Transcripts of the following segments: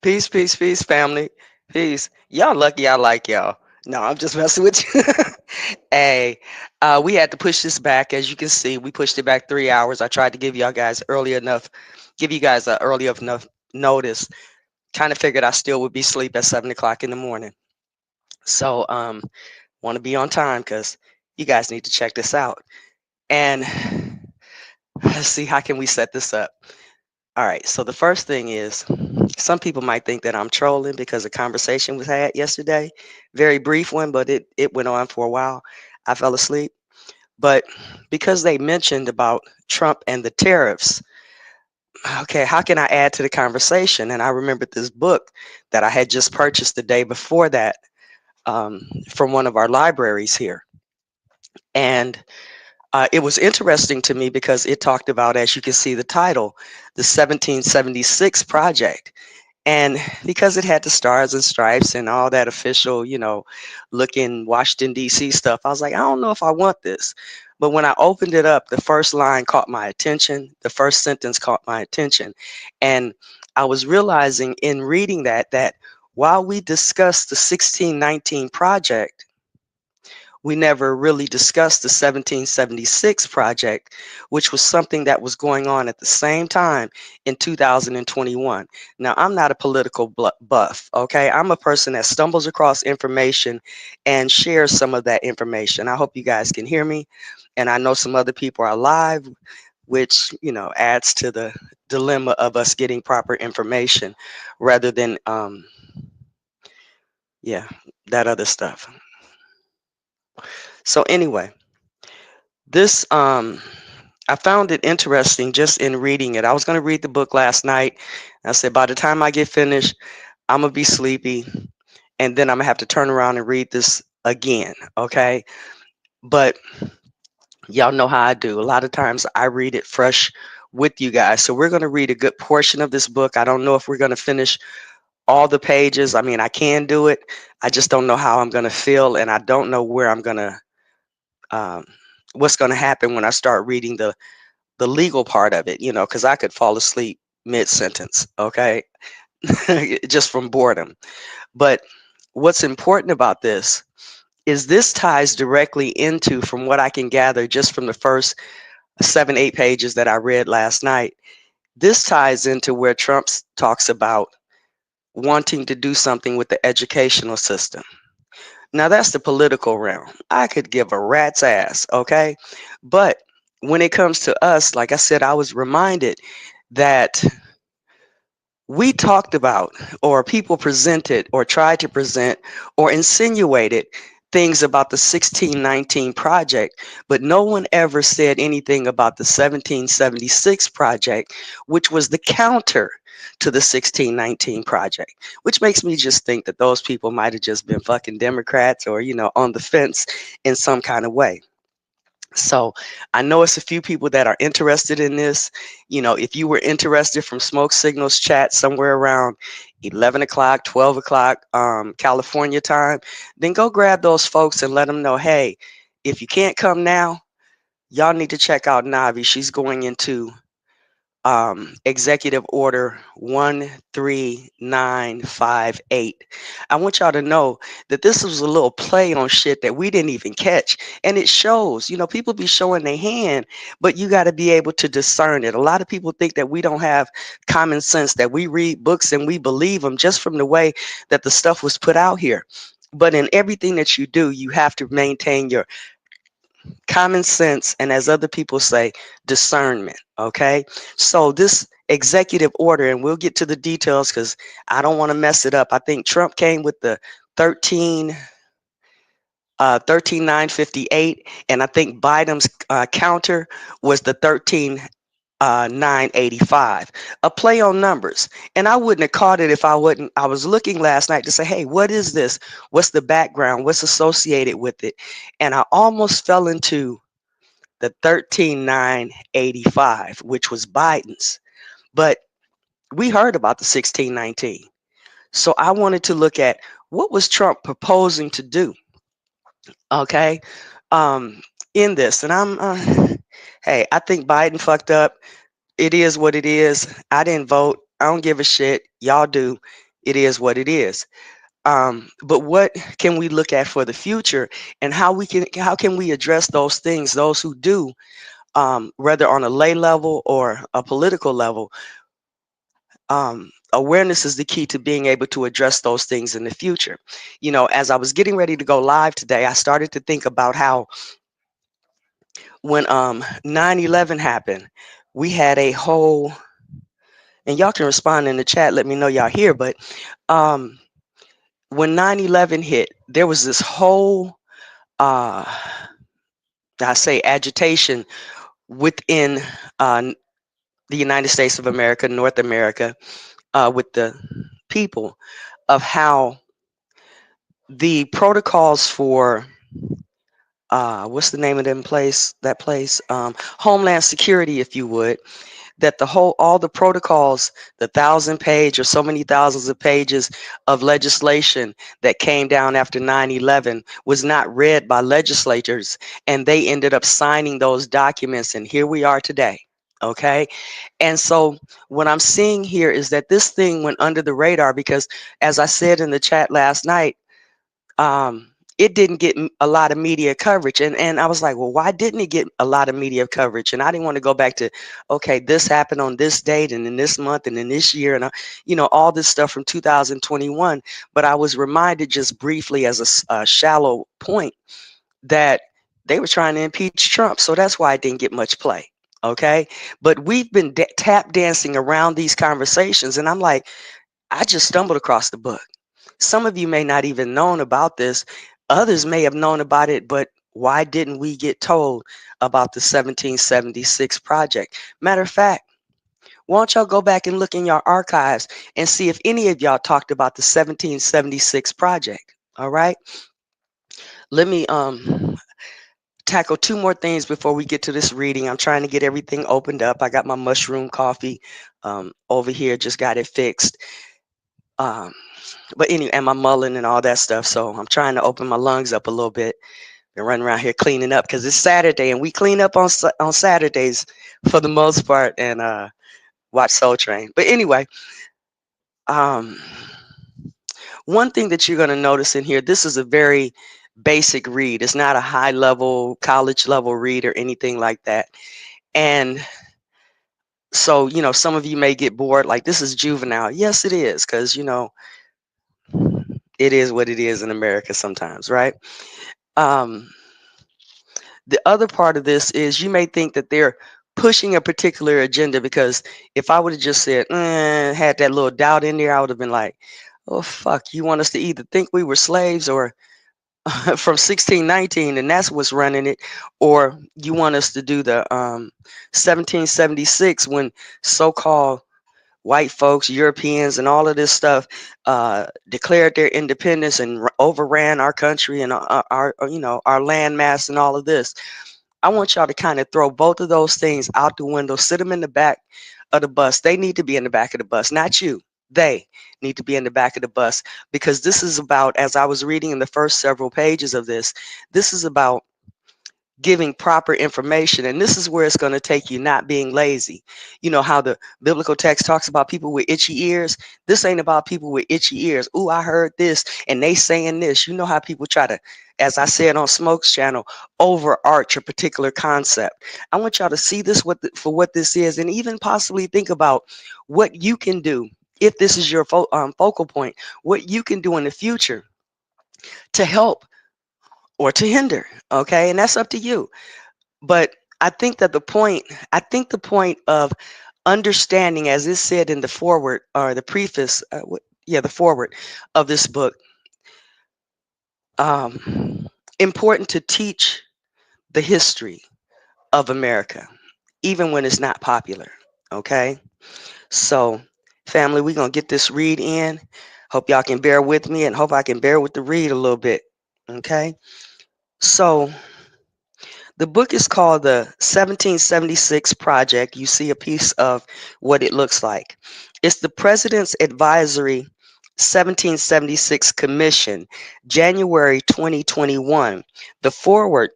Peace, peace, peace, family. Peace. Y'all lucky I like y'all. No, I'm just messing with you. Hey, we had to push this back. As you can see, we pushed it back 3 hours. I tried to give you guys a early enough notice. Kind of figured I still would be asleep at 7 o'clock in the morning. So, want to be on time because you guys need to check this out. And let's see, how can we set this up? All right. So the first thing is, some people might think that I'm trolling because a conversation was had yesterday. Very brief one, but it went on for a while. I fell asleep. But because they mentioned about Trump and the tariffs, okay, how can I add to the conversation? And I remembered this book that I had just purchased the day before that, from one of our libraries here. And it was interesting to me because it talked about, as you can see the title, the 1776 Project. And because it had the stars and stripes and all that official, looking Washington, D.C. stuff, I was like, I don't know if I want this. But when I opened it up, the first line caught my attention. The first sentence caught my attention. And I was realizing in reading that while we discussed the 1619 project, we never really discussed the 1776 project, which was something that was going on at the same time in 2021. Now, I'm not a political buff, okay? I'm a person that stumbles across information and shares some of that information. I hope you guys can hear me. And I know some other people are live, which, adds to the dilemma of us getting proper information rather than, yeah, that other stuff. So, anyway. This I found it interesting just in reading it. I was going to read the book last night. I said by the time I get finished, I'm going to be sleepy and then I'm going to have to turn around and read this again, okay? But y'all know how I do. A lot of times I read it fresh with you guys. So we're going to read a good portion of this book. I don't know if we're going to finish all the pages. I mean, I can do it. I just don't know how I'm going to feel and I don't know where I'm going to um what's going to happen when I start reading the legal part of it, because I could fall asleep mid sentence, okay, just from boredom. But what's important about this ties directly into, from what I can gather just from the first 7, 8 pages that I read last night, this ties into where Trump talks about wanting to do something with the educational system. Now, that's the political realm. I could give a rat's ass, okay? But when it comes to us, like I said, I was reminded that we talked about, or people presented, or tried to present, or insinuated things about the 1619 project, but no one ever said anything about the 1776 project, which was the counter to the 1619 project, which makes me just think that those people might have just been fucking Democrats or, on the fence in some kind of way. So I know it's a few people that are interested in this. If you were interested from Smoke Signals chat somewhere around 11 o'clock, 12 o'clock, California time, then go grab those folks and let them know, hey, if you can't come now, y'all need to check out Navi. She's going into Executive Order 13958. I want y'all to know that this was a little play on shit that we didn't even catch. And it shows, people be showing their hand, but you got to be able to discern it. A lot of people think that we don't have common sense, that we read books and we believe them just from the way that the stuff was put out here. But in everything that you do, you have to maintain your common sense, and as other people say, discernment. Okay. So this executive order, and we'll get to the details because I don't want to mess it up. I think Trump came with the 13958, and I think Biden's counter was the 985, a play on numbers. And I wouldn't have caught it if I was looking last night to say, hey, what is this? What's the background? What's associated with it? And I almost fell into the 13985, which was Biden's. But we heard about the 1619. So I wanted to look at what was Trump proposing to do, okay, um, in this. And hey, I think Biden fucked up. It is what it is. I didn't vote. I don't give a shit. Y'all do. It is what it is. But what can we look at for the future, and how can we address those things? Those who do, whether on a lay level or a political level, awareness is the key to being able to address those things in the future. As I was getting ready to go live today, I started to think about how when 9/11 happened, we had a whole, and y'all can respond in the chat, let me know y'all here, but um, when 9/11 hit, there was this whole, uh, I say, agitation within the United States of America, North America, with the people, of how the protocols for what's the name of that place, Homeland Security, if you would, that all the protocols, the 1,000 page or so many thousands of pages of legislation that came down after 9/11 was not read by legislators, and they ended up signing those documents, and here we are today. Okay. And so what I'm seeing here is that this thing went under the radar because, as I said in the chat last night, it didn't get a lot of media coverage. And I was like, well, why didn't it get a lot of media coverage? And I didn't want to go back to, okay, this happened on this date and in this month and in this year and, all this stuff from 2021. But I was reminded just briefly as a shallow point that they were trying to impeach Trump. So that's why it didn't get much play. Okay. But we've been tap dancing around these conversations. And I'm like, I just stumbled across the book. Some of you may not even known about this. Others may have known about it, but why didn't we get told about the 1776 project? Matter of fact, why don't y'all go back and look in your archives and see if any of y'all talked about the 1776 project? All right. Let me tackle two more things before we get to this reading. I'm trying to get everything opened up. I got my mushroom coffee over here, just got it fixed. But anyway, and my mullein and all that stuff. So I'm trying to open my lungs up a little bit and run around here cleaning up because it's Saturday and we clean up on Saturdays for the most part, and watch Soul Train. But anyway, um, one thing that you're going to notice in here, this is a very basic read. It's not a high level, college level read or anything like that. And so, some of you may get bored, like this is juvenile. Yes, it is, because, it is what it is in America sometimes, right? Um, the other part of this is you may think that they're pushing a particular agenda, because if I would have just said, had that little doubt in there, I would have been like, oh, fuck, you want us to either think we were slaves or from 1619 and that's what's running it, or you want us to do the 1776 when so-called white folks, Europeans, and all of this stuff declared their independence and overran our country and our landmass and all of this. I want y'all to kind of throw both of those things out the window, sit them in the back of the bus. They need to be in the back of the bus, not you. They need to be in the back of the bus, because this is about, as I was reading in the first several pages of this is about giving proper information. And this is where it's going to take you not being lazy. You know how the biblical text talks about people with itchy ears? This ain't about people with itchy ears. Ooh, I heard this and they saying this. You know how people try to, as I said on Smoke's channel, overarch a particular concept. I want y'all to see this for what this is, and even possibly think about what you can do if this is your focal point, what you can do in the future to help or to hinder. Okay. And that's up to you. But I think that the point of understanding, as is said in the foreword or the preface, the foreword of this book, important to teach the history of America, even when it's not popular. Okay. So, family, we're going to get this read in. Hope y'all can bear with me, and hope I can bear with the read a little bit. Okay. So, the book is called the 1776 Project. You see a piece of what it looks like. It's the President's Advisory 1776 Commission, January 2021. The foreword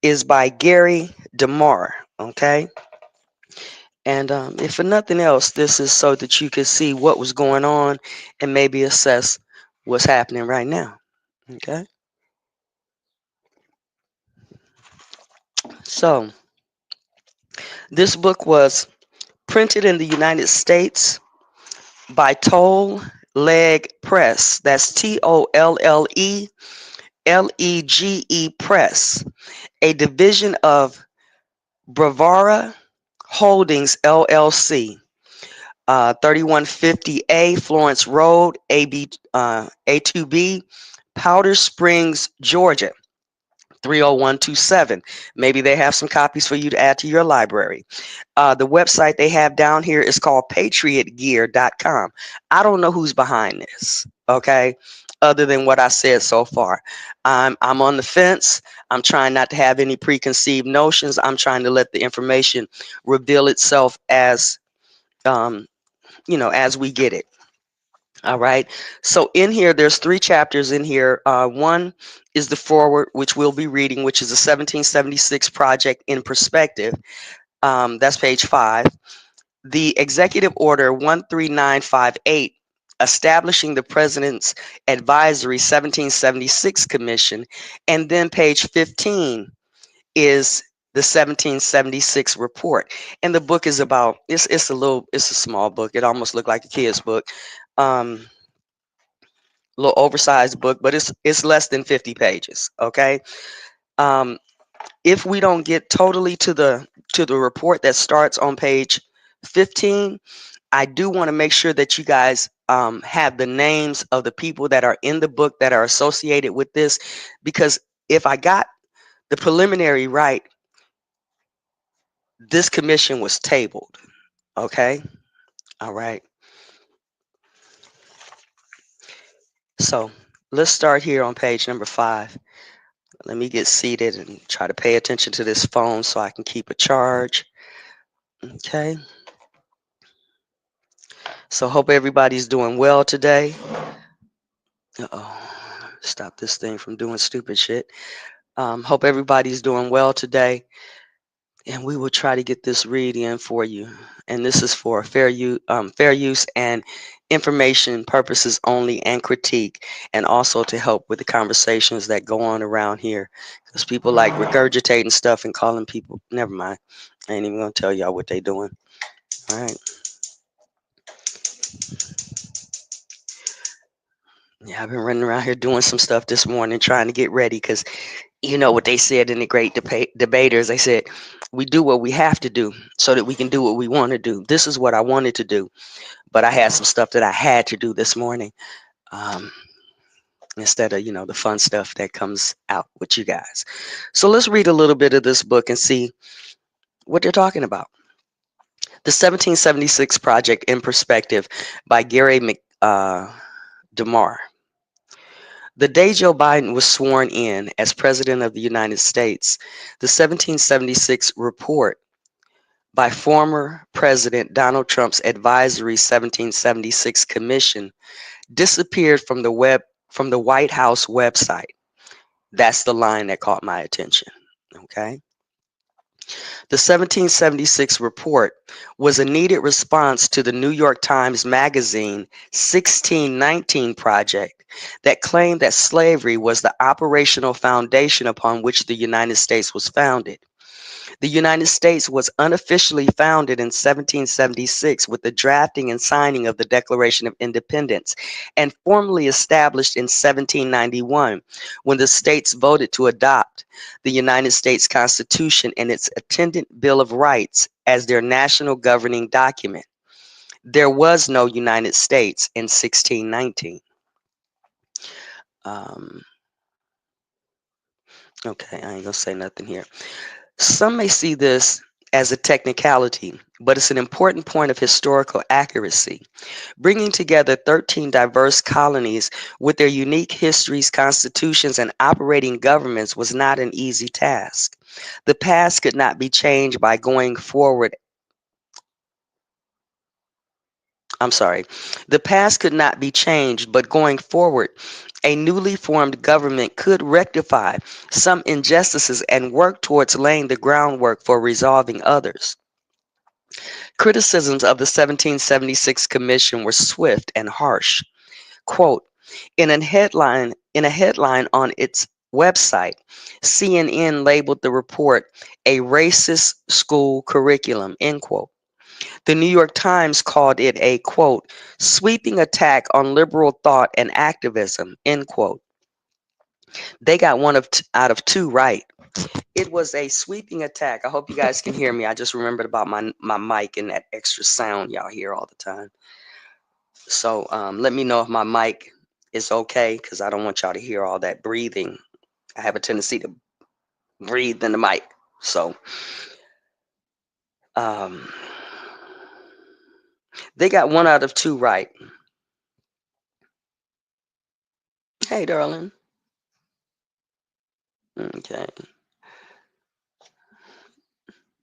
is by Gary DeMar. Okay. And if for nothing else, this is so that you can see what was going on and maybe assess what's happening right now. Okay. So this book was printed in the United States by Toll Leg Press. That's TOLLELEGE Press, a division of Bravara Holdings LLC. 3150A Florence Road, A2B, Powder Springs, Georgia. 30127. Maybe they have some copies for you to add to your library. The website they have down here is called patriotgear.com. I don't know who's behind this, okay? Other than what I said so far. I'm on the fence. I'm trying not to have any preconceived notions. I'm trying to let the information reveal itself as um, as we get it. All right. So in here, there's 3 chapters in here. One is the foreword, which we'll be reading, which is the 1776 project in perspective. That's page 5. The executive order 13958, establishing the president's advisory 1776 commission. And then page 15 is the 1776 report. And the book is about, it's a small book. It almost looked like a kid's book. Um, Little oversized book, but it's less than 50 pages. Okay. Um, if we don't get totally to the report that starts on page 15, I do want to make sure that you guys have the names of the people that are in the book that are associated with this, because if I got the preliminary right, this commission was tabled. Okay. All right. So let's start here on page number 5. Let me get seated and try to pay attention to this phone so I can keep a charge. Okay. So hope everybody's doing well today. Uh-oh. Stop this thing from doing stupid shit. Hope everybody's doing well today. And we will try to get this read in for you. And this is for fair use and information purposes only, and critique, and also to help with the conversations that go on around here. Because people like regurgitating stuff and calling people. Never mind. I ain't even gonna tell y'all what they doing. All right. Yeah, I've been running around here doing some stuff this morning, trying to get ready. Because you know what they said in the great debaters. They said we do what we have to do so that we can do what we want to do. This is what I wanted to do, but I had some stuff that I had to do this morning, um, instead of the fun stuff that comes out with you guys. So let's read a little bit of this book and see what they're talking about. The 1776 Project in Perspective by Gary DeMar. The day Joe Biden was sworn in as President of the United States, the 1776 report by former President Donald Trump's advisory 1776 commission disappeared from the White House website. That's the line that caught my attention. Okay. The 1776 report was a needed response to the New York Times Magazine 1619 project that claimed that slavery was the operational foundation upon which the United States was founded. The United States was unofficially founded in 1776 with the drafting and signing of the Declaration of Independence, and formally established in 1791 when the states voted to adopt the United States Constitution and its attendant Bill of Rights as their national governing document. There was no United States in 1619. Um, okay, I ain't gonna say nothing here. Some may see this as a technicality, but it's an important point of historical accuracy. Bringing together 13 diverse colonies with their unique histories, constitutions, and operating governments was not an easy task. The past could not be changed by going forward. I'm sorry. The past could not be changed, but going forward, a newly formed government could rectify some injustices and work towards laying the groundwork for resolving others. Criticisms of the 1776 commission were swift and harsh. Quote, in a headline on its website, CNN labeled the report a racist school curriculum, end quote. The New York Times called it a, quote, sweeping attack on liberal thought and activism, end quote. They got out of two right. It was a sweeping attack. I hope you guys can hear me. I just remembered about my mic and that extra sound y'all hear all the time. So let me know if my mic is okay because I don't want y'all to hear all that breathing. I have a tendency to breathe in the mic. So um, they got one out of two right. Hey, darling. Okay.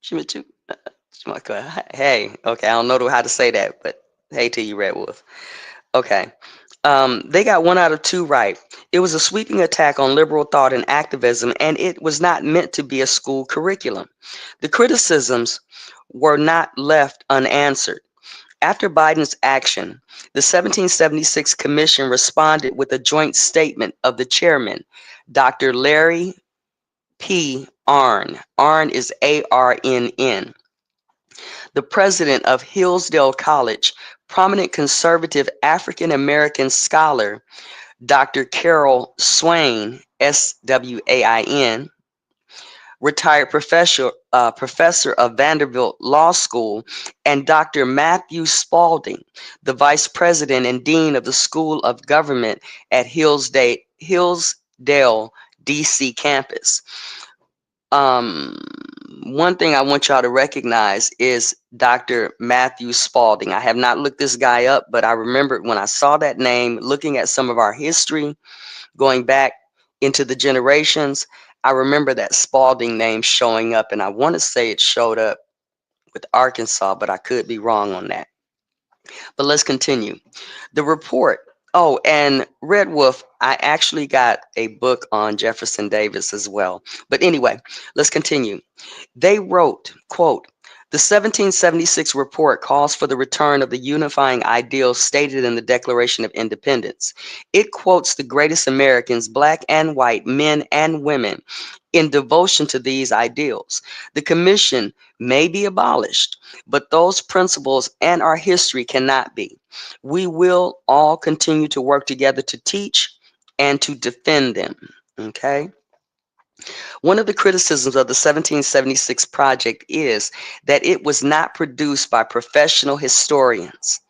Chimichu. Hey, okay. I don't know how to say that, but hey to you, Red Wolf. Okay. They got one out of two right. It was a sweeping attack on liberal thought and activism, and it was not meant to be a school curriculum. The criticisms were not left unanswered. After Biden's action, the 1776 Commission responded with a joint statement of the chairman, Dr. Larry P. Arnn. Arnn is Arnn, the president of Hillsdale College, prominent conservative African American scholar Dr. Carol Swain, Swain, retired professor of Vanderbilt Law School, and Dr. Matthew Spalding, the vice president and dean of the School of Government at Hillsdale DC campus. Um, One thing I want y'all to recognize is Dr. Matthew Spalding. I have not looked this guy up, but I remembered when I saw that name, looking at some of our history, going back into the generations, I remember that Spalding name showing up, and I want to say it showed up with Arkansas, but I could be wrong on that. But let's continue. The report. Oh, and Red Wolf, I actually got a book on Jefferson Davis as well. But anyway, let's continue. They wrote, quote, the 1776 report calls for the return of the unifying ideals stated in the Declaration of Independence. It quotes the greatest Americans, black and white, men and women, in devotion to these ideals. The commission may be abolished, but those principles and our history cannot be. We will all continue to work together to teach and to defend them. Okay. One of the criticisms of the 1776 project is that it was not produced by professional historians.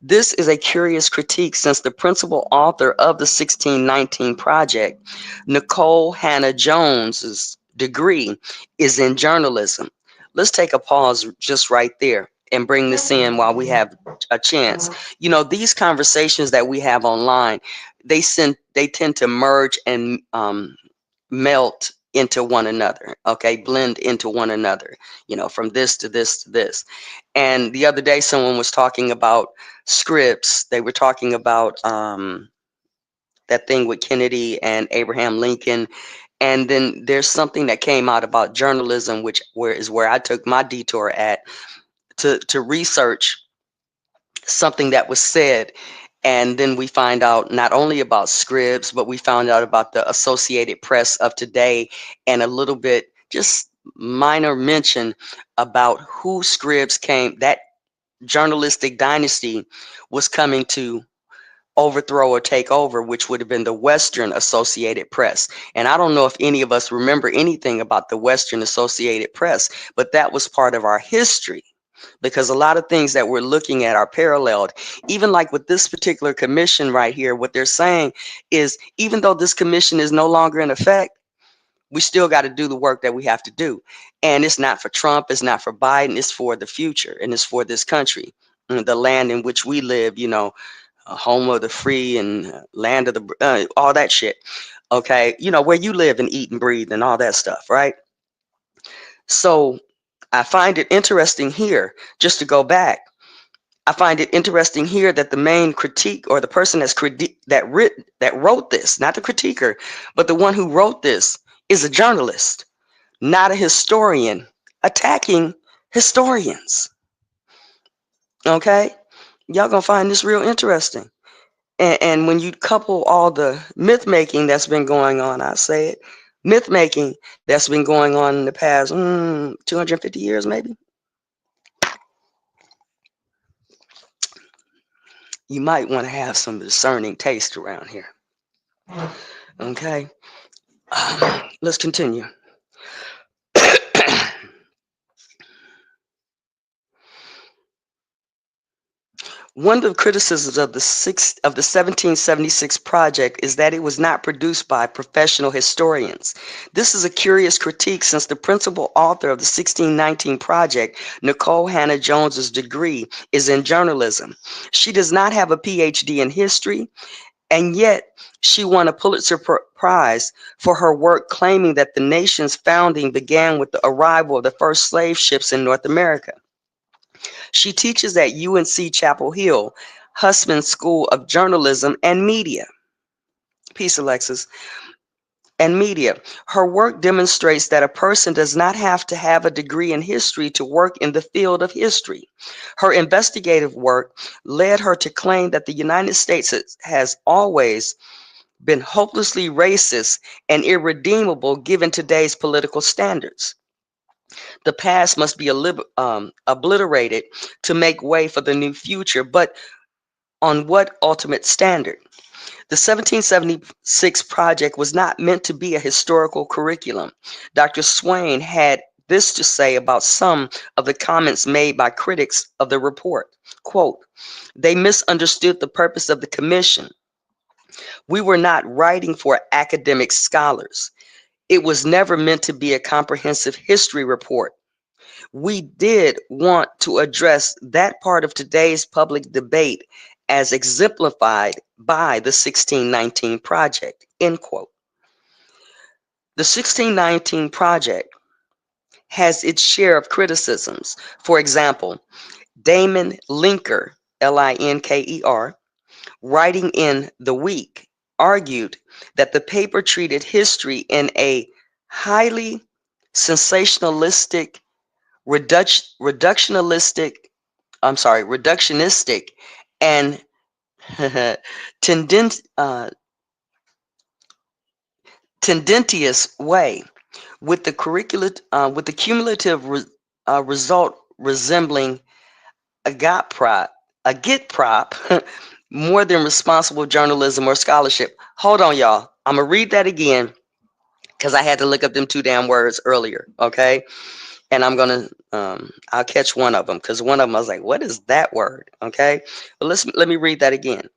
This is a curious critique since the principal author of the 1619 project, Nicole Hannah Jones's degree is in journalism. Let's take a pause just right there and bring this in while we have a chance. You know, these conversations that we have online, they tend to merge and melt into one another, okay, blend into one another, you know, from this to this to this. And the other day someone was talking about scripts. They were talking about that thing with Kennedy and Abraham Lincoln. And then there's something that came out about journalism, which where I took my detour at to research something that was said. And then we find out not only about Scribs, but we found out about the Associated Press of today, and a little bit, just minor mention about who Scribs came, that journalistic dynasty was coming to overthrow or take over, which would have been the Western Associated Press. And I don't know if any of us remember anything about the Western Associated Press, but that was part of our history, because a lot of things that we're looking at are paralleled. Even like with this particular commission right here, what they're saying is even though this commission is no longer in effect, we still got to do the work that we have to do. And it's not for Trump, it's not for Biden, it's for the future, and it's for this country, the land in which we live, you know, home of the free and land of the, all that shit. Okay. You know, where you live and eat and breathe and all that stuff, right? So I find it interesting here, just to go back. I find it interesting here that the main critique, or the person that wrote this, not the critiquer, but the one who wrote this, is a journalist, not a historian, attacking historians. Okay? Y'all gonna find this real interesting. And when you couple all the myth making that's been going on, I say it, myth making that's been going on in the past 250 years, maybe, you might want to have some discerning taste around here. Okay? Let's continue. One of the criticisms of the 1776 project is that it was not produced by professional historians. This is a curious critique since the principal author of the 1619 project, Nicole Hannah Jones's degree is in journalism. She does not have a PhD in history, and yet she won a Pulitzer Prize for her work claiming that the nation's founding began with the arrival of the first slave ships in North America. She teaches at UNC Chapel Hill, Hussman School of Journalism and Media. Peace, Alexis. And media. Her work demonstrates that a person does not have to have a degree in history to work in the field of history. Her investigative work led her to claim that the United States has always been hopelessly racist and irredeemable given today's political standards. The past must be obliterated to make way for the new future, but on what ultimate standard? The 1776 project was not meant to be a historical curriculum. Dr. Swain had this to say about some of the comments made by critics of the report. Quote, they misunderstood the purpose of the commission. We were not writing for academic scholars. It was never meant to be a comprehensive history report. We did want to address that part of today's public debate as exemplified by the 1619 project, end quote. The 1619 project has its share of criticisms. For example, Damon Linker, Linker, writing in The Week, argued that the paper treated history in a highly sensationalistic, reductionistic, reductionistic and tendent, tendentious way, with the cumulative result resembling a got prop, a get prop, more than responsible journalism or scholarship. Hold on, y'all. I'm gonna read that again because I had to look up them two damn words earlier. Okay, and I'm gonna I'll catch one of them because one of them I was like, what is that word? Okay, but let me read that again.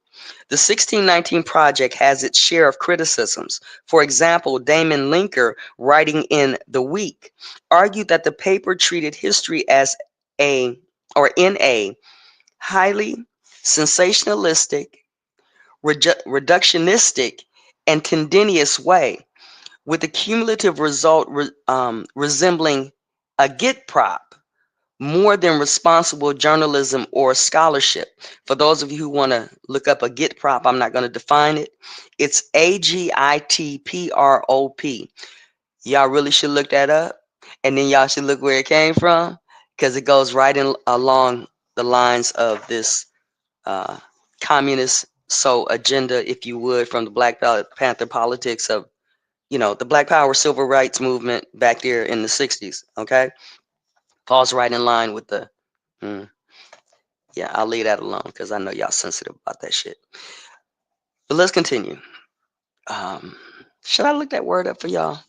The 1619 project has its share of criticisms. For example, Damon Linker, writing in The Week, argued that the paper treated history as a or in a highly sensationalistic, reductionistic, and tendentious way, with the cumulative result resembling a get prop more than responsible journalism or scholarship. For those of you who want to look up a get prop, I'm not going to define it. It's AGITPROP. Y'all really should look that up, and then y'all should look where it came from because it goes right in along the lines of this uh, communist agenda, if you would, from the Black Panther politics of, the Black Power civil rights movement back there in the 60s. Okay, falls right in line with the. Mm, yeah, I'll leave that alone because I know y'all sensitive about that shit. But let's continue. Um, should I look that word up for y'all?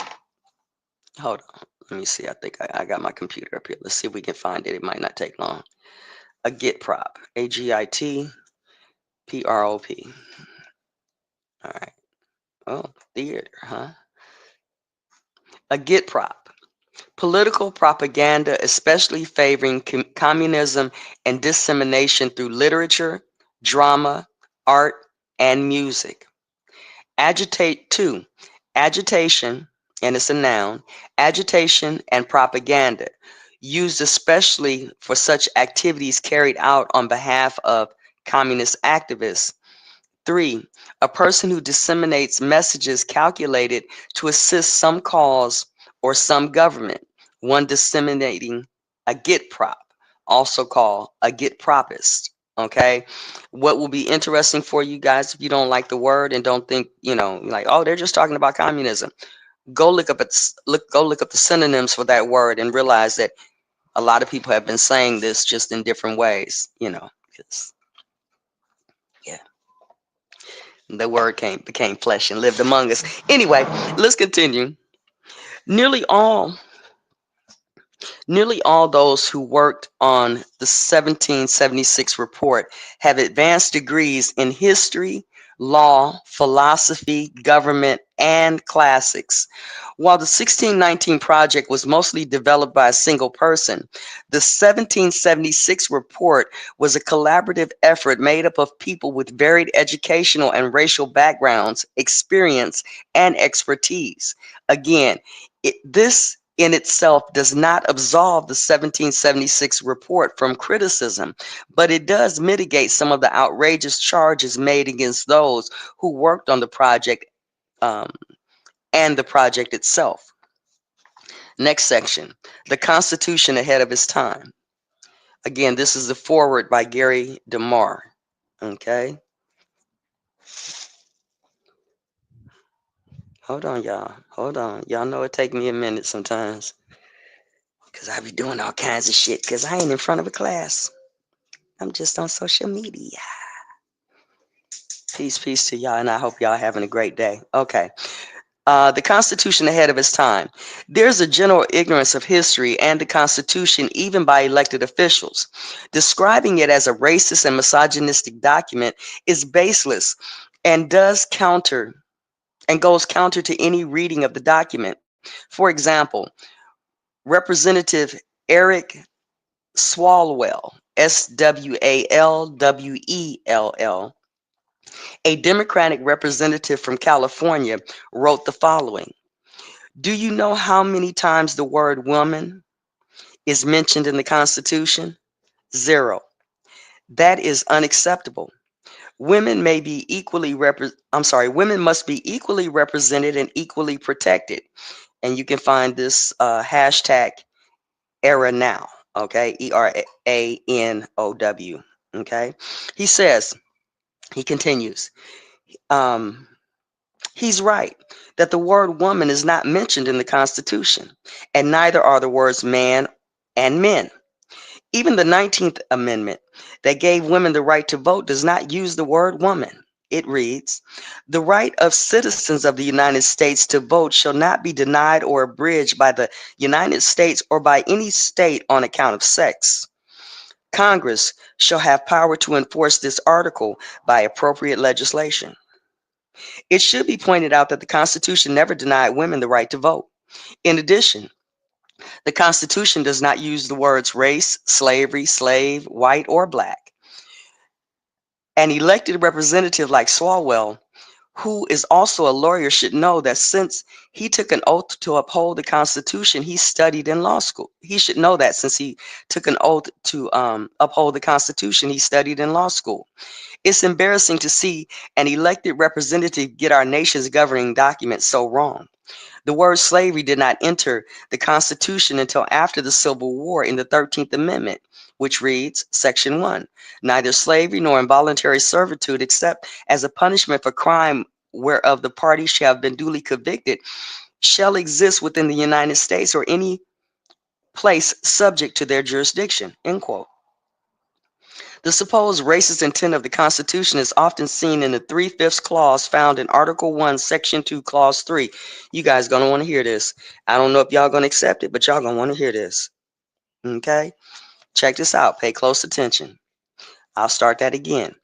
Hold on. Let me see. I think I got my computer up here. Let's see if we can find it. It might not take long. A git prop. AGITPROP. All right. Oh, theater, huh? A git prop. Political propaganda, especially favoring communism and dissemination through literature, drama, art, and music. Agitate, two, agitation, and it's a noun, agitation and propaganda, used especially for such activities carried out on behalf of communist activists. Three, a person who disseminates messages calculated to assist some cause or some government, one disseminating a get prop. also called a get propist. Okay, what will be interesting for you guys if you don't like the word and don't think, like, oh, they're just talking about communism. Go look up go look up the synonyms for that word and realize that a lot of people have been saying this just in different ways. Because yeah, the word became flesh and lived among us. Anyway, let's continue. Nearly all Nearly all those who worked on the 1776 report have advanced degrees in history, law, philosophy, government, and classics. While the 1619 project was mostly developed by a single person, the 1776 report was a collaborative effort made up of people with varied educational and racial backgrounds, experience, and expertise. Again, this in itself does not absolve the 1776 report from criticism, but it does mitigate some of the outrageous charges made against those who worked on the project, um, and the project itself. Next section, the Constitution ahead of its time. Again, this is the foreword by Gary DeMar. Okay, hold on, y'all. Hold on. Y'all know it take me a minute sometimes because I be doing all kinds of shit because I ain't in front of a class. I'm just on social media. Peace to y'all, and I hope y'all having a great day. Okay. The Constitution ahead of its time. There's a general ignorance of history and the Constitution, even by elected officials. Describing it as a racist and misogynistic document is baseless and goes counter to any reading of the document. For example, Representative Eric Swalwell, Swalwell, a Democratic representative from California, wrote the following. Do you know how many times the word woman is mentioned in the Constitution? Zero. That is unacceptable. Women must be equally represented and equally protected. And you can find this hashtag era now. Okay, ERANOW. Okay, he continues. Um, He's right that the word woman is not mentioned in the Constitution, and neither are the words man and men. Even the 19th Amendment that gave women the right to vote does not use the word woman. It reads, the right of citizens of the United States to vote shall not be denied or abridged by the United States or by any state on account of sex. Congress shall have power to enforce this article by appropriate legislation. It should be pointed out that the Constitution never denied women the right to vote. In addition, the Constitution does not use the words race, slavery, slave, white, or black. An elected representative like Swalwell, who is also a lawyer, should know that since he took an oath to uphold the Constitution, he studied in law school. He should know that since he took an oath to uphold the Constitution, he studied in law school. It's embarrassing to see an elected representative get our nation's governing document so wrong. The word slavery did not enter the Constitution until after the Civil War in the 13th Amendment, which reads, Section 1, neither slavery nor involuntary servitude except as a punishment for crime whereof the parties shall have been duly convicted shall exist within the United States or any place subject to their jurisdiction, end quote. The supposed racist intent of the Constitution is often seen in the 3/5 clause found in Article 1, Section 2, Clause 3. You guys gonna want to hear this. I don't know if y'all gonna accept it, but y'all gonna want to hear this. Okay? Check this out. Pay close attention. I'll start that again.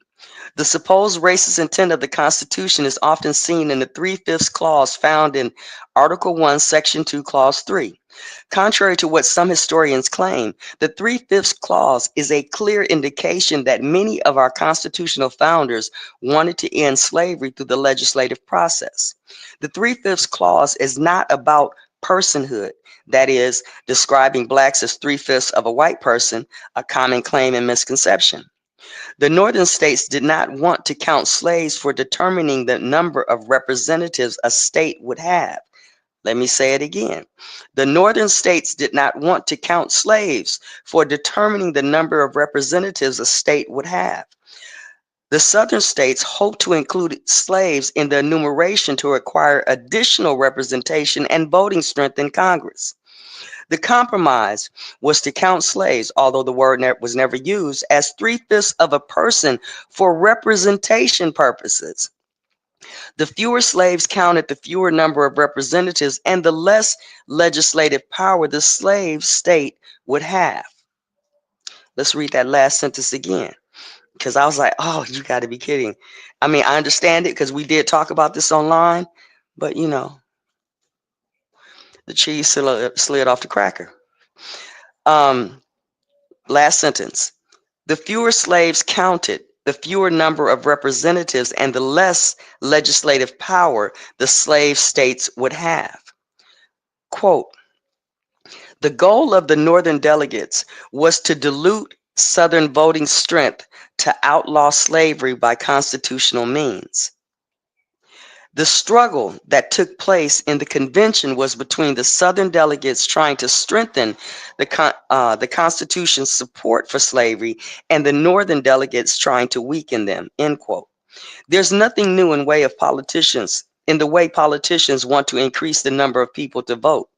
The supposed racist intent of the Constitution is often seen in the 3/5 clause found in Article 1, Section 2, Clause 3. Contrary to what some historians claim, the 3/5 clause is a clear indication that many of our constitutional founders wanted to end slavery through the legislative process. The 3/5 clause is not about personhood, that is, describing blacks as 3/5 of a white person, a common claim and misconception. The northern states did not want to count slaves for determining the number of representatives a state would have. Let me say it again. The northern states did not want to count slaves for determining the number of representatives a state would have. The southern states hoped to include slaves in the enumeration to acquire additional representation and voting strength in Congress. The compromise was to count slaves, although the word was never used, as three-fifths of a person for representation purposes. The fewer slaves counted, the fewer number of representatives, and the less legislative power the slave state would have. Let's read that last sentence again, because I was like, oh, you got to be kidding. I mean, I understand it because we did talk about this online, but the cheese slid off the cracker. Um, Last sentence. The fewer slaves counted, the fewer number of representatives, and the less legislative power the slave states would have. Quote, the goal of the Northern delegates was to dilute Southern voting strength to outlaw slavery by constitutional means. The struggle that took place in the convention was between the Southern delegates trying to strengthen the Constitution's support for slavery and the Northern delegates trying to weaken them, end quote. There's nothing new in the way politicians want to increase the number of people to vote.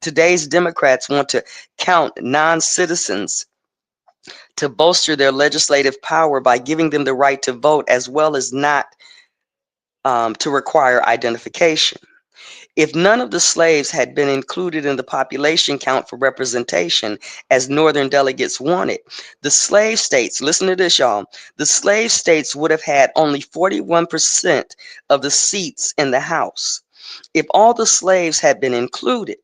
Today's Democrats want to count non-citizens to bolster their legislative power by giving them the right to vote as well as not to require identification. If none of the slaves had been included in the population count for representation, as Northern delegates wanted, the slave states, listen to this, y'all, the slave states would have had only 41% of the seats in the House. If all the slaves had been included,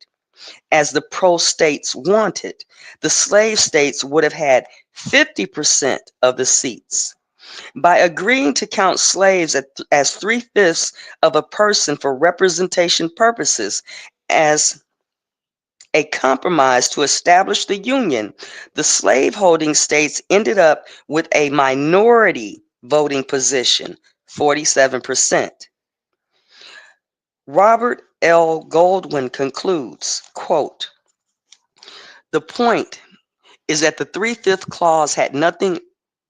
as the pro-states wanted, the slave states would have had 50% of the seats. By agreeing to count slaves as three-fifths of a person for representation purposes as a compromise to establish the Union, the slaveholding states ended up with a minority voting position, 47%. Robert L. Goldwyn concludes, quote, the point is that the three-fifth clause had nothing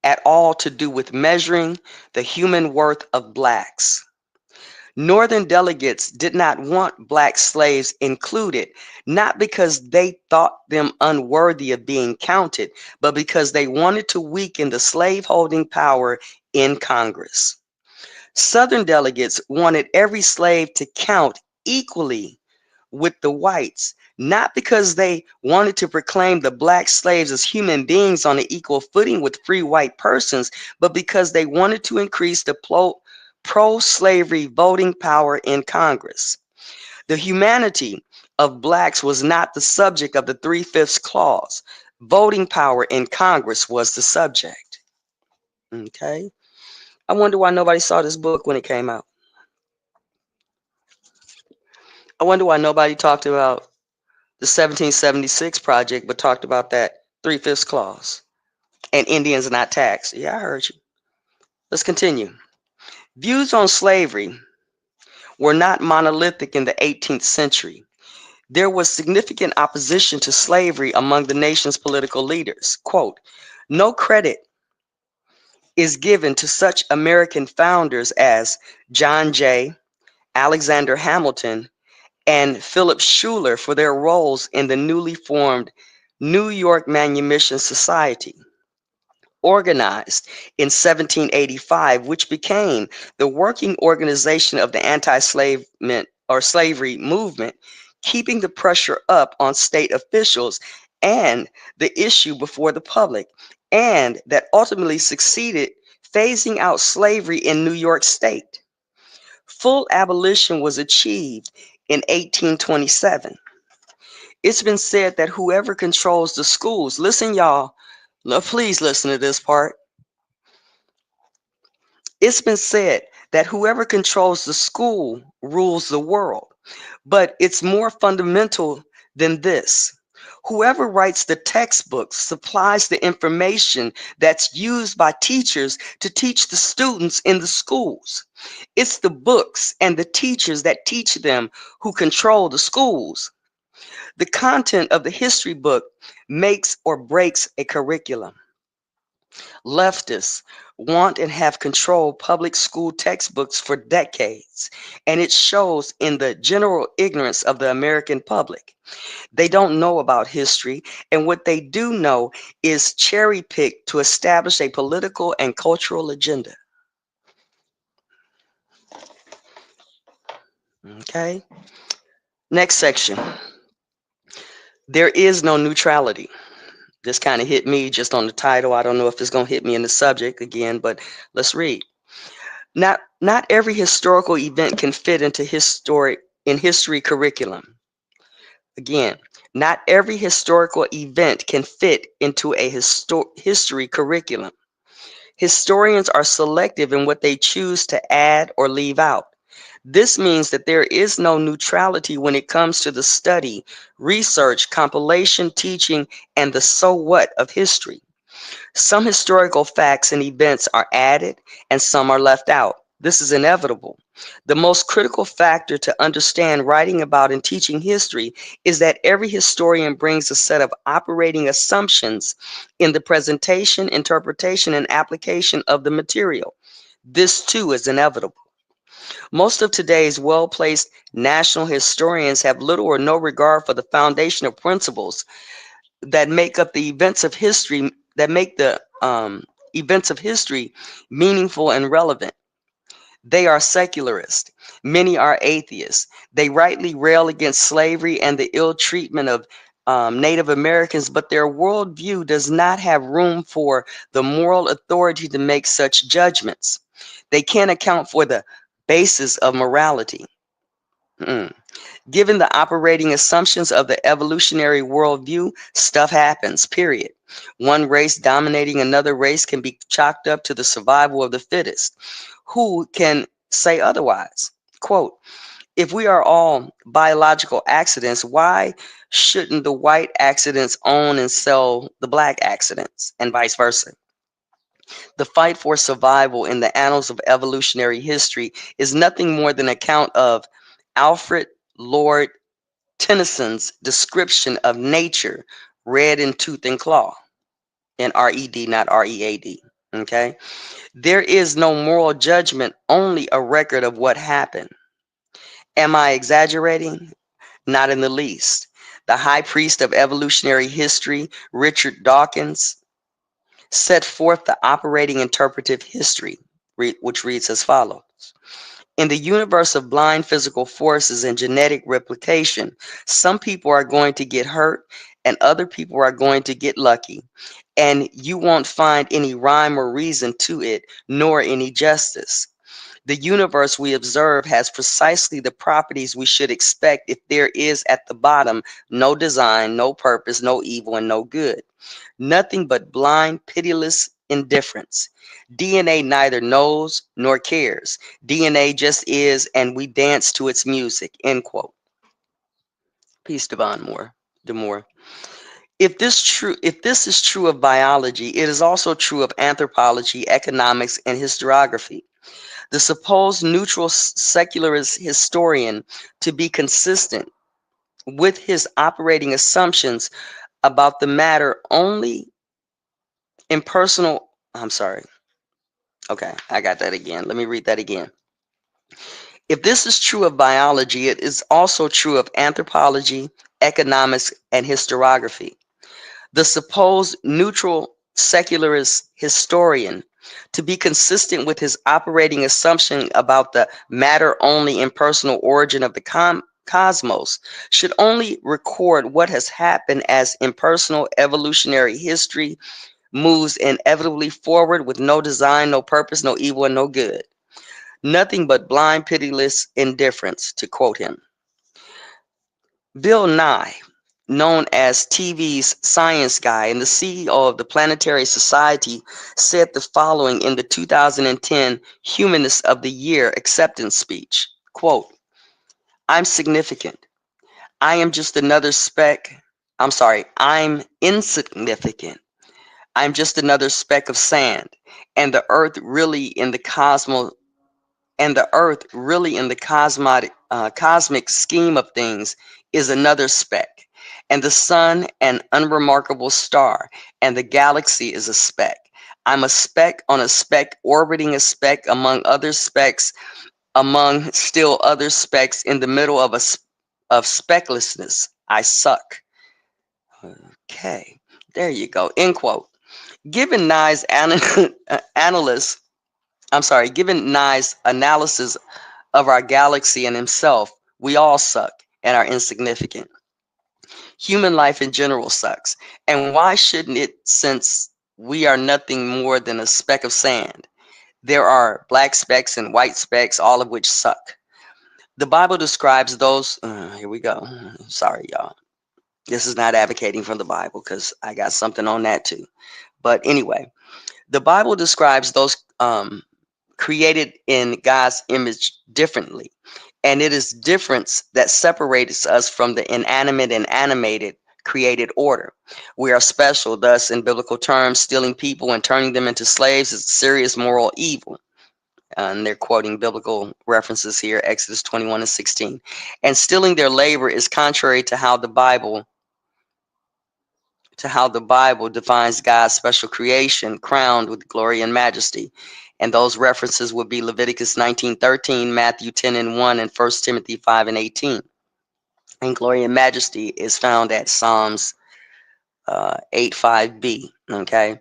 at all to do with measuring the human worth of blacks. Northern delegates did not want black slaves included, not because they thought them unworthy of being counted, but because they wanted to weaken the slaveholding power in Congress. Southern delegates wanted every slave to count equally with the whites, not because they wanted to proclaim the black slaves as human beings on an equal footing with free white persons, but because they wanted to increase the pro-slavery voting power in Congress. The humanity of blacks was not the subject of the three-fifths clause. Voting power in Congress was the subject. Okay? I wonder why nobody saw this book when it came out. I wonder why nobody talked about the 1776 project, but talked about that three-fifths clause and Indians not taxed. Yeah, I heard you. Let's continue. Views on slavery were not monolithic in the 18th century. There was significant opposition to slavery among the nation's political leaders. Quote, no credit is given to such American founders as John Jay, Alexander Hamilton, and Philip Schuyler for their roles in the newly formed New York Manumission Society, organized in 1785, which became the working organization of the anti-enslavement or slavery movement, keeping the pressure up on state officials and the issue before the public, and that ultimately succeeded phasing out slavery in New York State. Full abolition was achieved in 1827. It's been said that whoever controls the schools, listen, y'all, please listen to this part. It's been said that whoever controls the school rules the world, but it's more fundamental than this. Whoever writes the textbooks supplies the information that's used by teachers to teach the students in the schools. It's the books and the teachers that teach them who control the schools. The content of the history book makes or breaks a curriculum. Leftists want and have controlled public school textbooks for decades, and it shows in the general ignorance of the American public. They don't know about history, and what they do know is cherry picked to establish a political and cultural agenda. Okay, next section. There is no neutrality. This kind of hit me just on the title. I don't know if it's going to hit me in the subject again, but let's read. Not every historical event can fit into history curriculum. Again, not every historical event can fit into a history curriculum. Historians are selective in what they choose to add or leave out. This means that there is no neutrality when it comes to the study, research, compilation, teaching, and the so what of history. Some historical facts and events are added and some are left out. This is inevitable. The most critical factor to understand writing about and teaching history is that every historian brings a set of operating assumptions in the presentation, interpretation, and application of the material. This too is inevitable. Most of today's well-placed national historians have little or no regard for the foundational principles that make up the events of history, that make the events of history meaningful and relevant. They are secularist. Many are atheists. They rightly rail against slavery and the ill treatment of Native Americans, but their worldview does not have room for the moral authority to make such judgments. They can't account for the basis of morality. Mm. Given the operating assumptions of the evolutionary worldview, stuff happens, period. One race dominating another race can be chalked up to the survival of the fittest. Who can say otherwise? Quote, if we are all biological accidents, why shouldn't the white accidents own and sell the black accidents, and vice versa? The fight for survival in the annals of evolutionary history is nothing more than an account of Alfred Lord Tennyson's description of nature, read in tooth and claw, and R-E-D, not R-E-A-D. Okay? There is no moral judgment, only a record of what happened. Am I exaggerating? Not in the least. The high priest of evolutionary history, Richard Dawkins, set forth the operating interpretive history, which reads as follows. In the universe of blind physical forces and genetic replication, some people are going to get hurt and other people are going to get lucky. And you won't find any rhyme or reason to it, nor any justice. The universe we observe has precisely the properties we should expect if there is at the bottom no design, no purpose, no evil, and no good. Nothing but blind, pitiless indifference. DNA neither knows nor cares. DNA just is, and we dance to its music. End quote. Peace, Devon Moore. Demore. If this is true of biology, it is also true of anthropology, economics, and historiography. The supposed neutral secularist historian, to be consistent with his operating assumptions about the matter only impersonal. I'm sorry. Okay, I got that again. Let me read that again. If this is true of biology, it is also true of anthropology, economics, and historiography. The supposed neutral secularist historian, to be consistent with his operating assumption about the matter-only impersonal origin of the cosmos, should only record what has happened as impersonal evolutionary history moves inevitably forward with no design, no purpose, no evil, and no good. Nothing but blind, pitiless indifference, to quote him. Bill Nye, known as TV's science guy and the CEO of the Planetary Society, said the following in the 2010 Humanist of the Year acceptance speech. Quote, I'm significant. I am just another speck. I'm sorry, I'm insignificant. I'm just another speck of sand, and the earth really in the cosmos and the earth really in the cosmic scheme of things is another speck, and the sun an unremarkable star, and the galaxy is a speck. I'm a speck on a speck orbiting a speck among other specks among still other specks in the middle of of specklessness. I suck. Okay, there you go. End quote. Given Nye's analyst, I'm sorry, given Nye's analysis of our galaxy and himself, we all suck and are insignificant. Human life in general sucks. And why shouldn't it, since we are nothing more than a speck of sand? There are black specks and white specks, all of which suck. The Bible describes those. Here we go. Sorry, y'all. This is not advocating from the Bible because I got something on that too. But anyway, the Bible describes those created in God's image differently. And it is difference that separates us from the inanimate and animated created order. We are special, thus, in biblical terms, stealing people and turning them into slaves is a serious moral evil. And they're quoting biblical references here, Exodus 21 and 16. And stealing their labor is contrary to how the Bible defines God's special creation, crowned with glory and majesty. And those references would be Leviticus 19:13, Matthew 10 and 1, and 1 Timothy 5 and 18. And glory and majesty is found at Psalms 8:5b. Okay,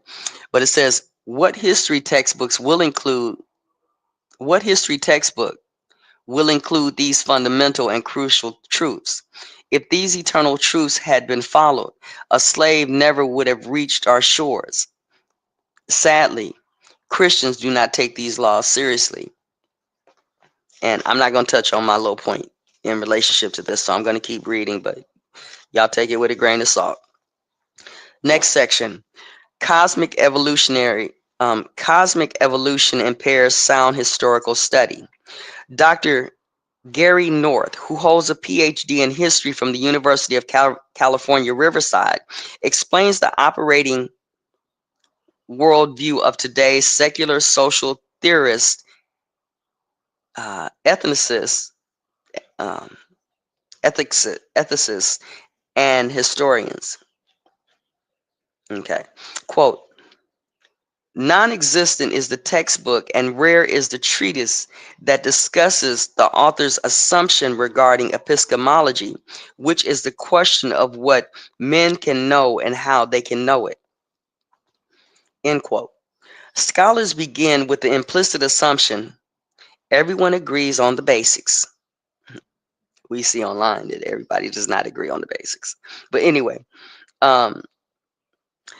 but it says, what history textbook will include these fundamental and crucial truths? If these eternal truths had been followed, a slave never would have reached our shores. Sadly, Christians do not take these laws seriously. And I'm not going to touch on my low point in relationship to this, so I'm going to keep reading, but y'all take it with a grain of salt. Next section, cosmic evolution impairs sound historical study. Dr. Gary North, who holds a PhD in history from the University of California, Riverside, explains the operating worldview of today's secular social theorists, ethicists, um, ethicists, and historians. Okay, quote, non-existent is the textbook and rare is the treatise that discusses the author's assumption regarding epistemology, which is the question of what men can know and how they can know it. End quote. Scholars begin with the implicit assumption everyone agrees on the basics. We see online that everybody does not agree on the basics. But anyway, um,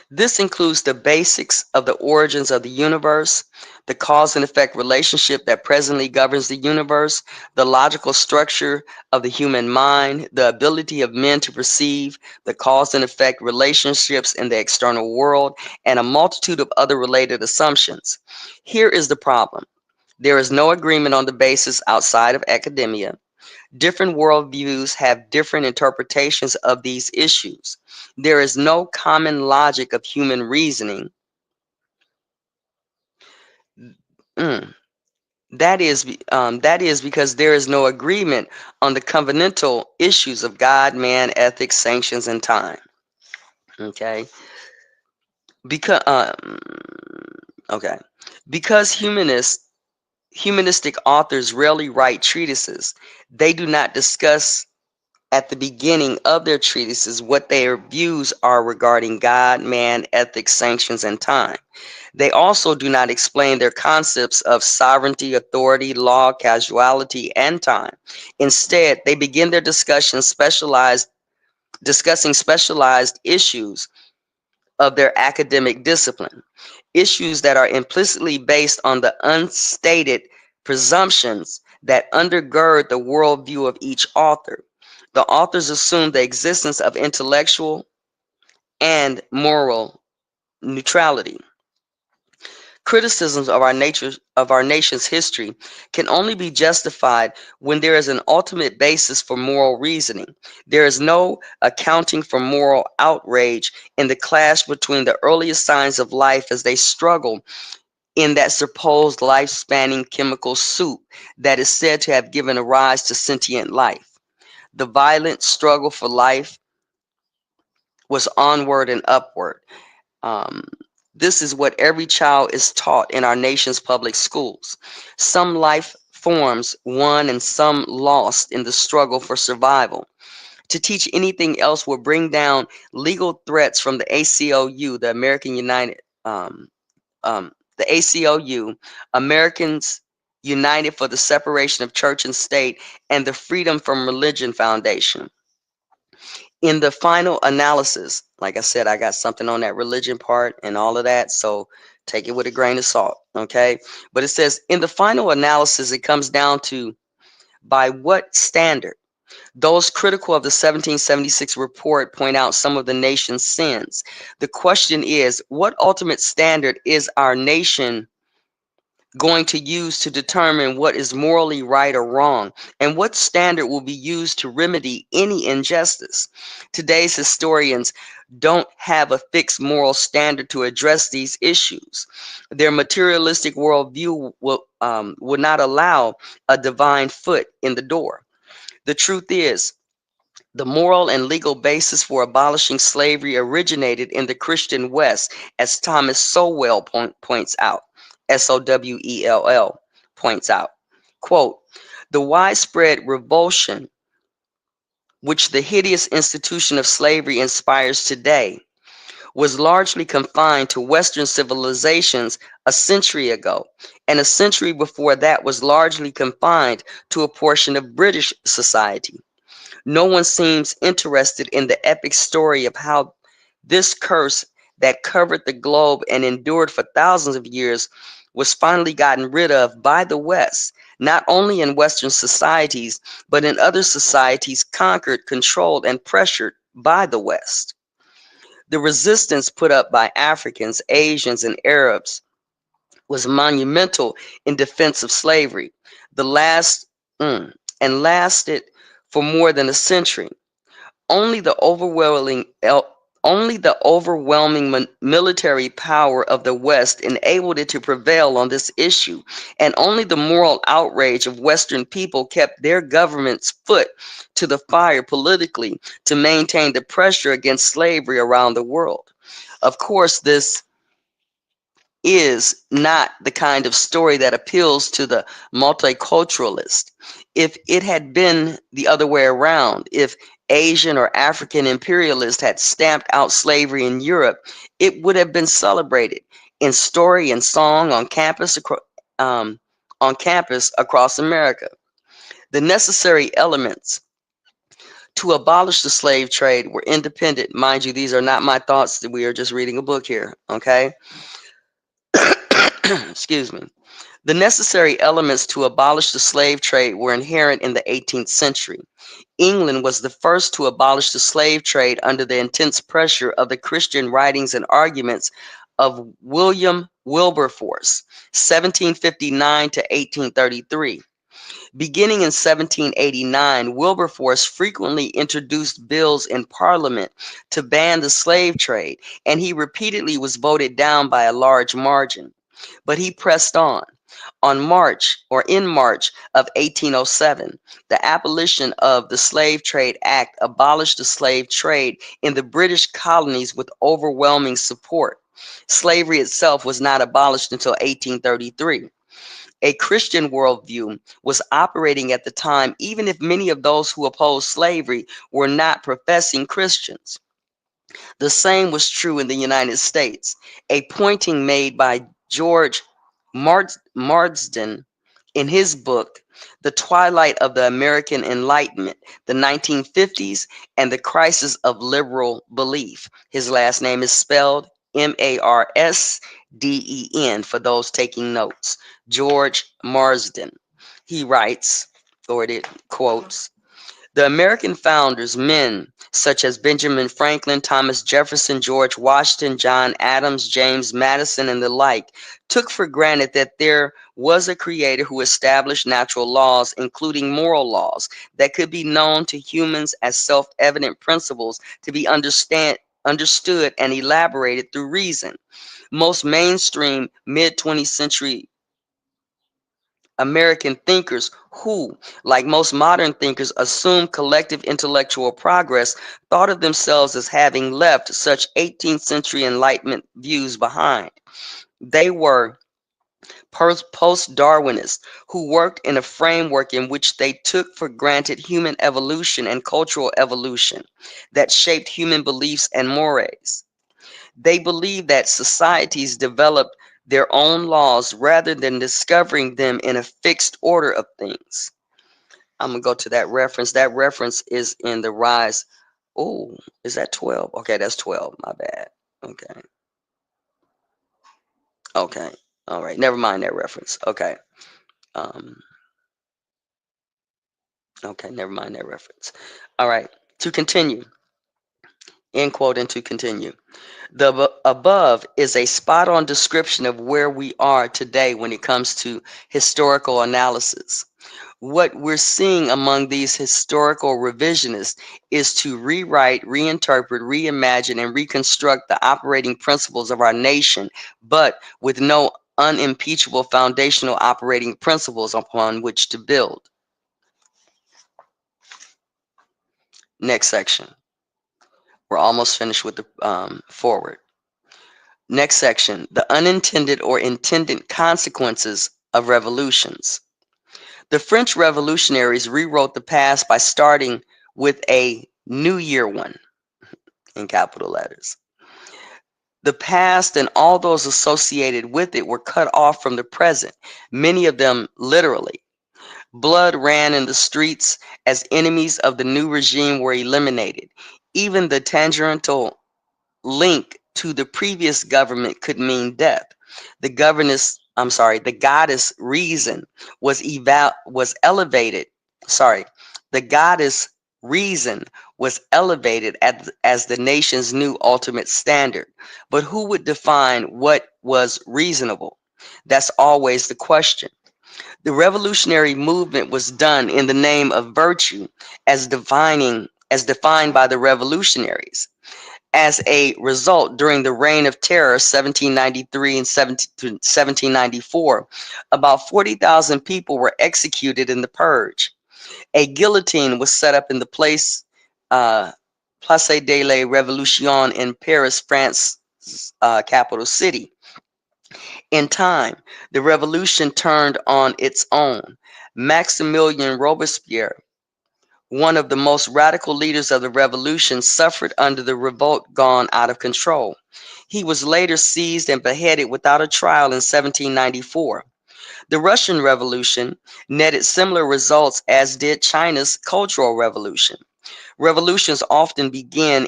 this includes the basics of the origins of the universe, the cause and effect relationship that presently governs the universe, the logical structure of the human mind, the ability of men to perceive the cause and effect relationships in the external world, and a multitude of other related assumptions. Here is the problem. There is no agreement on the basis outside of academia. Different worldviews have different interpretations of these issues. There is no common logic of human reasoning. Mm. That is because there is no agreement on the covenantal issues of God, man, ethics, sanctions, and time. Okay, because okay, because humanistic authors rarely write treatises. They do not discuss at the beginning of their treatises what their views are regarding God, man, ethics, sanctions, and time. They also do not explain their concepts of sovereignty, authority, law, causality, and time. Instead, they begin their discussing specialized issues of their academic discipline, issues that are implicitly based on the unstated presumptions that undergird the worldview of each author. The authors assume the existence of intellectual and moral neutrality. Criticisms of our nation's history can only be justified when there is an ultimate basis for moral reasoning. There is no accounting for moral outrage in the clash between the earliest signs of life as they struggle in that supposed life-spanning chemical soup that is said to have given a rise to sentient life. The violent struggle for life was onward and upward. Um, this is what every child is taught in our nation's public schools. Some life forms won and some lost in the struggle for survival. To teach anything else will bring down legal threats from the ACLU, the American United, the ACLU, Americans United for the Separation of Church and State, and the Freedom from Religion Foundation. In the final analysis, like I said, I got something on that religion part and all of that, so take it with a grain of salt, okay? But it says, in the final analysis, it comes down to by what standard? Those critical of the 1776 report point out some of the nation's sins. The question is, what ultimate standard is our nation going to use to determine what is morally right or wrong, and what standard will be used to remedy any injustice? Today's historians don't have a fixed moral standard to address these issues. Their materialistic worldview will not allow a divine foot in the door. The truth is, the moral and legal basis for abolishing slavery originated in the Christian West, as Thomas Sowell points out. Sowell points out. Quote, the widespread revulsion which the hideous institution of slavery inspires today was largely confined to Western civilizations a century ago, and a century before that was largely confined to a portion of British society. No one seems interested in the epic story of how this curse that covered the globe and endured for thousands of years was finally gotten rid of by the West, not only in Western societies, but in other societies conquered, controlled, and pressured by the West. The resistance put up by Africans, Asians, and Arabs was monumental in defense of slavery. The last and lasted for more than a century. Only the overwhelming only the overwhelming military power of the West enabled it to prevail on this issue, and only the moral outrage of Western people kept their government's foot to the fire politically to maintain the pressure against slavery around the world. Of course, this is not the kind of story that appeals to the multiculturalist. If it had been the other way around, if Asian or African imperialists had stamped out slavery in Europe, it would have been celebrated in story and song on campus across America. The necessary elements to abolish the slave trade were independent. Mind you, these are not my thoughts. We are just reading a book here, okay? Excuse me. The necessary elements to abolish the slave trade were inherent in the 18th century. England was the first to abolish the slave trade under the intense pressure of the Christian writings and arguments of William Wilberforce, 1759 to 1833. Beginning in 1789, Wilberforce frequently introduced bills in Parliament to ban the slave trade, and he repeatedly was voted down by a large margin. But he pressed on. In March of 1807, the abolition of the Slave Trade Act abolished the slave trade in the British colonies with overwhelming support. Slavery itself was not abolished until 1833. A Christian worldview was operating at the time, even if many of those who opposed slavery were not professing Christians. The same was true in the United States, a pointing made by George Marsden in his book, The Twilight of the American Enlightenment, the 1950s, and the Crisis of Liberal Belief. His last name is spelled Marsden for those taking notes. George Marsden. He writes, or it quotes, The American founders, men such as Benjamin Franklin, Thomas Jefferson, George Washington, John Adams, James Madison, and the like, took for granted that there was a creator who established natural laws, including moral laws, that could be known to humans as self-evident principles to be understood and elaborated through reason. Most mainstream mid-20th century American thinkers who, like most modern thinkers, assumed collective intellectual progress, thought of themselves as having left such 18th century Enlightenment views behind. They were post-Darwinists who worked in a framework in which they took for granted human evolution and cultural evolution that shaped human beliefs and mores. They believe that societies develop their own laws rather than discovering them in a fixed order of things. I'm going to go to that reference. That reference is in the Rise. Oh, is that 12? Okay, that's 12. My bad. Okay. Okay. All right. Never mind that reference. Okay. Um, okay. Never mind that reference. All right. To continue. End quote and to continue. The above is a spot on description of where we are today when it comes to historical analysis. What we're seeing among these historical revisionists is to rewrite, reinterpret, reimagine, and reconstruct the operating principles of our nation, but with no unimpeachable foundational operating principles upon which to build. Next section. We're almost finished with the forward. Next section, the unintended or intended consequences of revolutions. The French revolutionaries rewrote the past by starting with a New Year one in capital letters. The past and all those associated with it were cut off from the present, many of them literally. Blood ran in the streets as enemies of the new regime were eliminated. Even the tangential link to the previous government could mean death. The goddess reason was elevated. Sorry, the goddess reason was elevated as the nation's new ultimate standard. But who would define what was reasonable? That's always the question. The revolutionary movement was done in the name of virtue as defined by the revolutionaries. As a result, during the Reign of Terror, 1793 and 1794, about 40,000 people were executed in the purge. A guillotine was set up in the Place de la Révolution in Paris, France's capital city. In time, the revolution turned on its own. Maximilien Robespierre, one of the most radical leaders of the revolution, suffered under the revolt gone out of control. He was later seized and beheaded without a trial in 1794. The Russian Revolution netted similar results as did China's Cultural Revolution. Revolutions often begin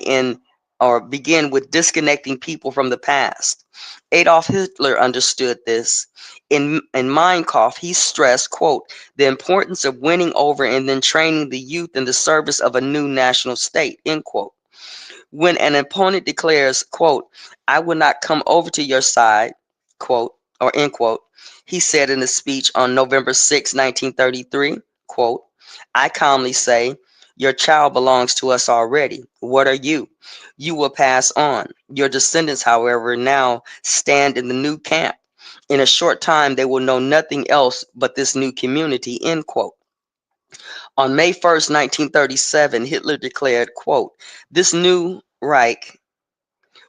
with disconnecting people from the past. Adolf Hitler understood this. In Mein Kampf, he stressed, quote, the importance of winning over and then training the youth in the service of a new national state, end quote. When an opponent declares, quote, I will not come over to your side, quote, or end quote, he said in a speech on November 6, 1933, quote, I calmly say, your child belongs to us already. What are you? You will pass on. Your descendants, however, now stand in the new camp. In a short time, they will know nothing else but this new community, end quote. On May 1st, 1937, Hitler declared, quote, this new Reich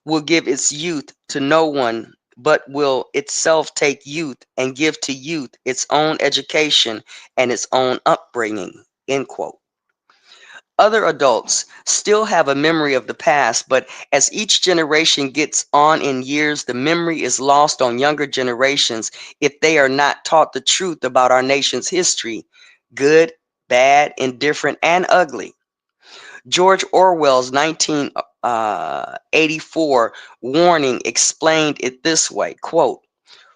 will give its youth to no one, but will itself take youth and give to youth its own education and its own upbringing, end quote. Other adults still have a memory of the past, but as each generation gets on in years, the memory is lost on younger generations if they are not taught the truth about our nation's history, good, bad, indifferent, and ugly. George Orwell's 1984 warning explained it this way, quote,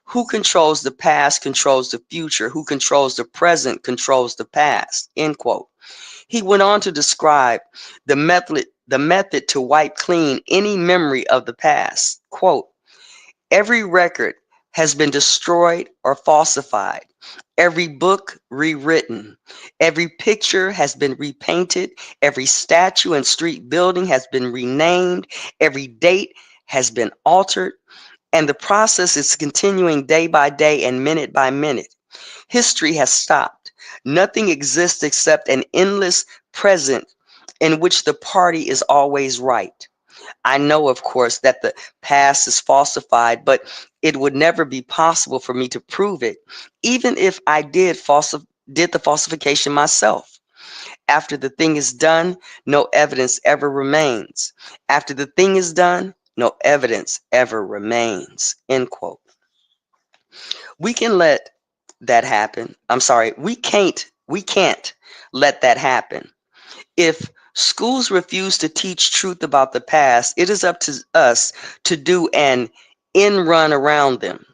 who controls the past controls the future. Who controls the present controls the past, end quote. He went on to describe the method to wipe clean any memory of the past. Quote, every record has been destroyed or falsified, every book rewritten, every picture has been repainted, every statue and street building has been renamed, every date has been altered, and the process is continuing day by day and minute by minute. History has stopped. Nothing exists except an endless present in which the party is always right. I know, of course, that the past is falsified, but it would never be possible for me to prove it, even if I did the falsification myself. After the thing is done, no evidence ever remains. After the thing is done, no evidence ever remains. End quote. We can let that happen. I'm sorry, we can't let that happen. If schools refuse to teach truth about the past, it is up to us to do an end run around them.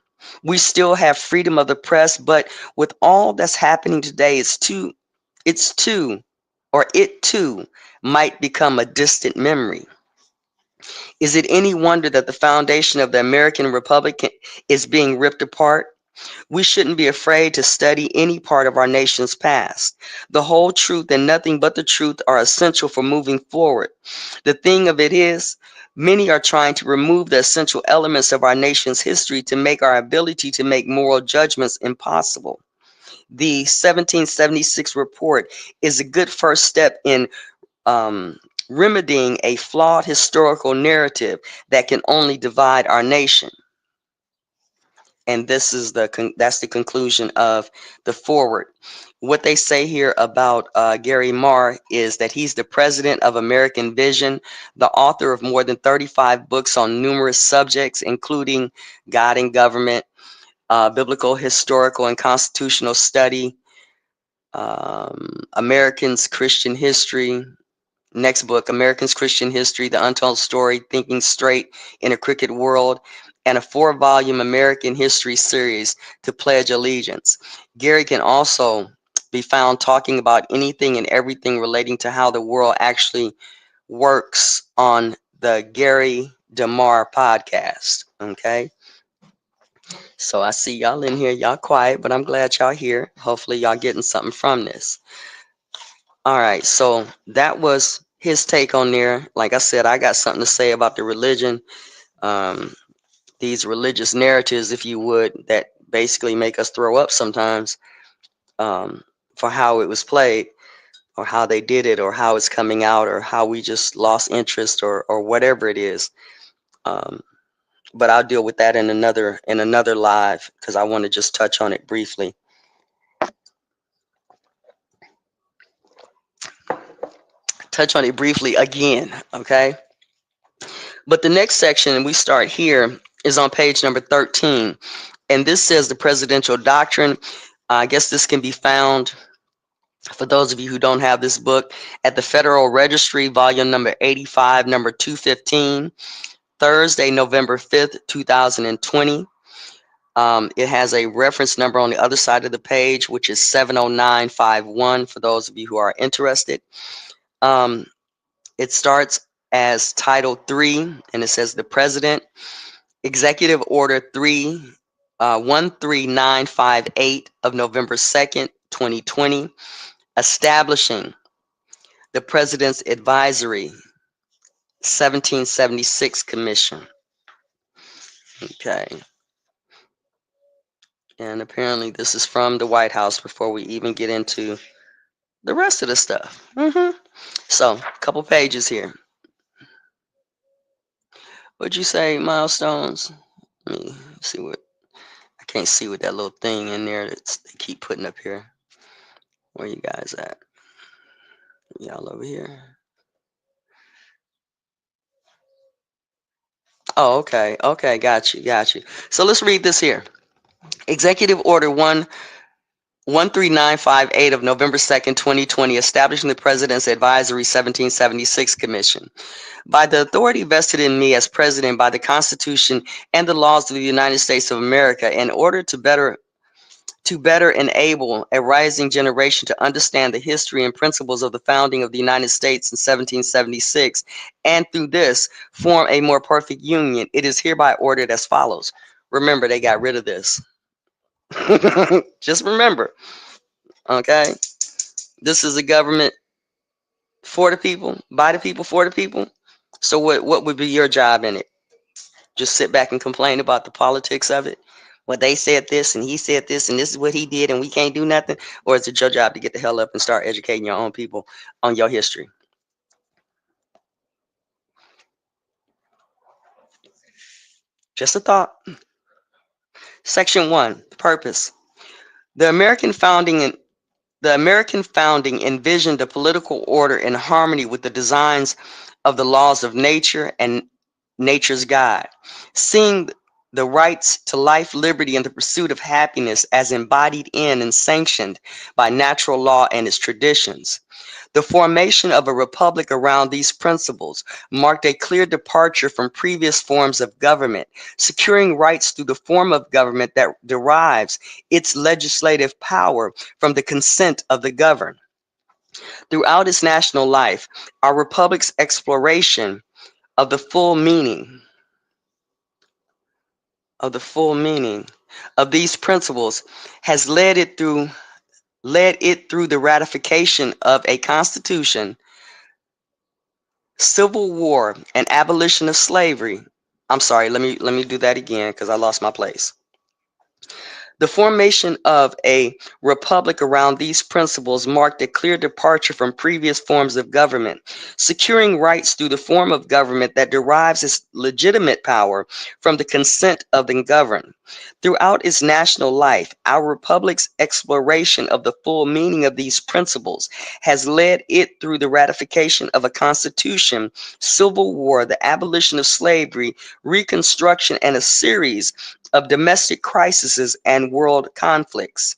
We still have freedom of the press, but with all that's happening today, it's too, or it too, might become a distant memory. Is it any wonder that the foundation of the American Republic is being ripped apart? We shouldn't be afraid to study any part of our nation's past. The whole truth and nothing but the truth are essential for moving forward. The thing of it is, many are trying to remove the essential elements of our nation's history to make our ability to make moral judgments impossible. The 1776 report is a good first step in remedying a flawed historical narrative that can only divide our nation. And this is that's the conclusion of the forward. What they say here about Gary Marr is that he's the president of American Vision, the author of more than 35 books on numerous subjects, including God and Government, Biblical, Historical, and Constitutional Study, Americans Christian History. Next book, Americans Christian History, The Untold Story, Thinking Straight in a Crooked World, and a 4-volume American History series, To Pledge Allegiance. Gary can also be found talking about anything and everything relating to how the world actually works on the Gary DeMar podcast. Okay. So I see y'all in here. Y'all quiet, but I'm glad y'all here. Hopefully y'all getting something from this. All right, so that was his take on there. Like I said, I got something to say about the religion, um, these religious narratives, if you would, that basically make us throw up sometimes, for how it was played, or how they did it, or how it's coming out, or how we just lost interest, or whatever it is. Um, but I'll deal with that in another live, because I want to just touch on it briefly. Touch on it briefly again, okay? But the next section, and we start here, is on page number 13. And this says the presidential doctrine. I guess this can be found, for those of you who don't have this book, at the Federal Registry, volume number 85, number 215, Thursday, November 5th, 2020. It has a reference number on the other side of the page, which is 70951, for those of you who are interested. It starts as Title 3, and it says the President, Executive Order 13958 of November 2nd, 2020, establishing the President's Advisory 1776 Commission. Okay. And apparently this is from the White House before we even get into the rest of the stuff. So, a couple pages here. What'd you say, milestones? Let me see what, I can't see what that little thing in there that they keep putting up here. Where you guys at? Y'all over here? Oh, okay. Okay, got you. Got you. So let's read this here. Executive Order 13958 of November 2nd, 2020, establishing the President's Advisory 1776 Commission. By the authority vested in me as President by the Constitution and the laws of the United States of America, in order to better to better enable a rising generation to understand the history and principles of the founding of the United States in 1776, and through this form a more perfect union, it is hereby ordered as follows. Remember, they got rid of this. Just remember, okay? This is a government for the people, by the people, for the people. So what would be your job in it? Just sit back and complain about the politics of it? Well, they said this and he said this and this is what he did and we can't do nothing? Or is it your job to get the hell up and start educating your own people on your history? Just a thought. Section 1, purpose. The American founding The American founding envisioned a political order in harmony with the designs of the laws of nature and nature's God, seeing the rights to life, liberty, and the pursuit of happiness as embodied in and sanctioned by natural law and its traditions. The formation of a republic around these principles marked a clear departure from previous forms of government, securing rights through the form of government that derives its legislative power from the consent of the governed. Throughout its national life, our republic's exploration of the full meaning of these principles has led it through the ratification of a constitution, civil war, and abolition of slavery. I'm sorry, let me do that again because I lost my place. The formation of a republic around these principles marked a clear departure from previous forms of government, securing rights through the form of government that derives its legitimate power from the consent of the governed. Throughout its national life, our republic's exploration of the full meaning of these principles has led it through the ratification of a constitution, civil war, the abolition of slavery, reconstruction, and a series of domestic crises and world conflicts.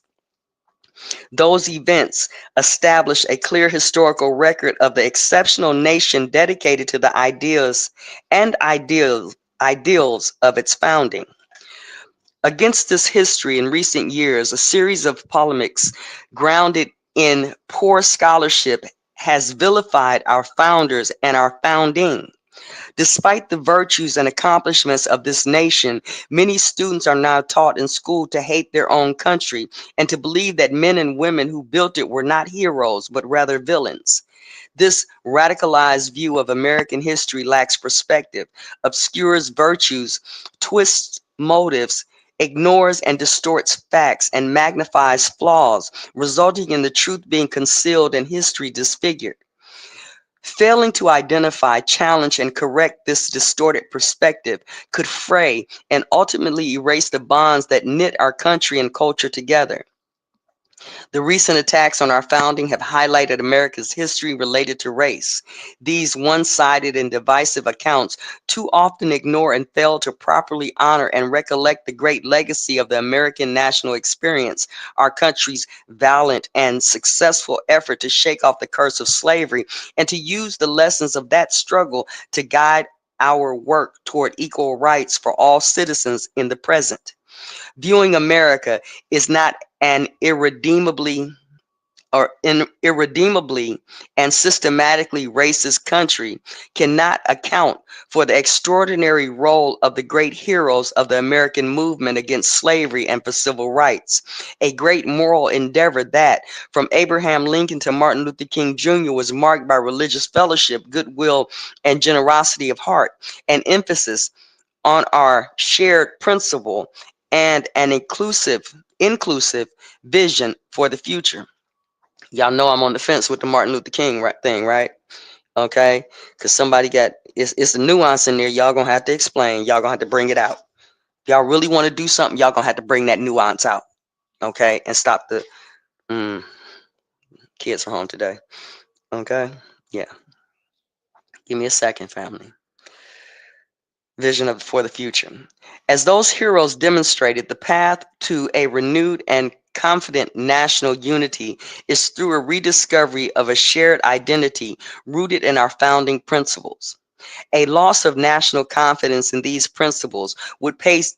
Those events establish a clear historical record of the exceptional nation dedicated to the ideals of its founding. Against this history in recent years, a series of polemics grounded in poor scholarship has vilified our founders and our founding. Despite the virtues and accomplishments of this nation, many students are now taught in school to hate their own country and to believe that men and women who built it were not heroes, but rather villains. This radicalized view of American history lacks perspective, obscures virtues, twists motives, ignores and distorts facts, and magnifies flaws, resulting in the truth being concealed and history disfigured. Failing to identify, challenge, and correct this distorted perspective could fray and ultimately erase the bonds that knit our country and culture together. The recent attacks on our founding have highlighted America's history related to race. These one-sided and divisive accounts too often ignore and fail to properly honor and recollect the great legacy of the American national experience, our country's valiant and successful effort to shake off the curse of slavery, and to use the lessons of that struggle to guide our work toward equal rights for all citizens in the present. Viewing America is not an irredeemably and systematically racist country cannot account for the extraordinary role of the great heroes of the American movement against slavery and for civil rights, a great moral endeavor that, from Abraham Lincoln to Martin Luther King Jr., was marked by religious fellowship, goodwill, and generosity of heart, an emphasis on our shared principle and an inclusive vision for the future. Y'all know I'm on the fence with the Martin Luther King thing, right? Okay, because somebody got it's a nuance in there. Y'all gonna have to explain. Y'all gonna have to bring it out. If y'all really want to do something, y'all gonna have to bring that nuance out. Okay, and stop the kids are home today. Okay, yeah. Give me a second, family. Vision for the future. As those heroes demonstrated, the path to a renewed and confident national unity is through a rediscovery of a shared identity rooted in our founding principles. A loss of national confidence in these principles would place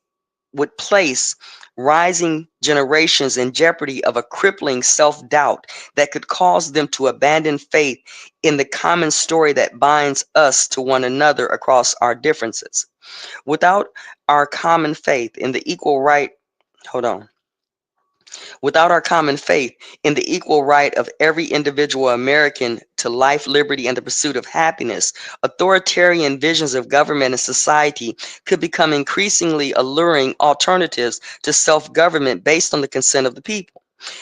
would place rising generations in jeopardy of a crippling self-doubt that could cause them to abandon faith in the common story that binds us to one another across our differences. Without our common faith in the equal right, hold on. Without our common faith in the equal right of every individual American to life, liberty, and the pursuit of happiness, authoritarian visions of government and society could become increasingly alluring alternatives to self-government based on the consent of the people.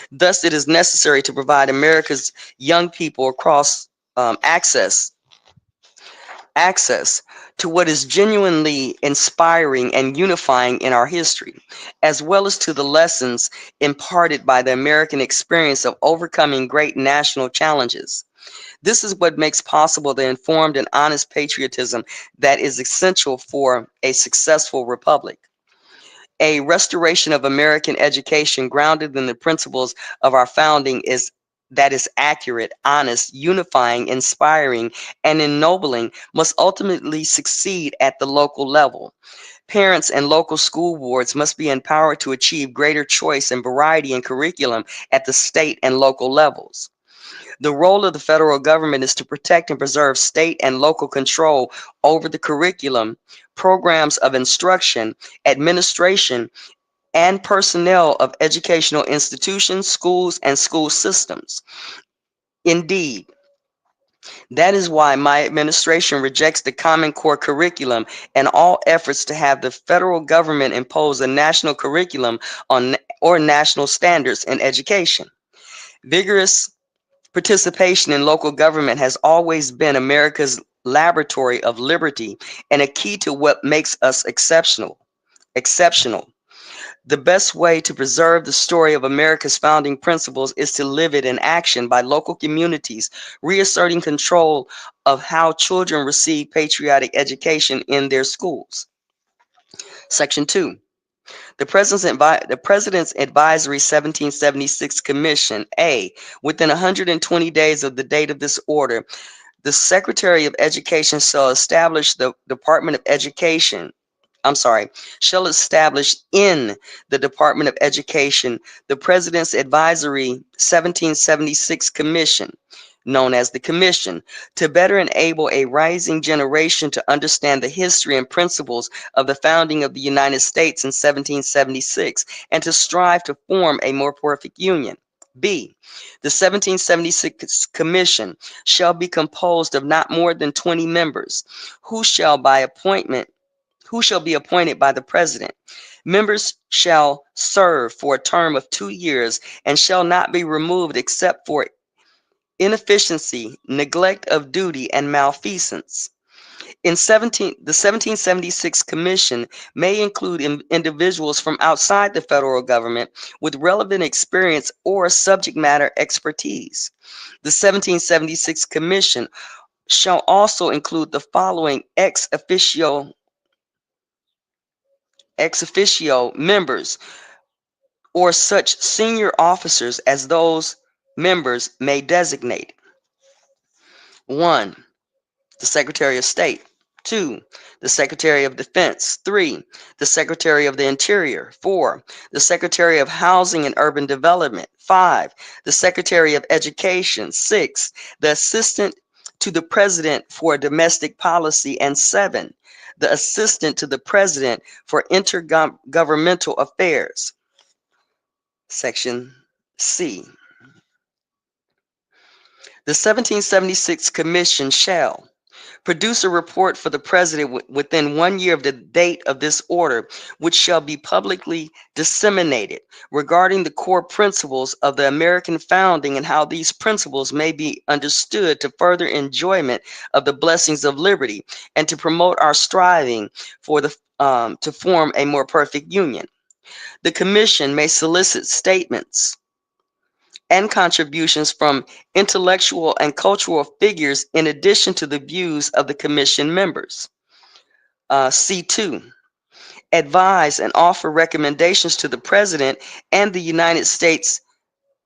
Thus, it is necessary to provide America's young people across access access to what is genuinely inspiring and unifying in our history, as well as to the lessons imparted by the American experience of overcoming great national challenges. This is what makes possible the informed and honest patriotism that is essential for a successful republic. A restoration of American education grounded in the principles of our founding is that is accurate, honest, unifying, inspiring, and ennobling must ultimately succeed at the local level. Parents and local school boards must be empowered to achieve greater choice and variety in curriculum at the state and local levels. The role of the federal government is to protect and preserve state and local control over the curriculum, programs of instruction, administration, and personnel of educational institutions, schools, and school systems. Indeed, that is why my administration rejects the Common Core curriculum and all efforts to have the federal government impose a national curriculum on or national standards in education. Vigorous participation in local government has always been America's laboratory of liberty and a key to what makes us exceptional. Exceptional. The best way to preserve the story of America's founding principles is to live it in action by local communities, reasserting control of how children receive patriotic education in their schools. Section 2. The President's Advisory 1776 Commission. A. Within 120 days of the date of this order, the Secretary of Education shall establish the Department of Education. Shall establish in the Department of Education the President's Advisory 1776 Commission, known as the Commission, to better enable a rising generation to understand the history and principles of the founding of the United States in 1776 and to strive to form a more perfect union. B. The 1776 Commission shall be composed of not more than 20 members, who shall be appointed by the President. Members shall serve for a term of 2 years and shall not be removed except for inefficiency, neglect of duty, and malfeasance. The 1776 Commission may include individuals from outside the federal government with relevant experience or subject matter expertise. The 1776 Commission shall also include the following ex officio members or such senior officers as those members may designate. 1. The Secretary of State. 2. The Secretary of Defense. 3. The Secretary of the Interior. 4. The Secretary of Housing and Urban Development. 5. The Secretary of Education. 6. The Assistant to the President for Domestic Policy. And 7. The Assistant to the President for Intergovernmental Affairs. Section C. The 1776 Commission shall produce a report for the President within 1 year of the date of this order, which shall be publicly disseminated, regarding the core principles of the American founding and how these principles may be understood to further enjoyment of the blessings of liberty and to promote our striving for to form a more perfect union. The Commission may solicit statements and contributions from intellectual and cultural figures in addition to the views of the Commission members. C2. Advise and offer recommendations to the President and the United States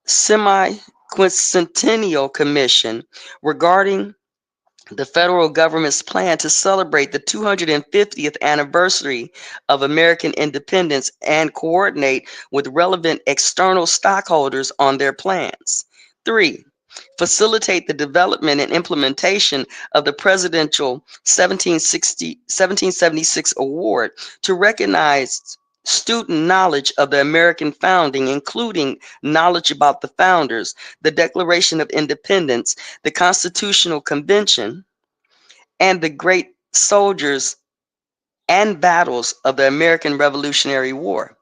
Semi-Quincentennial Commission regarding the federal government's plan to celebrate the 250th anniversary of American independence and coordinate with relevant external stockholders on their plans. 3. Facilitate the development and implementation of the Presidential 1776 Award to recognize student knowledge of the American founding, including knowledge about the founders, the Declaration of Independence, the Constitutional Convention, and the great soldiers and battles of the American Revolutionary War.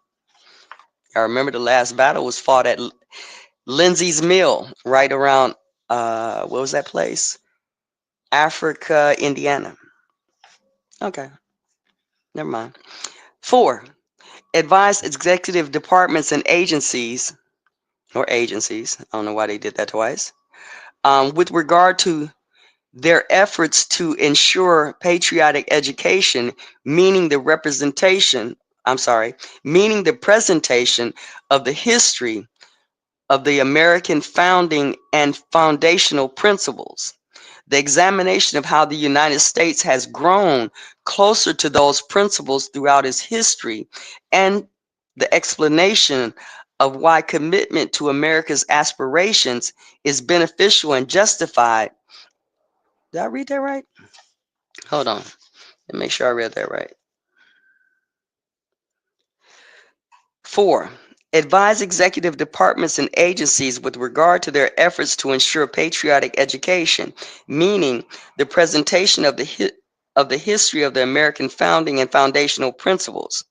I remember the last battle was fought at Lindsay's Mill, right around, what was that place? Africa, Indiana. Okay, never mind. 4. Advise executive departments and agencies, I don't know why they did that twice, with regard to their efforts to ensure patriotic education, meaning the meaning the presentation of the history of the American founding and foundational principles, the examination of how the United States has grown closer to those principles throughout its history, and the explanation of why commitment to America's aspirations is beneficial and justified. Did I read that right? Hold on. And make sure I read that right. 4. Advise executive departments and agencies with regard to their efforts to ensure patriotic education, meaning the presentation of the history of the American founding and foundational principles,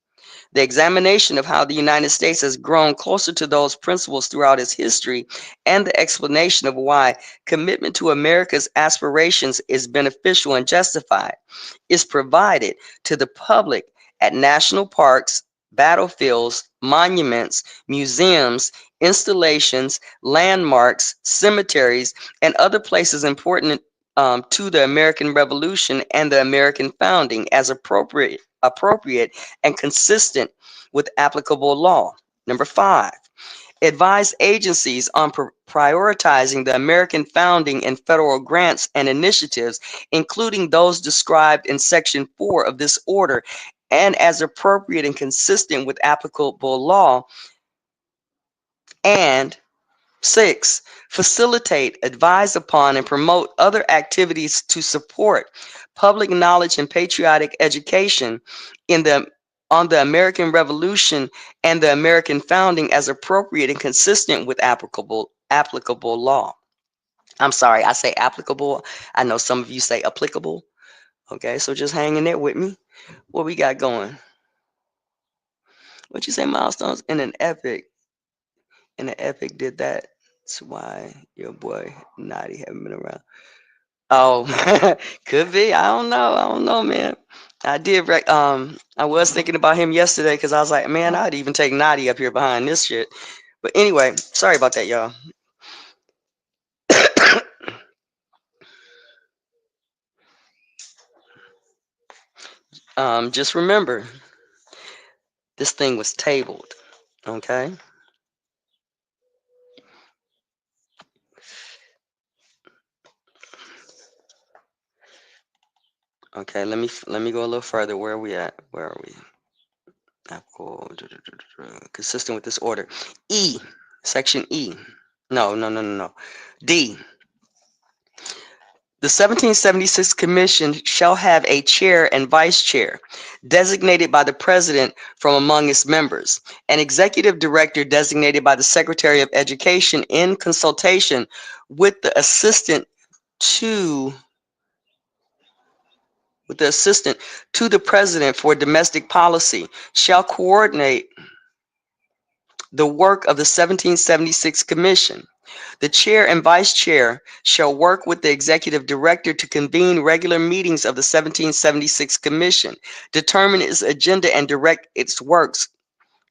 the examination of how the United States has grown closer to those principles throughout its history, and the explanation of why commitment to America's aspirations is beneficial and justified, is provided to the public at national parks, battlefields, monuments, museums, installations, landmarks, cemeteries, and other places important to the American Revolution and the American founding as appropriate and consistent with applicable law. Number 5, advise agencies on prioritizing the American founding and federal grants and initiatives, including those described in Section 4 of this order, and as appropriate and consistent with applicable law. And 6, facilitate, advise upon, and promote other activities to support public knowledge and patriotic education on the American Revolution and the American founding as appropriate and consistent with applicable law. I'm sorry, I say applicable. I know some of you say applicable. Okay, so just hang in there with me. What we got going? What you say, milestones? In an epic did that. That's why your boy Naughty haven't been around. Oh, could be. I don't know, man. I was thinking about him yesterday because I was like, man, I'd even take Naughty up here behind this shit. But anyway, sorry about that, y'all. Just remember, this thing was tabled. Okay. Okay. Let me go a little further. Where are we at? Where are we? Consistent with this order. E. Section E. No, no, no, no, no. D. The 1776 Commission shall have a chair and vice chair, designated by the President from among its members, an executive director designated by the Secretary of Education in consultation with the assistant to the President for domestic policy, shall coordinate the work of the 1776 Commission. The chair and vice chair shall work with the executive director to convene regular meetings of the 1776 Commission, determine its agenda, and direct its works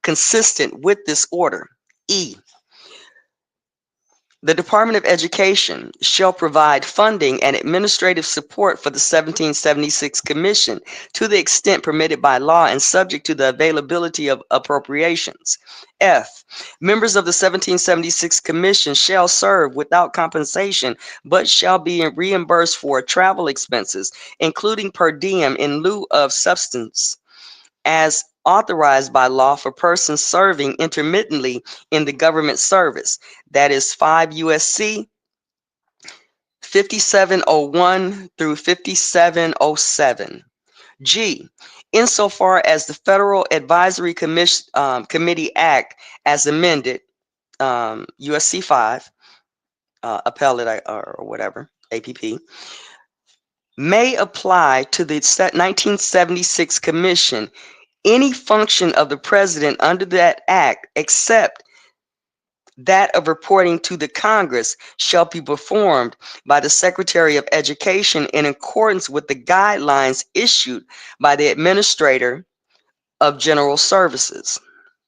consistent with this order. E. The Department of Education shall provide funding and administrative support for the 1776 Commission to the extent permitted by law and subject to the availability of appropriations. F. Members of the 1776 Commission shall serve without compensation but shall be reimbursed for travel expenses, including per diem in lieu of substance, as authorized by law for persons serving intermittently in the government service. That is 5 USC 5701 through 5707. G. Insofar as the Federal Advisory Committee Act as amended, USC 5, appellate or whatever, APP, may apply to the 1976 Commission, any function of the President under that act, except that of reporting to the Congress, shall be performed by the Secretary of Education in accordance with the guidelines issued by the Administrator of General Services.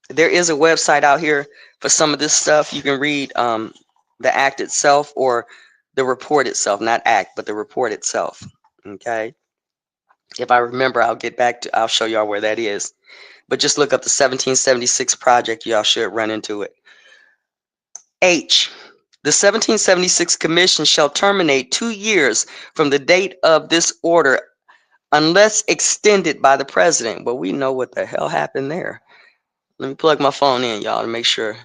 There is a website out here for some of this stuff. You can read the act itself or the report itself, not act, but the report itself. Okay. If I remember, I'll show y'all where that is. But just look up the 1776 project. Y'all should run into it. H. The 1776 Commission shall terminate 2 years from the date of this order unless extended by the President. Well, we know what the hell happened there. Let me plug my phone in, y'all, to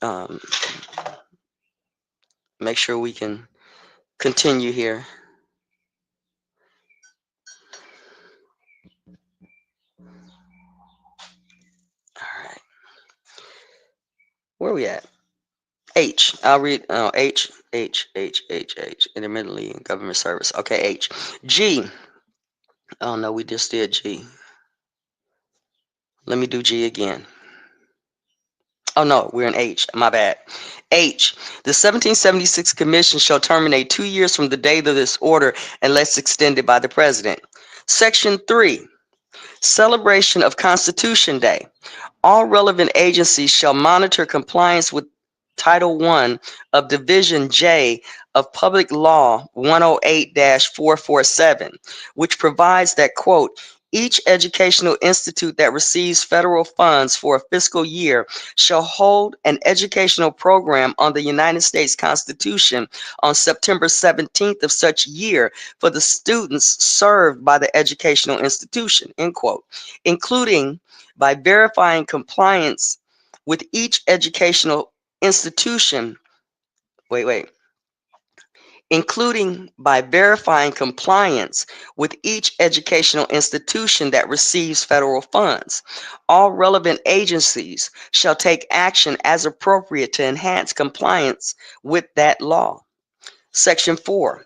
um, make sure we can continue here. All right. Where are we at? H. I'll read H. Intermittently in government service. Okay, H. G. Oh, no, we just did G. Let me do G again. Oh, no, we're in H. My bad. H. The 1776 Commission shall terminate 2 years from the date of this order unless extended by the President. Section 3. Celebration of Constitution Day. All relevant agencies shall monitor compliance with Title I of Division J of Public Law 108-447, which provides that, quote, each educational institute that receives federal funds for a fiscal year shall hold an educational program on the United States Constitution on September 17th of such year for the students served by the educational institution, end quote, including by verifying compliance with each educational institution, including by verifying compliance with each educational institution that receives federal funds. All relevant agencies shall take action as appropriate to enhance compliance with that law. Section 4.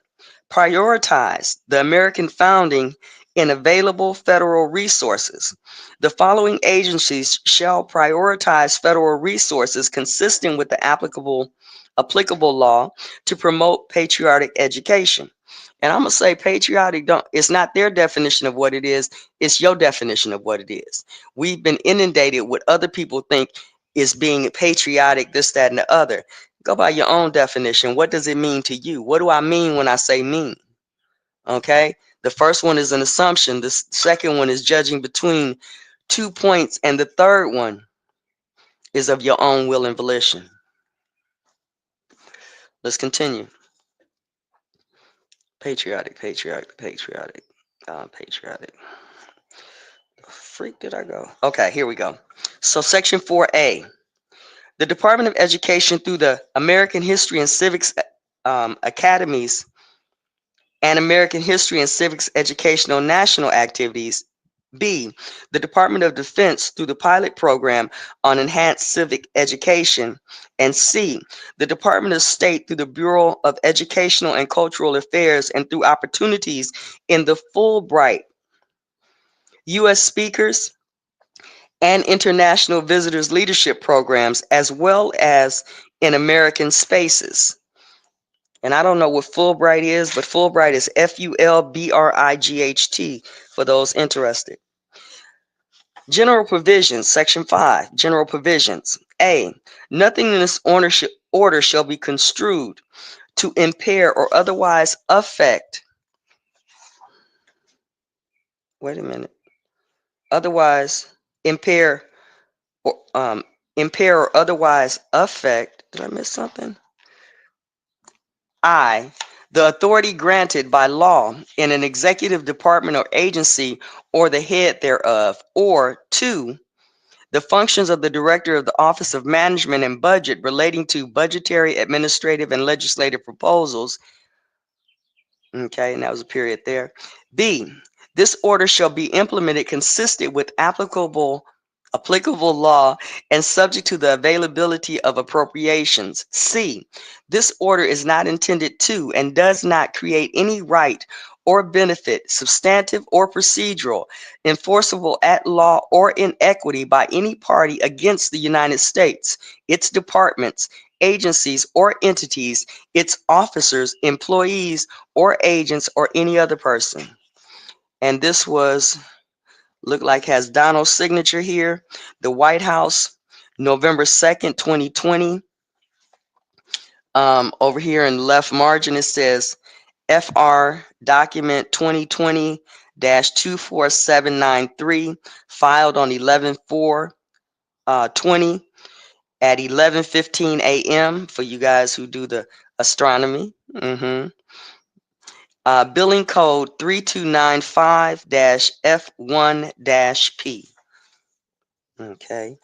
Prioritize the American founding in available federal resources. The following agencies shall prioritize federal resources consistent with the applicable law to promote patriotic education. And I'm gonna say patriotic it's not their definition of what it is, it's your definition of what it is. We've been inundated with other people think is being patriotic, this, that, and the other. Go by your own definition. What does it mean to you? What do I mean when I say mean? Okay. The first one is an assumption. The second one is judging between 2 points. And the third one is of your own will and volition. Let's continue. Patriotic. Patriotic. Freak did I go? Okay, here we go. So section 4A. The Department of Education through the American History and Civics Academies and American History and Civics Educational National Activities. B. The Department of Defense through the pilot program on enhanced civic education. And C. The Department of State through the Bureau of Educational and Cultural Affairs and through opportunities in the Fulbright, U.S. speakers, and international visitors leadership programs, as well as in American spaces. And I don't know what Fulbright is, but Fulbright is Fulbright for those interested. General provisions, section 5, general provisions. A, nothing in this order shall be construed to impair or otherwise affect, wait a minute, otherwise impair or impair or otherwise affect, did I miss something? I, the authority granted by law in an executive department or agency or the head thereof, or two, the functions of the director of the Office of Management and Budget relating to budgetary, administrative, and legislative proposals. Okay, and that was a period there. B, this order shall be implemented consistent with applicable law and subject to the availability of appropriations. C, this order is not intended to and does not create any right or benefit, substantive or procedural, enforceable at law or in equity by any party against the United States, its departments, agencies or entities, its officers, employees, or agents, or any other person. And this was, look like has Donald's signature here. The White House, November 2nd, 2020. Over here in the left margin, it says FR document 2020-24793, filed on 11/4/20 at 11:15 a.m. for you guys who do the astronomy. Billing code 3295-F1-P. Okay.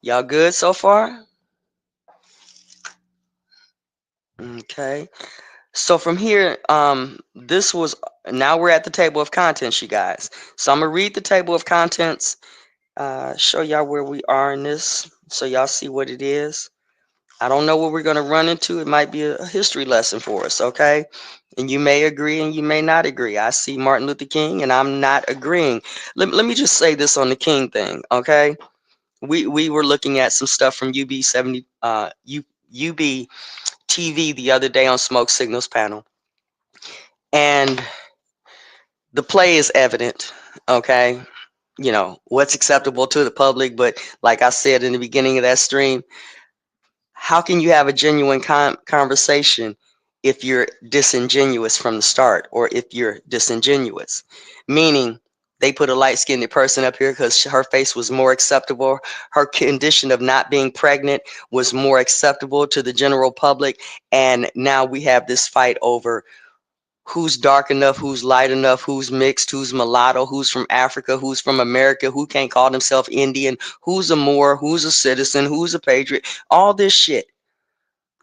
Y'all good so far? Okay. So from here, this was, now we're at the table of contents, you guys. So I'm gonna read the table of contents, show y'all where we are in this, so y'all see what it is. I don't know what we're gonna run into. It might be a history lesson for us, okay? And you may agree and you may not agree. I see Martin Luther King and I'm not agreeing. Let me just say this on the King thing, okay? We were looking at some stuff from UB 70 UB TV the other day on Smoke Signals panel, and the play is evident, okay? You know what's acceptable to the public, but like I said in the beginning of that stream, how can you have a genuine conversation if you're disingenuous from the start, or if you're disingenuous? Meaning, they put a light-skinned person up here because her face was more acceptable. Her condition of not being pregnant was more acceptable to the general public. And now we have this fight over who's dark enough, who's light enough, who's mixed, who's mulatto, who's from Africa, who's from America, who can't call himself Indian, who's a Moor, who's a citizen, who's a patriot, all this shit.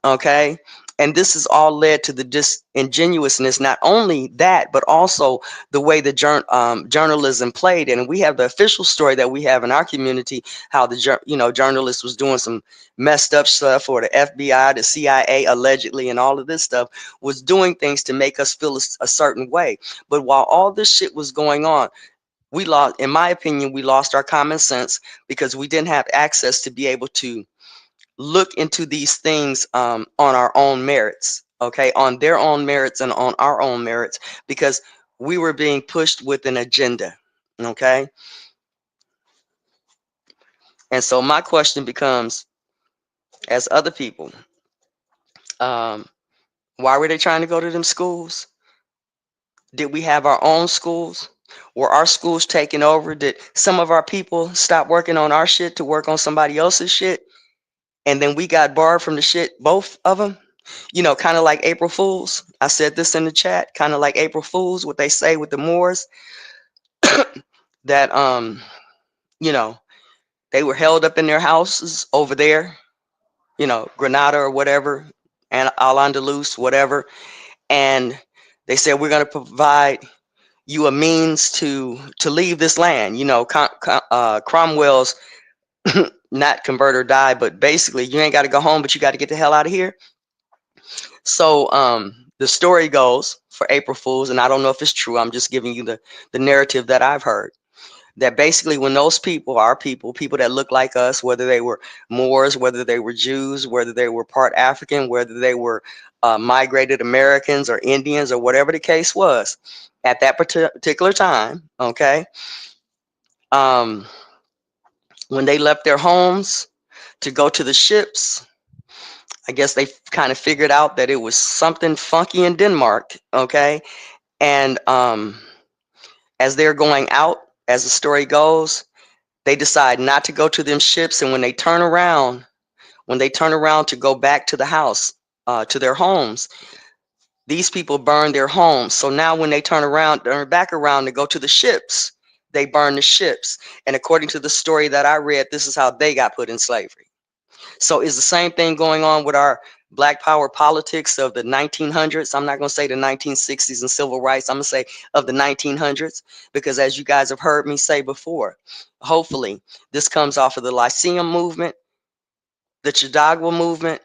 Okay. And this has all led to the disingenuousness. Not only that, but also the way the journalism played. And we have the official story that we have in our community, how the journalist was doing some messed up stuff, or the FBI, the CIA, allegedly, and all of this stuff was doing things to make us feel a certain way. But while all this shit was going on, we lost, in my opinion, we lost our common sense because we didn't have access to be able to look into these things on our own merits, okay, on their own merits and on our own merits, because we were being pushed with an agenda, okay? And so my question becomes, as other people, why were they trying to go to them schools? Did we have our own schools? Were our schools taken over? Did some of our people stop working on our shit to work on somebody else's shit? And then we got barred from the shit, both of them? You know, kind of like April Fools. I said this in the chat, kind of like April Fools, what they say with the Moors, that you know, they were held up in their houses over there, you know, Grenada or whatever, and Al Andalus, whatever, and they said, we're going to provide you a means to leave this land. You know, Cromwell's not convert or die, but basically you ain't got to go home, but you got to get the hell out of here. So the story goes for April Fools, and I don't know if it's true, I'm just giving you the narrative that I've heard, that basically when those people, our people that look like us, whether they were Moors, whether they were Jews, whether they were part African, whether they were migrated Americans or Indians or whatever the case was, at that particular time, okay, when they left their homes to go to the ships, I guess they kind of figured out that it was something funky in Denmark. Okay. And as they're going out, as the story goes, they decide not to go to them ships. And when they turn around to go back to the house, to their homes, these people burn their homes. So now when they turn back around to go to the ships, they burn the ships. And according to the story that I read, this is how they got put in slavery. So is the same thing going on with our Black power politics of the 1900s? I'm not going to say the 1960s and civil rights. I'm going to say of the 1900s, because as you guys have heard me say before, hopefully this comes off of the Lyceum movement, the Chautauqua movement,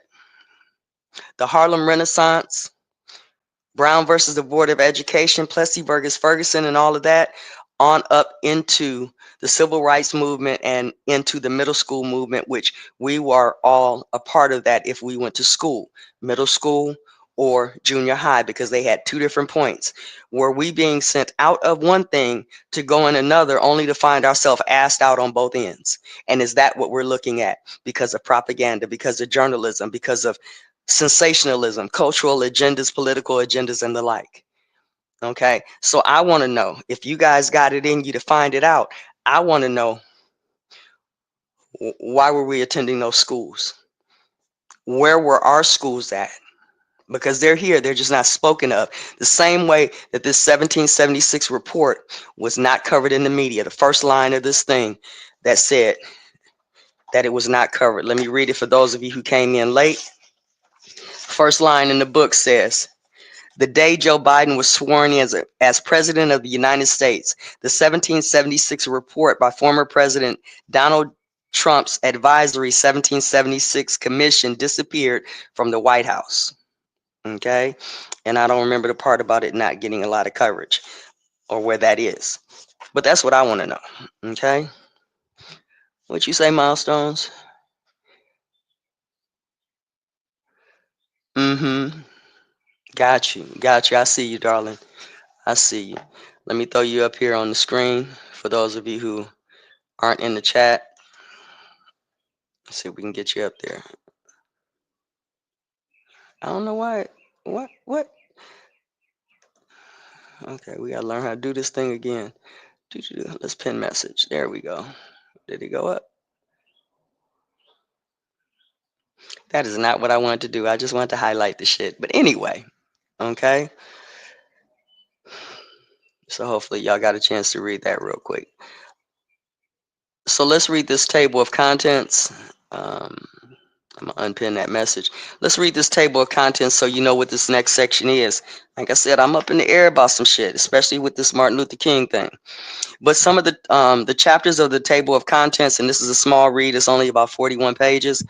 the Harlem Renaissance, Brown versus the Board of Education, Plessy versus Ferguson, and all of that, on up into the civil rights movement and into the middle school movement, which we were all a part of that if we went to school, middle school or junior high, because they had two different points. Were we being sent out of one thing to go in another, only to find ourselves asked out on both ends? And is that what we're looking at? Because of propaganda, because of journalism, because of sensationalism, cultural agendas, political agendas, and the like. Okay, so I want to know if you guys got it in you to find it out. I want to know, why were we attending those schools? Where were our schools at? Because they're here, they're just not spoken of. The same way that this 1776 report was not covered in the media. The first line of this thing that said that it was not covered. Let me read it for those of you who came in late. First line in the book says, the day Joe Biden was sworn in as President of the United States, the 1776 report by former President Donald Trump's advisory 1776 commission disappeared from the White House. Okay? And I don't remember the part about it not getting a lot of coverage or where that is. But that's what I want to know. Okay? What you say, Milestones? Mm-hmm. Got you. Got you. I see you, darling. I see you. Let me throw you up here on the screen for those of you who aren't in the chat. Let's see if we can get you up there. I don't know why. What? Okay, we gotta learn how to do this thing again. Let's pin message. There we go. Did it go up? That is not what I wanted to do. I just wanted to highlight the shit. But anyway, okay. So hopefully y'all got a chance to read that real quick. So let's read this table of contents. I'm gonna unpin that message. Let's read this table of contents so you know what this next section is. Like I said, I'm up in the air about some shit, especially with this Martin Luther King thing. But some of the chapters of the table of contents, and this is a small read, it's only about 41 pages.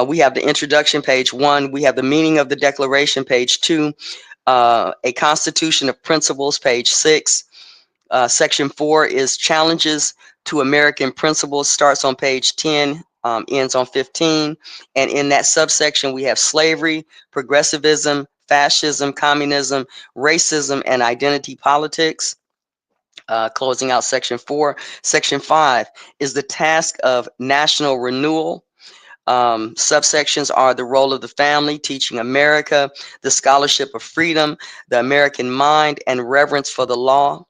We have the introduction, page 1. We have the meaning of the Declaration, page 2. A Constitution of Principles, page 6. Section 4 is Challenges to American Principles, starts on page 10, ends on 15. And in that subsection, we have slavery, progressivism, fascism, communism, racism, and identity politics. Closing out section 4. Section 5 is the task of national renewal. Subsections are the role of the family, teaching America, the scholarship of freedom, the American mind, and reverence for the law.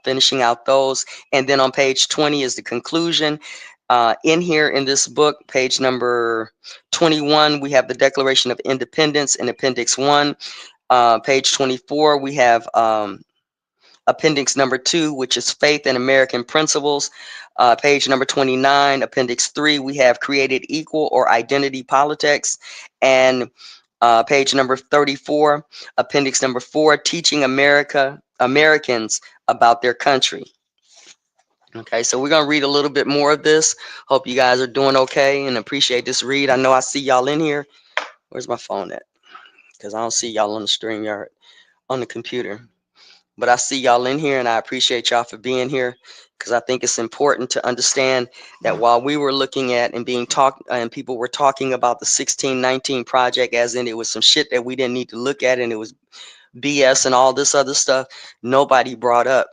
Finishing out those. And then on page 20 is the conclusion. In here in this book, page number 21, we have the Declaration of Independence in Appendix 1. Page 24, we have Appendix number 2, which is Faith and American Principles. Page number 29, Appendix 3, we have Created Equal or Identity Politics. And page number 34, Appendix number 4, Teaching Americans about their country. Okay, so we're going to read a little bit more of this. Hope you guys are doing okay and appreciate this read. I know I see y'all in here. Where's my phone at? Because I don't see y'all on the StreamYard on the computer. But I see y'all in here, and I appreciate y'all for being here, because I think it's important to understand that while we were looking at and being talked, and people were talking about the 1619 project, as in it was some shit that we didn't need to look at, and it was BS and all this other stuff, nobody brought up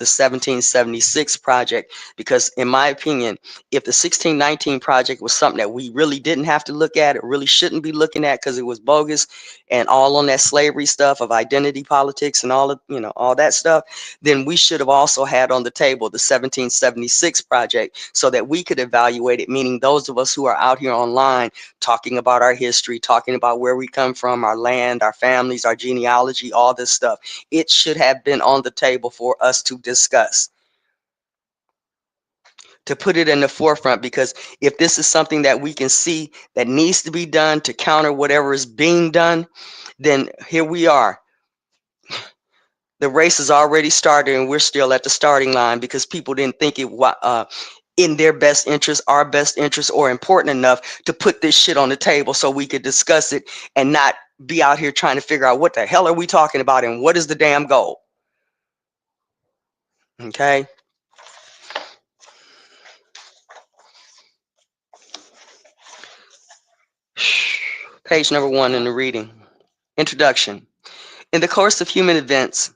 the 1776 project, because in my opinion, if the 1619 project was something that we really didn't have to look at, or really shouldn't be looking at because it was bogus and all on that slavery stuff of identity politics and all of, all that stuff, then we should have also had on the table the 1776 project so that we could evaluate it, meaning those of us who are out here online talking about our history, talking about where we come from, our land, our families, our genealogy, all this stuff. It should have been on the table for us to discuss, to put it in the forefront, because if this is something that we can see that needs to be done to counter whatever is being done, then here we are. The race has already started and we're still at the starting line because people didn't think it in their best interest, our best interest, or important enough to put this shit on the table so we could discuss it and not be out here trying to figure out what the hell are we talking about and what is the damn goal. Okay. Page number 1 in the reading. Introduction. In the course of human events,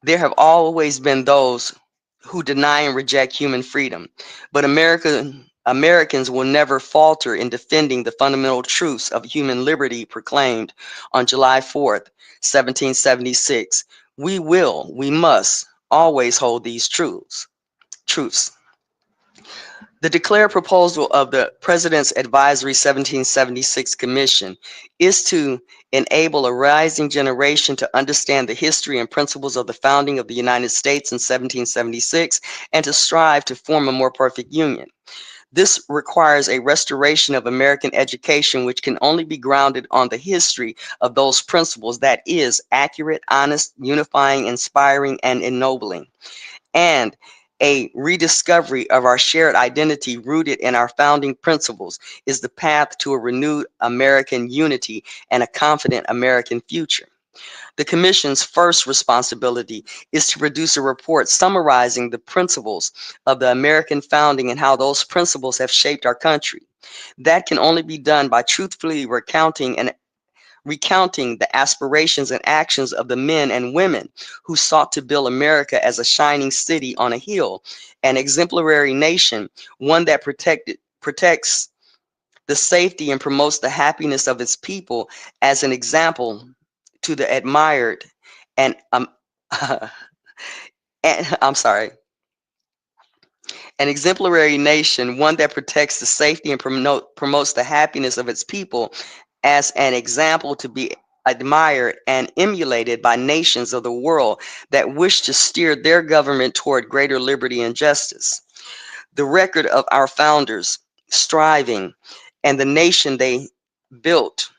there have always been those who deny and reject human freedom, but Americans will never falter in defending the fundamental truths of human liberty proclaimed on July 4th, 1776. We must always hold these truths. The declared proposal of the President's Advisory 1776 Commission is to enable a rising generation to understand the history and principles of the founding of the United States in 1776 and to strive to form a more perfect union. This requires a restoration of American education, which can only be grounded on the history of those principles, that is, accurate, honest, unifying, inspiring, and ennobling, and a rediscovery of our shared identity rooted in our founding principles is the path to a renewed American unity and a confident American future. The Commission's first responsibility is to produce a report summarizing the principles of the American founding and how those principles have shaped our country. That can only be done by truthfully recounting the aspirations and actions of the men and women who sought to build America as a shining city on a hill, an exemplary nation, one that protects the safety and promotes the happiness of its people as an example to the admired and and I'm sorry, an exemplary nation, one that protects the safety and promotes the happiness of its people as an example to be admired and emulated by nations of the world that wish to steer their government toward greater liberty and justice. The record of our founders striving and the nation they built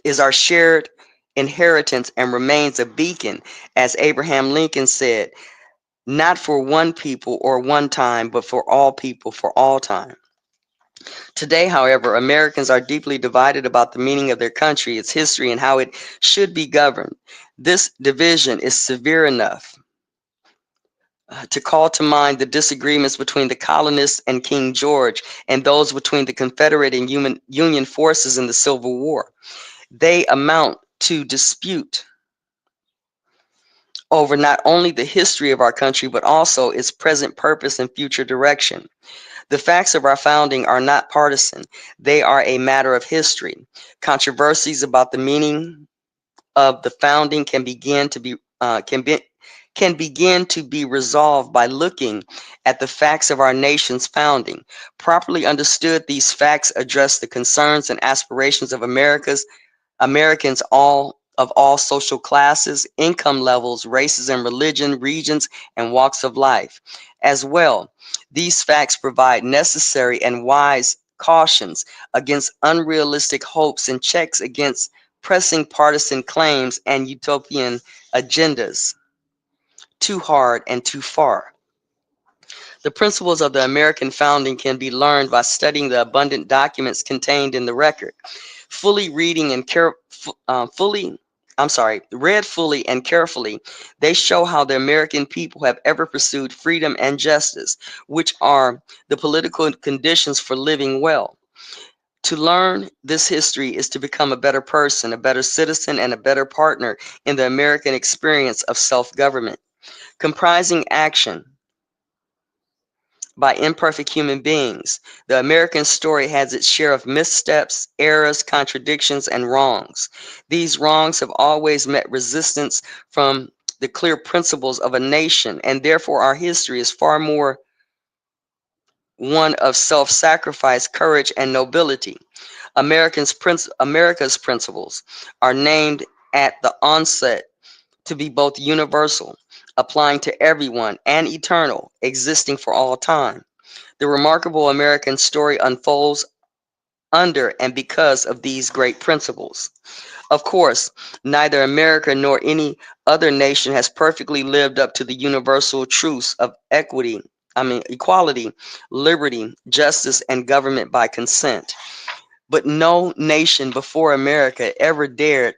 is our shared inheritance and remains a beacon, as Abraham Lincoln said, not for one people or one time, but for all people for all time. Today, however, Americans are deeply divided about the meaning of their country, its history, and how it should be governed. This division is severe enough to call to mind the disagreements between the colonists and King George and those between the Confederate and Union forces in the Civil War. They amount to dispute over not only the history of our country, but also its present purpose and future direction. The facts of our founding are not partisan. They are a matter of history. Controversies about the meaning of the founding can begin to be resolved by looking at the facts of our nation's founding. Properly understood, these facts address the concerns and aspirations of Americans of all social classes, income levels, races and religion, regions, and walks of life. As well, these facts provide necessary and wise cautions against unrealistic hopes and checks against pressing partisan claims and utopian agendas too hard and too far. The principles of the American founding can be learned by studying the abundant documents contained in the record. Read fully and carefully, they show how the American people have ever pursued freedom and justice, which are the political conditions for living well. To learn this history is to become a better person, a better citizen, and a better partner in the American experience of self-government. Comprising action by imperfect human beings, the American story has its share of missteps, errors, contradictions, and wrongs. These wrongs have always met resistance from the clear principles of a nation, and therefore our history is far more one of self-sacrifice, courage, and nobility. America's principles are named at the onset to be both universal, applying to everyone, and eternal, existing for all time. The remarkable American story unfolds under and because of these great principles. Of course, neither America nor any other nation has perfectly lived up to the universal truths of equality, liberty, justice, and government by consent. But no nation before America ever dared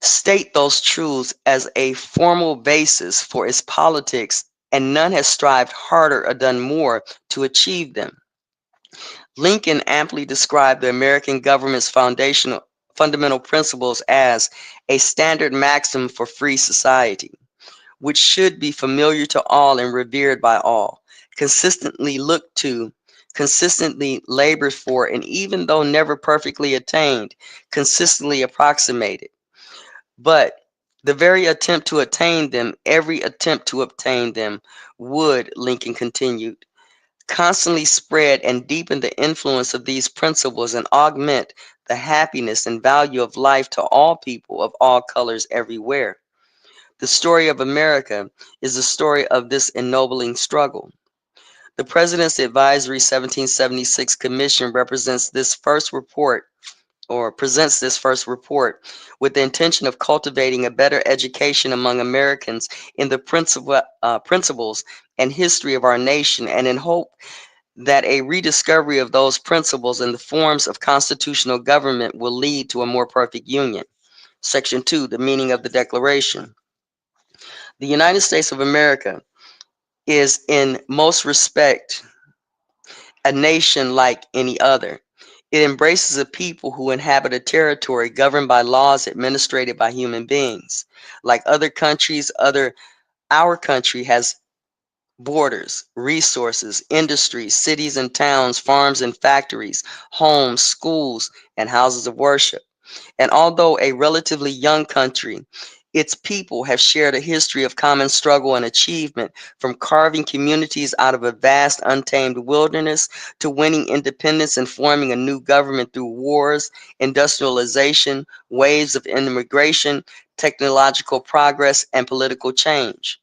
state those truths as a formal basis for its politics, and none has strived harder or done more to achieve them. Lincoln amply described the American government's fundamental principles as a standard maxim for free society, which should be familiar to all and revered by all, consistently looked to, consistently labored for, and even though never perfectly attained, consistently approximated. But the very attempt to attain them, every attempt to obtain them, would, Lincoln continued, constantly spread and deepen the influence of these principles and augment the happiness and value of life to all people of all colors everywhere. The story of America is the story of this ennobling struggle. The President's Advisory 1776 Commission represents this first report or presents this first report with the intention of cultivating a better education among Americans in the principles and history of our nation, and in hope that a rediscovery of those principles and the forms of constitutional government will lead to a more perfect union. Section 2, the meaning of the Declaration. The United States of America is in most respect a nation like any other. It embraces a people who inhabit a territory governed by laws administered by human beings. Like other countries, our country has borders, resources, industries, cities and towns, farms and factories, homes, schools, and houses of worship. And although a relatively young country, its people have shared a history of common struggle and achievement, from carving communities out of a vast untamed wilderness to winning independence and forming a new government through wars, industrialization, waves of immigration, technological progress, and political change.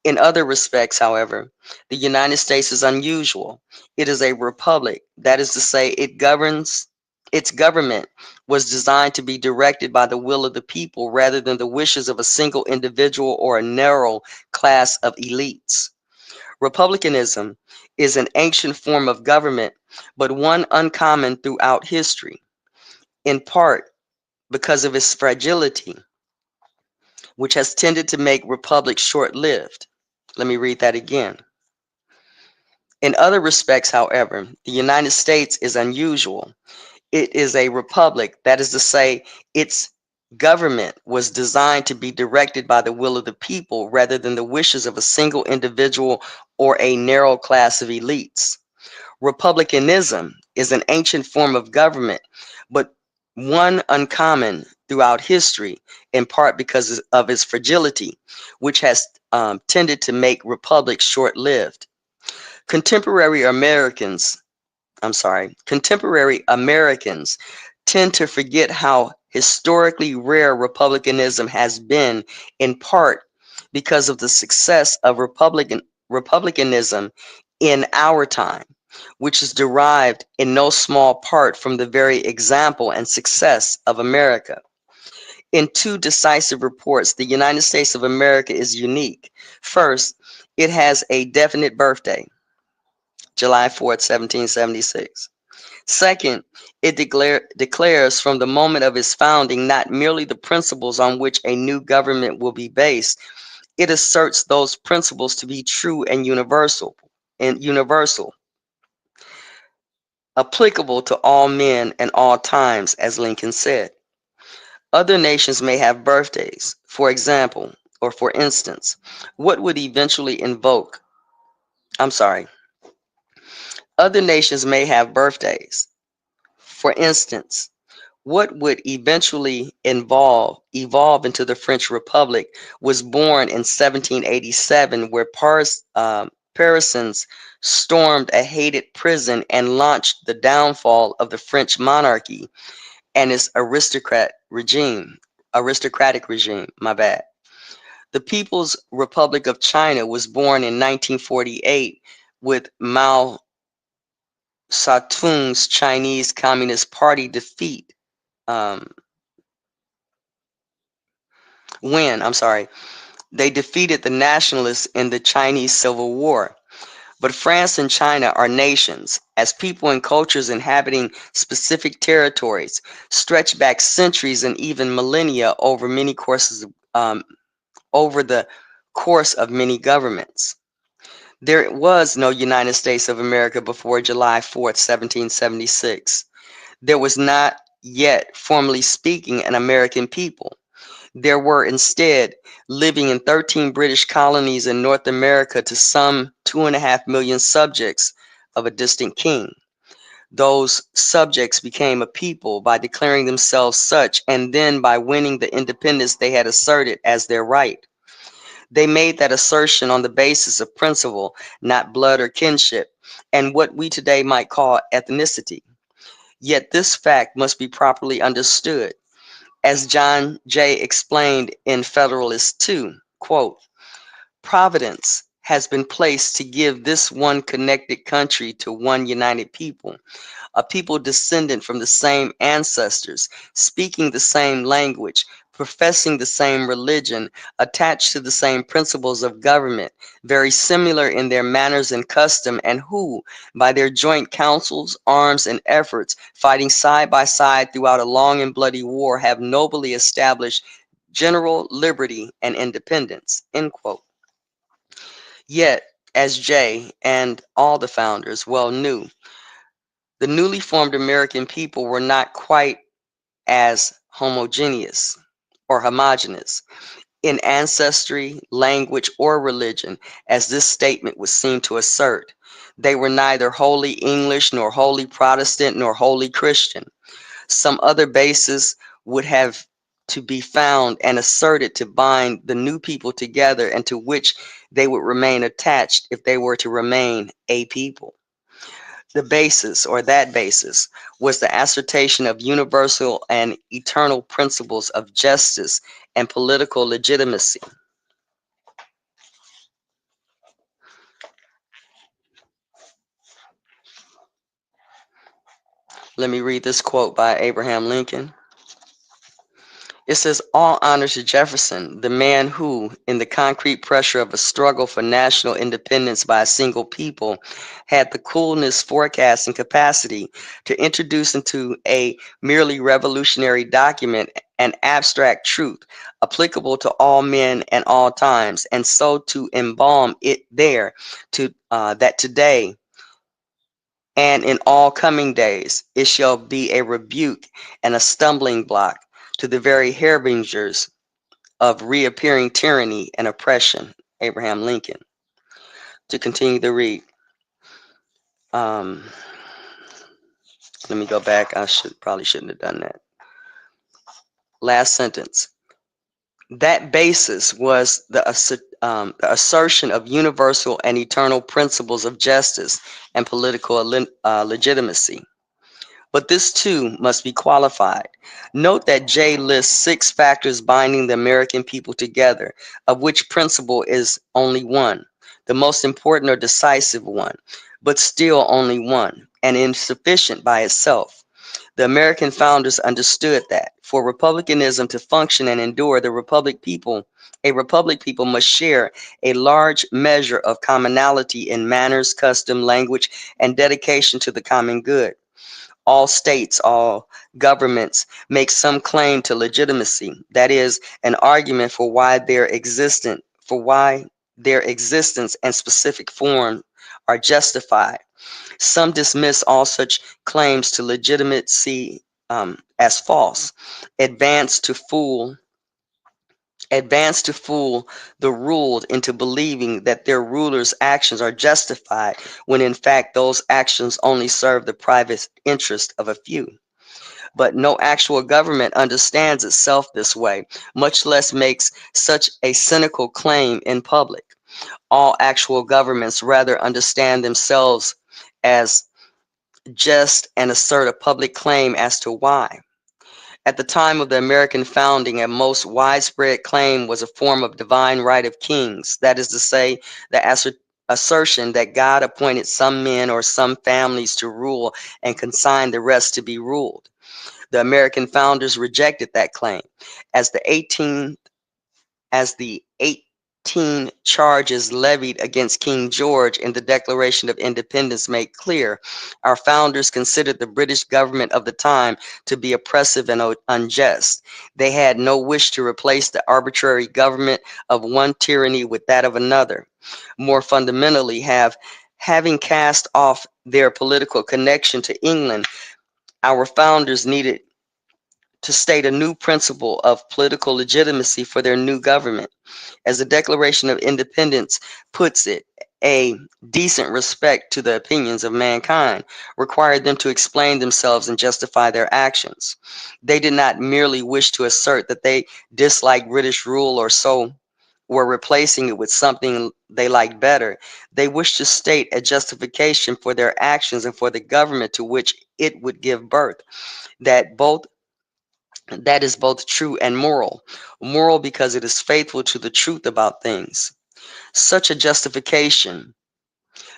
In other respects, however, the United States is unusual. It is a republic. That is to say, its government was designed to be directed by the will of the people rather than the wishes of a single individual or a narrow class of elites. Republicanism is an ancient form of government, but one uncommon throughout history, in part because of its fragility, which has tended to make republics short-lived. Let me read that again. In other respects, however, the United States is unusual. It is a republic, that is to say, its government was designed to be directed by the will of the people rather than the wishes of a single individual or a narrow class of elites. Republicanism is an ancient form of government, but one uncommon throughout history, in part because of its fragility, which has tended to make republics short-lived. Contemporary Americans, contemporary Americans tend to forget how historically rare republicanism has been, in part because of the success of republicanism in our time, which is derived in no small part from the very example and success of America. In two decisive reports, the United States of America is unique. First, it has a definite birthday, July 4th, 1776. Second, it declares from the moment of its founding not merely the principles on which a new government will be based, it asserts those principles to be true and universal, applicable to all men and all times, as Lincoln said. Other nations may have birthdays. For example, or for instance, what would eventually invoke, I'm sorry, other nations may have birthdays. For instance, what would eventually evolve into the French Republic was born in 1787, where Parisians stormed a hated prison and launched the downfall of the French monarchy and its aristocratic regime, my bad. The People's Republic of China was born in 1948 with Mao Zedong's Chinese Communist Party defeat. Um, I'm sorry, they defeated the nationalists in the Chinese Civil War. But France and China are nations, as people and cultures inhabiting specific territories stretch back centuries and even millennia over the course of many governments. There was no United States of America before July 4th, 1776. There was not yet, formally speaking, an American people. There were instead living in 13 British colonies in North America to some 2.5 million subjects of a distant king. Those subjects became a people by declaring themselves such and then by winning the independence they had asserted as their right. They made that assertion on the basis of principle, not blood or kinship, and what we today might call ethnicity. Yet this fact must be properly understood. As John Jay explained in Federalist 2, quote, Providence has been placed to give this one connected country to one united people, a people descendant from the same ancestors, speaking the same language, professing the same religion, attached to the same principles of government, very similar in their manners and custom, and who, by their joint counsels, arms, and efforts, fighting side by side throughout a long and bloody war, have nobly established general liberty and independence. End quote. Yet, as Jay and all the founders well knew, the newly formed American people were not quite as homogeneous in ancestry, language, or religion as this statement would seem to assert. They were neither wholly English, nor wholly Protestant, nor wholly Christian. Some other basis would have to be found and asserted to bind the new people together and to which they would remain attached if they were to remain a people. The basis, or that basis, was the assertion of universal and eternal principles of justice and political legitimacy. Let me read this quote by Abraham Lincoln. It says, all honor to Jefferson, the man who, in the concrete pressure of a struggle for national independence by a single people, had the coolness, forecasting capacity to introduce into a merely revolutionary document an abstract truth applicable to all men and all times, and so to embalm it there to that today and in all coming days it shall be a rebuke and a stumbling block to the very harbingers of reappearing tyranny and oppression. Abraham Lincoln. To continue the read, um, let me go back. Probably shouldn't have done that. Last sentence. That basis was the assertion of universal and eternal principles of justice and political legitimacy. But this too must be qualified. Note that Jay lists 6 factors binding the American people together, of which principle is only one, the most important or decisive one, but still only one, and insufficient by itself. The American founders understood that for republicanism to function and endure, a republic people must share a large measure of commonality in manners, custom, language, and dedication to the common good. All states, all governments make some claim to legitimacy. That is, an argument for why their existence and specific form are justified. Some dismiss all such claims to legitimacy as false, advanced to fool advance to fool the ruled into believing that their rulers' actions are justified, when in fact those actions only serve the private interest of a few. But no actual government understands itself this way, much less makes such a cynical claim in public. All actual governments rather understand themselves as just and assert a public claim as to why. At the time of the American founding, a most widespread claim was a form of divine right of kings. That is to say, the assertion that God appointed some men or some families to rule and consigned the rest to be ruled. The American founders rejected that claim. As the 18 as the 18 charges levied against King George in the Declaration of Independence made clear, our founders considered the British government of the time to be oppressive and unjust. They had no wish to replace the arbitrary government of one tyranny with that of another. More fundamentally, having cast off their political connection to England, our founders needed to state a new principle of political legitimacy for their new government. As the Declaration of Independence puts it, a decent respect to the opinions of mankind required them to explain themselves and justify their actions. They did not merely wish to assert that they disliked British rule or so were replacing it with something they liked better. They wished to state a justification for their actions and for the government to which it would give birth. That both that is both true and moral. Moral because it is faithful to the truth about things. Such a justification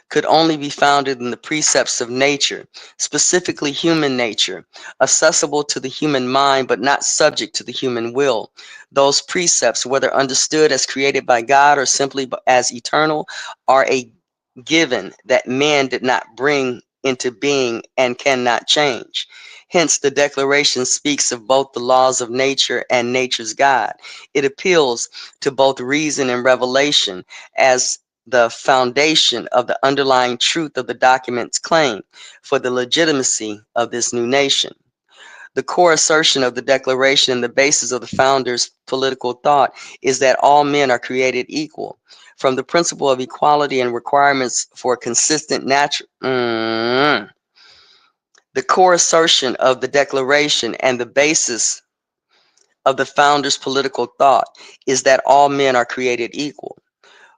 could only be founded in the precepts of nature, specifically human nature, accessible to the human mind but not subject to the human will. Those precepts, whether understood as created by God or simply as eternal, are a given that man did not bring into being and cannot change. Hence, the Declaration speaks of both the laws of nature and nature's God. It appeals to both reason and revelation as the foundation of the underlying truth of the document's claim for the legitimacy of this new nation. The core assertion of the Declaration and the basis of the founders' political thought is that all men are created equal. From the principle of equality and requirements for consistent natural. The core assertion of the Declaration and the basis of the founders' political thought is that all men are created equal.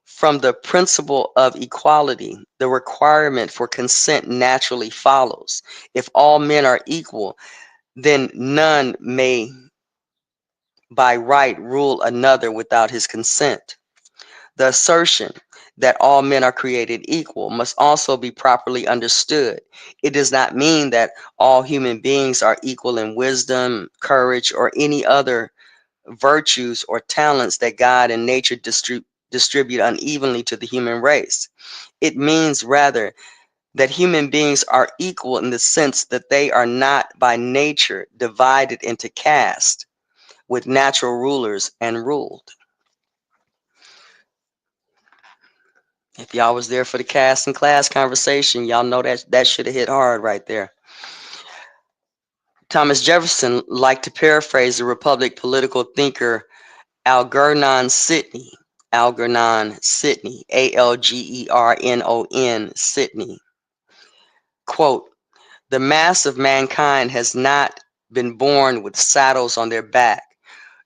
From the principle of equality, the requirement for consent naturally follows. If all men are equal, then none may by right rule another without his consent. The assertion that all men are created equal must also be properly understood. It does not mean that all human beings are equal in wisdom, courage, or any other virtues or talents that God and nature distribute unevenly to the human race. It means rather that human beings are equal in the sense that they are not by nature divided into castes with natural rulers and ruled. If y'all was there for the caste and class conversation, y'all know that should have hit hard right there. Thomas Jefferson liked to paraphrase the Republic political thinker Algernon Sidney, Algernon Sidney. Quote, the mass of mankind has not been born with saddles on their back,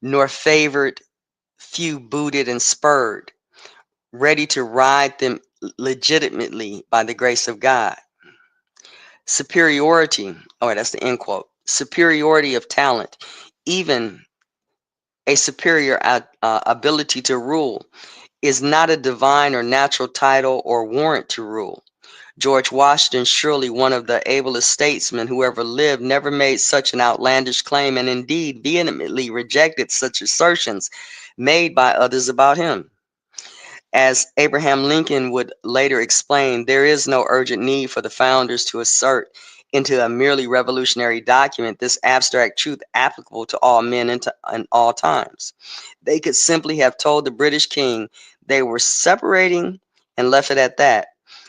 nor favored few booted and spurred, ready to ride them legitimately by the grace of God. Superiority, that's the end quote. Superiority of talent, even a superior ability to rule, is not a divine or natural title or warrant to rule. George Washington, surely one of the ablest statesmen who ever lived, never made such an outlandish claim and indeed vehemently rejected such assertions made by others about him. As Abraham Lincoln would later explain, there is no urgent need for the founders to assert into a merely revolutionary document this abstract truth applicable to all men in all times. They could simply have told the British king they were separating and left it at that.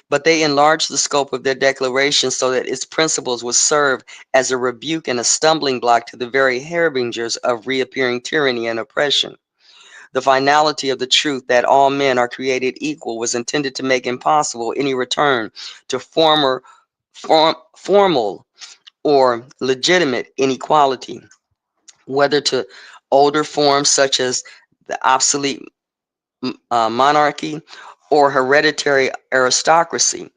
But they enlarged the scope of their declaration so that its principles would serve as a rebuke and a stumbling block to the very harbingers of reappearing tyranny and oppression. The finality of the truth that all men are created equal was intended to make impossible any return to formal or legitimate inequality, whether to older forms such as the obsolete monarchy or hereditary aristocracy,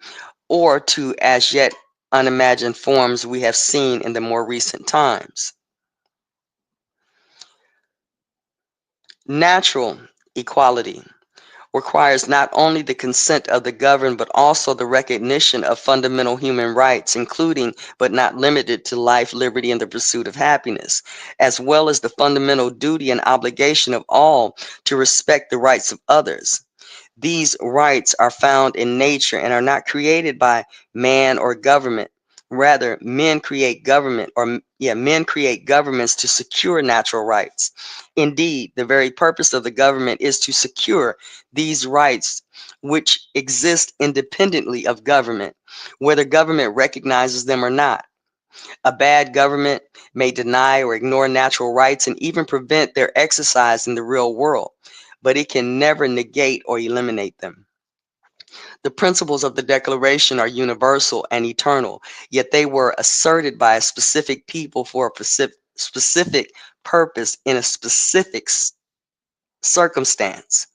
or to as yet unimagined forms we have seen in the more recent times. Natural equality requires not only the consent of the governed but also the recognition of fundamental human rights, including but not limited to life, liberty, and the pursuit of happiness, as well as the fundamental duty and obligation of all to respect the rights of others. These rights are found in nature and are not created by man or government. Rather, men create governments to secure natural rights. Indeed, the very purpose of the government is to secure these rights which exist independently of government, whether government recognizes them or not. A bad government may deny or ignore natural rights and even prevent their exercise in the real world, but it can never negate or eliminate them. The principles of the Declaration are universal and eternal, yet they were asserted by a specific people for a specific purpose in a specific circumstance.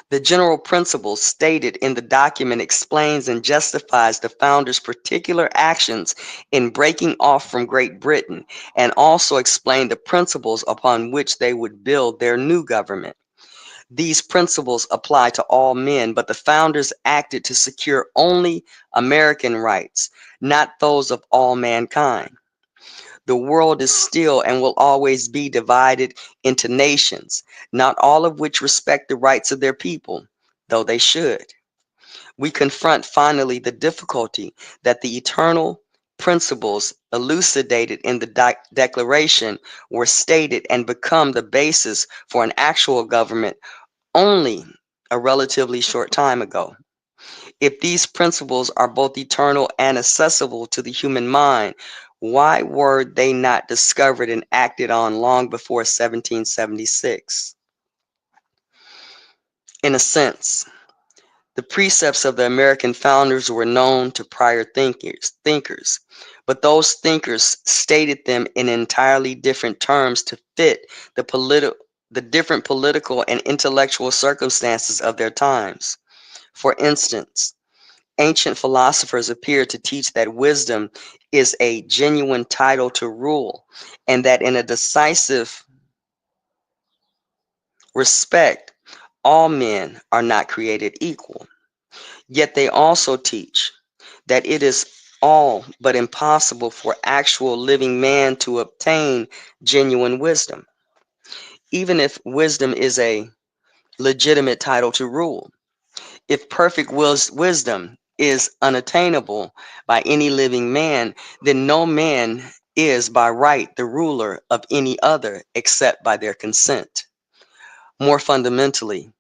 The general principle stated in the document explains and justifies the founders' particular actions in breaking off from Great Britain and also explain the principles upon which they would build their new government. These principles apply to all men, but the founders acted to secure only American rights, not those of all mankind. The world is still and will always be divided into nations, not all of which respect the rights of their people, though they should. We confront finally the difficulty that the eternal principles elucidated in the Declaration were stated and become the basis for an actual government only a relatively short time ago. If these principles are both eternal and accessible to the human mind, why were they not discovered and acted on long before 1776? In a sense, the precepts of the American founders were known to prior thinkers, but those thinkers stated them in entirely different terms to fit the different political and intellectual circumstances of their times. For instance, ancient philosophers appear to teach that wisdom is a genuine title to rule, and that in a decisive respect, all men are not created equal. Yet they also teach that it is all but impossible for actual living man to obtain genuine wisdom, even if wisdom is a legitimate title to rule. If perfect wisdom is unattainable by any living man, then no man is by right the ruler of any other except by their consent. More fundamentally,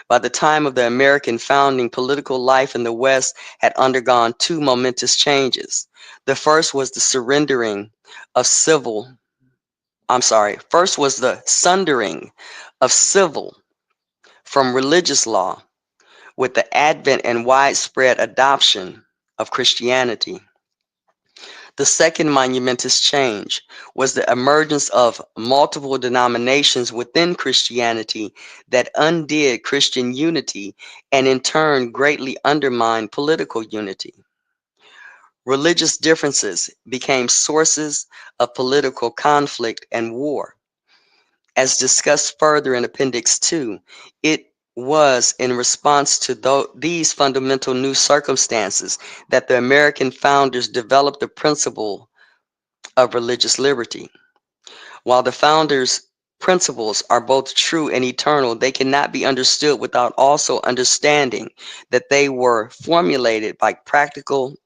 by the time of the American founding, political life in the West had undergone two momentous changes. The first was the first was the sundering of civil from religious law with the advent and widespread adoption of Christianity. The second monumentous change was the emergence of multiple denominations within Christianity that undid Christian unity and in turn greatly undermined political unity. Religious differences became sources of political conflict and war. As discussed further in Appendix 2, it was in response to these fundamental new circumstances that the American founders developed the principle of religious liberty. While the founders' principles are both true and eternal, they cannot be understood without also understanding that they were formulated by practical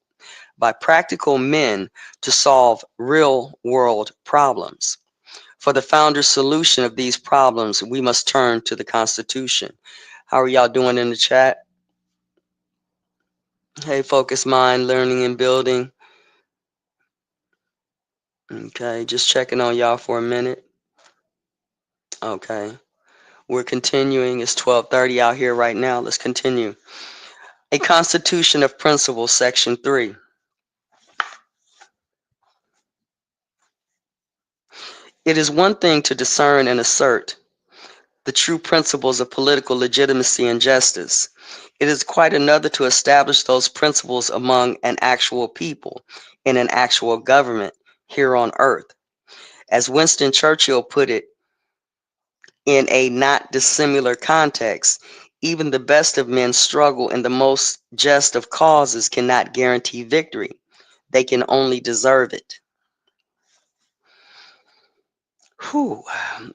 men to solve real world problems. For the founder's solution of these problems, we must turn to the Constitution. How are y'all doing in the chat? Hey, Focus Mind, Learning and Building. Okay, just checking on y'all for a minute. Okay. We're continuing. It's 12:30 out here right now. Let's continue. A Constitution of Principles, Section 3. It is one thing to discern and assert the true principles of political legitimacy and justice. It is quite another to establish those principles among an actual people in an actual government here on earth. As Winston Churchill put it in a not dissimilar context, even the best of men struggle in the most just of causes cannot guarantee victory. They can only deserve it. Whew.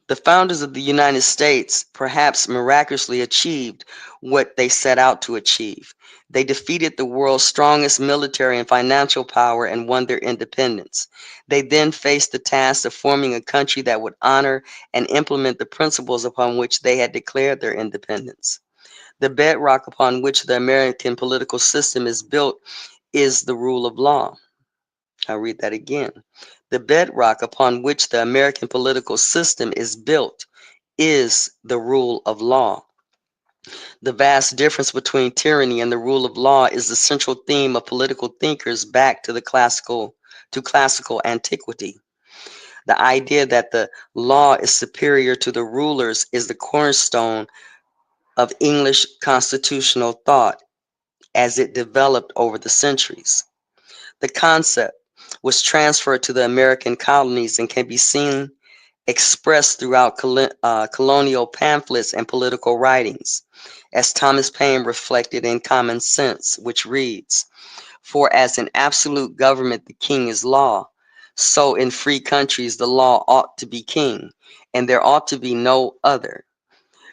The founders of the United States perhaps miraculously achieved what they set out to achieve. They defeated the world's strongest military and financial power and won their independence. They then faced the task of forming a country that would honor and implement the principles upon which they had declared their independence. The bedrock upon which the American political system is built is the rule of law. I'll read that again. The bedrock upon which the American political system is built is the rule of law. The vast difference between tyranny and the rule of law is the central theme of political thinkers back to classical antiquity. The idea that the law is superior to the rulers is the cornerstone of English constitutional thought as it developed over the centuries. The concept was transferred to the American colonies and can be seen expressed throughout colonial pamphlets and political writings, as Thomas Paine reflected in Common Sense, which reads, "For as in absolute government the king is law, so in free countries the law ought to be king, and there ought to be no other.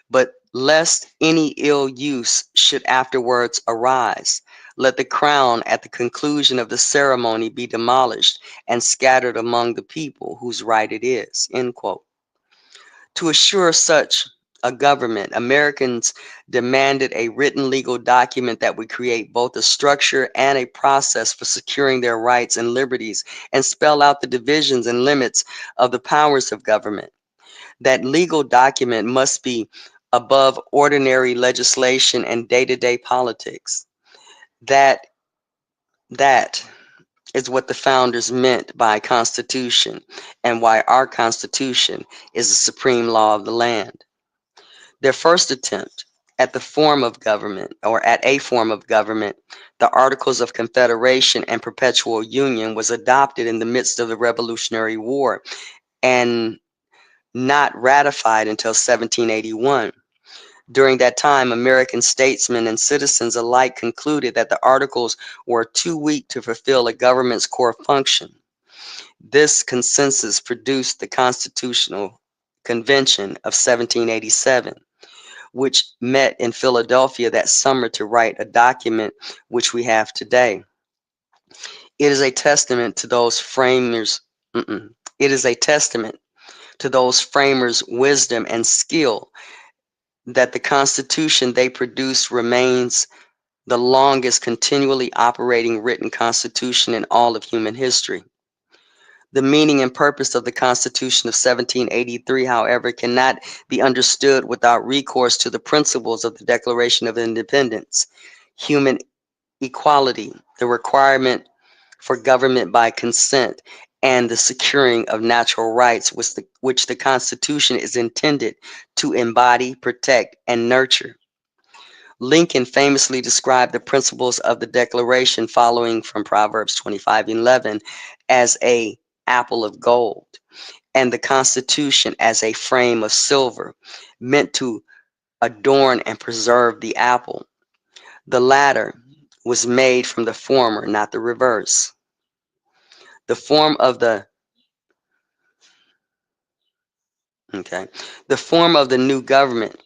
But lest any ill use should afterwards arise, let the crown at the conclusion of the ceremony be demolished and scattered among the people whose right it is." End quote. To assure such a government, Americans demanded a written legal document that would create both a structure and a process for securing their rights and liberties and spell out the divisions and limits of the powers of government. That legal document must be above ordinary legislation and day-to-day politics. That that is what the founders meant by constitution and why our constitution is the supreme law of the land. Their first attempt at the form of government or at a form of government, the Articles of Confederation and Perpetual Union, was adopted in the midst of the Revolutionary War and not ratified until 1781. During that time, American statesmen and citizens alike concluded that the Articles were too weak to fulfill a government's core function. This consensus produced the Constitutional Convention of 1787, which met in Philadelphia that summer to write a document which we have today. It is a testament to those framers. It is a testament to those framers' wisdom and skill that the Constitution they produced remains the longest continually operating written constitution in all of human history. The meaning and purpose of the Constitution of 1783, however, cannot be understood without recourse to the principles of the Declaration of Independence: human equality, the requirement for government by consent, and the securing of natural rights, which the Constitution is intended to embody, protect, and nurture. Lincoln famously described the principles of the Declaration, following from Proverbs 25:11, as a apple of gold, and the Constitution as a frame of silver, meant to adorn and preserve the apple. The latter was made from the former, not the reverse. The form of the okay, the form of the new government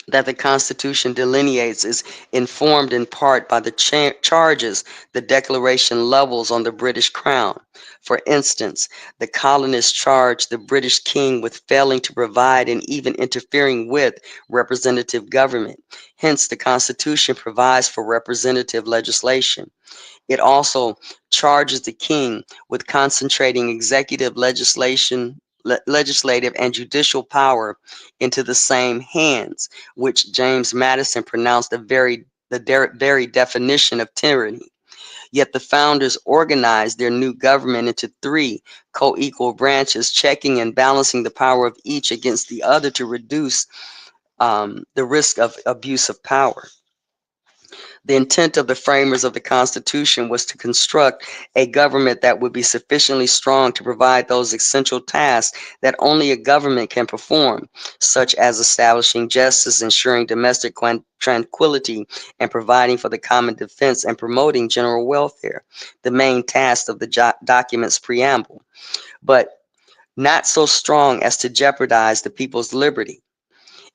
that the Constitution delineates is informed in part by the charges the Declaration levels on the British Crown. For instance, the colonists charged the British king with failing to provide and even interfering with representative government. Hence, the Constitution provides for representative legislation. It also charges the king with concentrating executive legislative and judicial power into the same hands, which James Madison pronounced very definition of tyranny. Yet the founders organized their new government into three co-equal branches, checking and balancing the power of each against the other to reduce the risk of abuse of power. The intent of the framers of the Constitution was to construct a government that would be sufficiently strong to provide those essential tasks that only a government can perform, such as establishing justice, ensuring domestic tranquility, and providing for the common defense and promoting general welfare, the main task of the document's preamble, but not so strong as to jeopardize the people's liberty.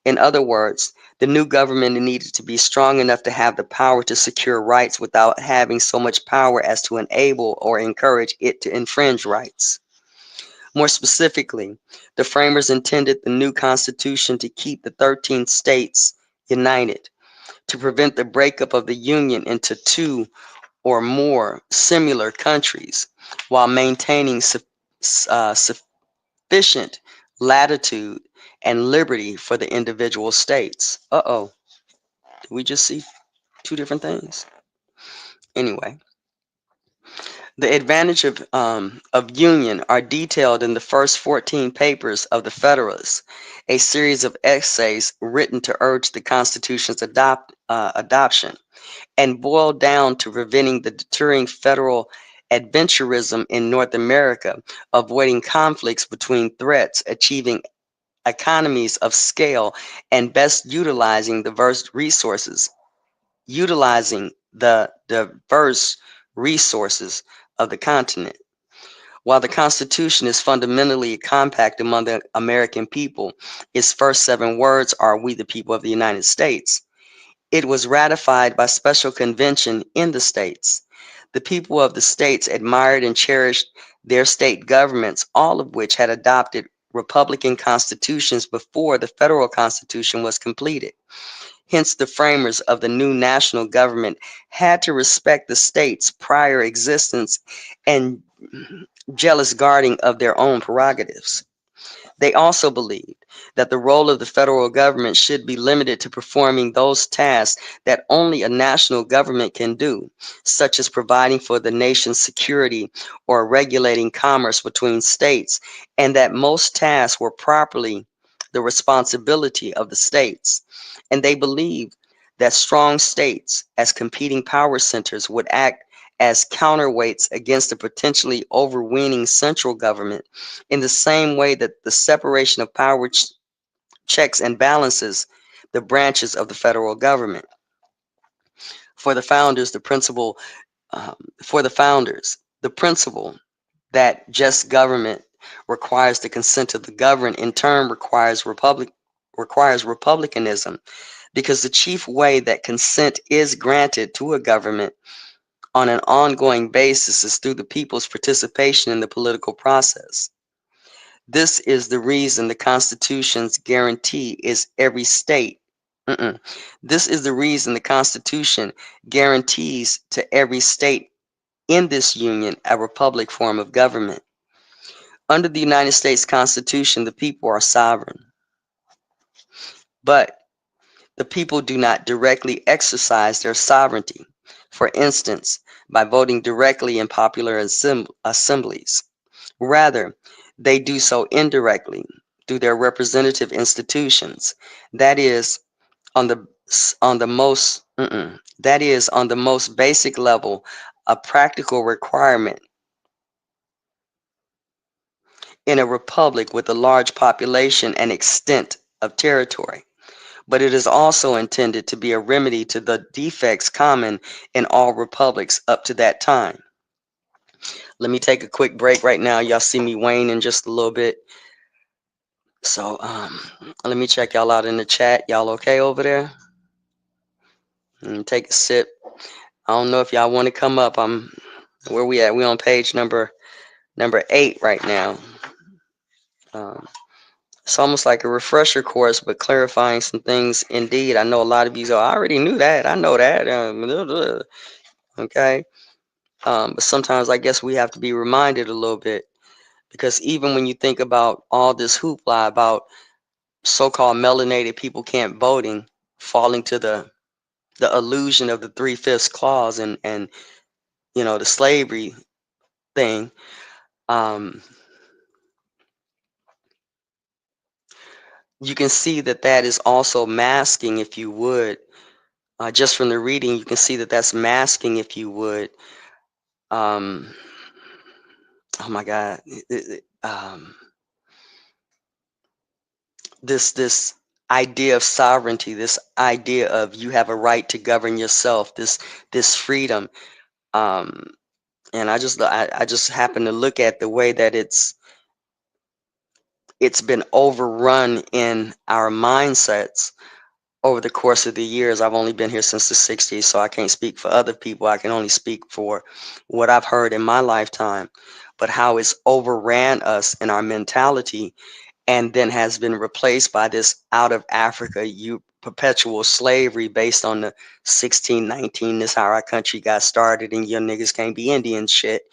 In other words, the new government needed to be strong enough to have the power to secure rights without having so much power as to enable or encourage it to infringe rights. More specifically, the framers intended the new Constitution to keep the 13 states united, to prevent the breakup of the Union into two or more similar countries, while maintaining sufficient latitude and liberty for the individual states. Did we just see two different things? Anyway, the advantage of union are detailed in the first 14 papers of the Federalists, a series of essays written to urge the Constitution's adoption, and boiled down to preventing the deterring federal adventurism in North America, avoiding conflicts between threats, achieving economies of scale, and best utilizing the diverse resources of the continent. While the Constitution is fundamentally a compact among the American people, its first 7 words are "We the people of the United States." It was ratified by special convention in the states. The people of the states admired and cherished their state governments, all of which had adopted Republican constitutions before the federal Constitution was completed. Hence, the framers of the new national government had to respect the states' prior existence and jealous guarding of their own prerogatives. They also believed that the role of the federal government should be limited to performing those tasks that only a national government can do, such as providing for the nation's security or regulating commerce between states, and that most tasks were properly the responsibility of the states. And they believed that strong states, as competing power centers, would act as counterweights against a potentially overweening central government, in the same way that the separation of power checks and balances the branches of the federal government. For the founders, the principle the principle that just government requires the consent of the governed in turn requires republicanism, because the chief way that consent is granted to a government on an ongoing basis is through the people's participation in the political process. This is the reason the Constitution's guarantee is every state. This is the reason the Constitution guarantees to every state in this union a republic form of government. Under the United States Constitution, the people are sovereign, but the people do not directly exercise their sovereignty, for instance, by voting directly in popular assemblies. Rather, they do so indirectly through their representative institutions. That is on the on the most that is on the most basic level, a practical requirement in a republic with a large population and extent of territory. But it is also intended to be a remedy to the defects common in all republics up to that time. Let me take a quick break right now. Y'all see me wane in just a little bit. So let me check y'all out in the chat. Y'all okay over there? Take a sip. I don't know if y'all want to come up. Where we at? We on page number 8 right now. Um, it's almost like a refresher course, but clarifying some things. Indeed, I know a lot of you go, I already knew that. I know that. Okay. But sometimes I guess we have to be reminded a little bit, Because even when you think about all this hoopla about so-called melanated people can't voting, falling to the illusion of the three-fifths clause and the slavery thing, um, you can see that that is also masking, if you would, just from the reading, you can see that that's masking, if you would, um, oh my God, this idea of sovereignty, this idea of you have a right to govern yourself, this freedom, um, and I just happen to look at the way that it's been overrun in our mindsets over the course of the years. I've only been here since the 60s, so I can't speak for other people. I can only speak for what I've heard in my lifetime, but how it's overran us in our mentality and then has been replaced by this out of Africa, you perpetual slavery based on the 1619. This how our country got started, and your niggas can't be Indian shit.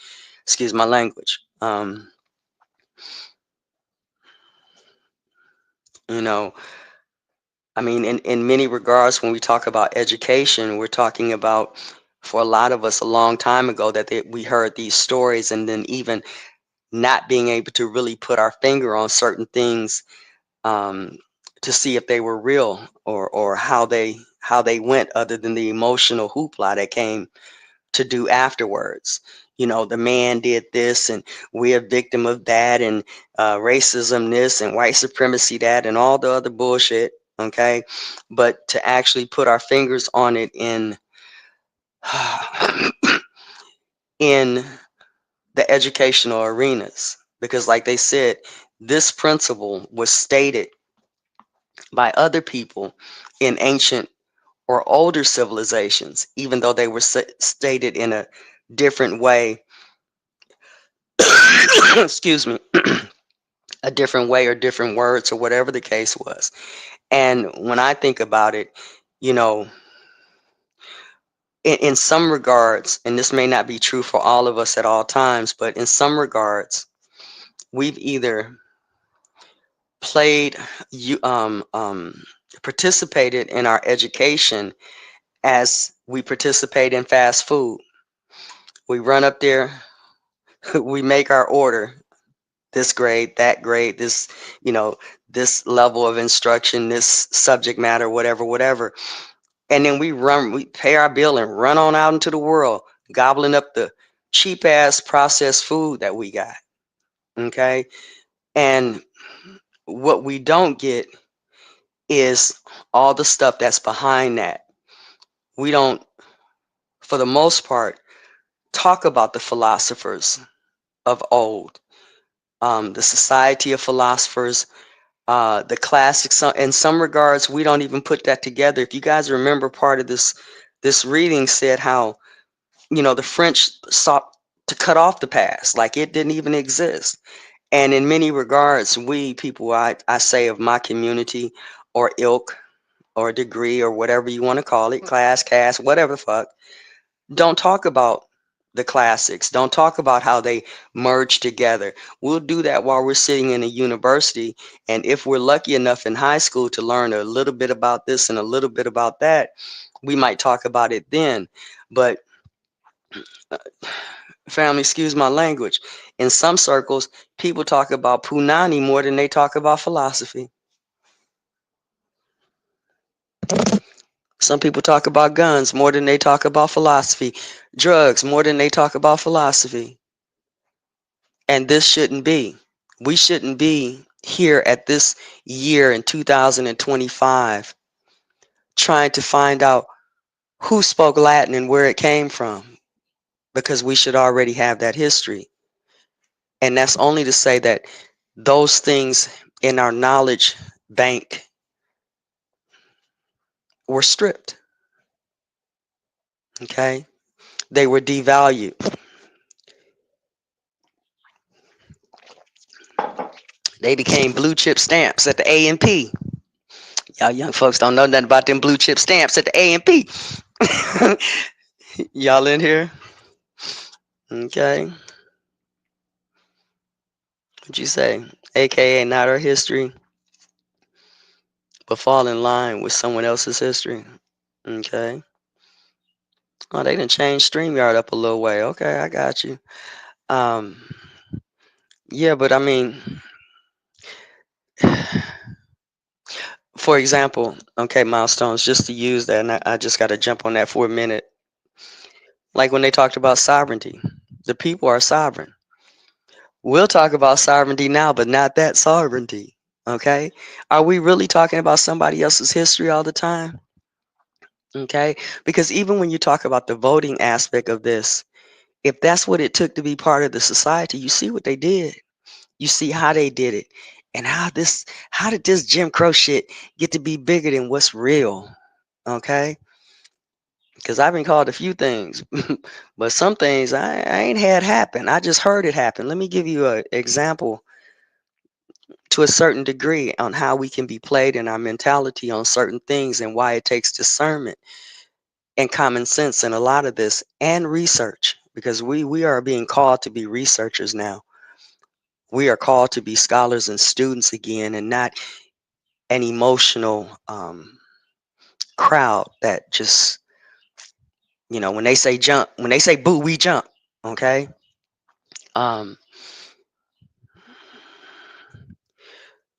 Excuse my language. You know, I mean, in many regards, when we talk about education, we're talking about, for a lot of us, a long time ago, that we heard these stories, and then even not being able to really put our finger on certain things, um, to see if they were real, or how they went, other than the emotional hoopla that came to do afterwards. The man did this, and we're a victim of that, and racism this, and white supremacy that, and all the other bullshit. Okay, but to actually put our fingers on it in in the educational arenas, because, like they said, this principle was stated by other people in ancient or older civilizations, even though they were stated in a different way. Excuse me. A different way, or different words, or whatever the case was. And when I think about it, you know, in some regards, and this may not be true for all of us at all times, but in some regards, we've either played, you participated in our education as we participate in fast food. We run up there, we make our order, this grade, that grade, this, you know, this level of instruction, this subject matter, whatever, whatever. And then we pay our bill and run on out into the world, gobbling up the cheap ass processed food that we got. Okay. And what we don't get is all the stuff that's behind that. We don't, for the most part, talk about the philosophers of old, the society of philosophers, the classics. In some regards, we don't even put that together. If you guys remember, part of this reading said how, the French sought to cut off the past, like it didn't even exist. And in many regards, we people, I say, of my community or ilk or degree or whatever you want to call it, class, caste, whatever the fuck, don't talk about the classics. Don't talk about how they merge together. We'll do that while we're sitting in a university. And if we're lucky enough in high school to learn a little bit about this and a little bit about that, we might talk about it then. But family, excuse my language, in some circles, people talk about punani more than they talk about philosophy. Some people talk about guns more than they talk about philosophy, drugs more than they talk about philosophy. And this shouldn't be. We shouldn't be here at this year in 2025 trying to find out who spoke Latin and where it came from, because we should already have that history. And that's only to say that those things in our knowledge bank were stripped. Okay? They were devalued. They became blue chip stamps at the A&P. Y'all young folks don't know nothing about them blue chip stamps at the A&P. Y'all in here? Okay. What'd you say? AKA not our history, but fall in line with someone else's history. Okay. Oh, they didn't change StreamYard up a little way. Okay, I got you. Um, yeah, but I mean, for example, okay, milestones, just to use that, and I just got to jump on that for a minute. Like when they talked about sovereignty, the people are sovereign. We'll talk about sovereignty now, but not that sovereignty. Okay. Are we really talking about somebody else's history all the time? Okay. Because even when you talk about the voting aspect of this, if that's what it took to be part of the society, you see what they did. You see how they did it. And how did this Jim Crow shit get to be bigger than what's real? Okay. Because I've been called a few things, but some things I ain't had happen. I just heard it happen. Let me give you an example to a certain degree on how we can be played in our mentality on certain things and why it takes discernment and common sense in a lot of this and research because we are being called to be researchers now. We are called to be scholars and students again and not an emotional crowd that just, when they say jump, when they say boo, we jump. Okay. Um,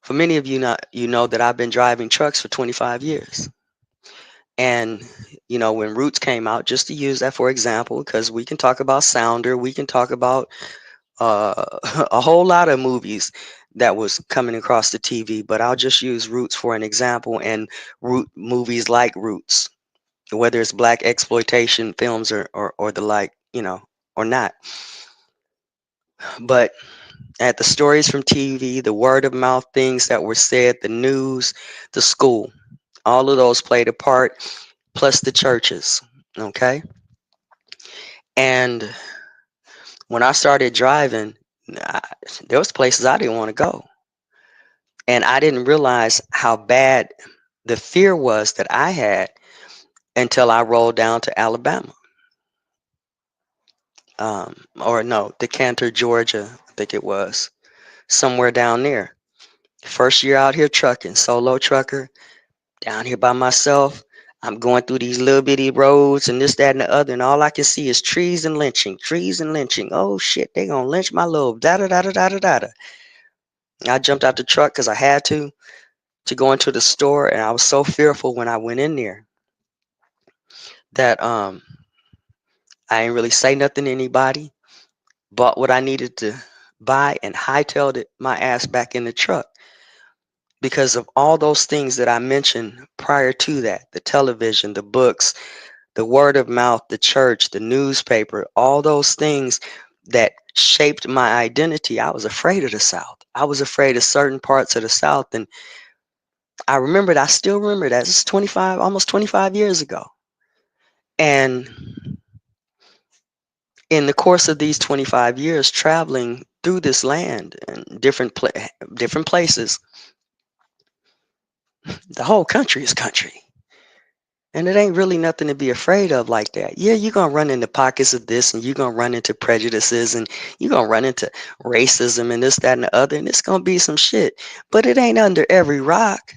for many of you, not you know that I've been driving trucks for 25 years. And, when Roots came out, just to use that for example, because we can talk about Sounder, we can talk about uh, a whole lot of movies that was coming across the TV, but I'll just use Roots for an example and root movies like Roots, whether it's black exploitation films or the like, or not. But at the stories from TV, the word of mouth things that were said, the news, the school, all of those played a part, plus the churches. Okay. And when I started driving, I, there was places I didn't want to go, and I didn't realize how bad the fear was that I had until I rolled down to Alabama, or no, Decatur, Georgia, I think it was somewhere down there. First year out here trucking, solo trucker, down here by myself. I'm going through these little bitty roads and this, that, and the other, and all I can see is trees and lynching, trees and lynching. Oh shit, they gonna lynch my little da da da da da da da. I jumped out the truck because I had to go into the store, and I was so fearful when I went in there that I didn't really say nothing to anybody. Bought what I needed to buy and hightailed it my ass back in the truck because of all those things that I mentioned prior to that, the television, the books, the word of mouth, the church, the newspaper, all those things that shaped my identity. I was afraid of the South. I was afraid of certain parts of the South, and I still remember that. It's 25, almost 25 years ago. And in the course of these 25 years traveling through this land and different places, the whole country is country. And it ain't really nothing to be afraid of like that. Yeah, you're going to run into pockets of this and you're going to run into prejudices and you're going to run into racism and this, that, and the other. And it's going to be some shit. But it ain't under every rock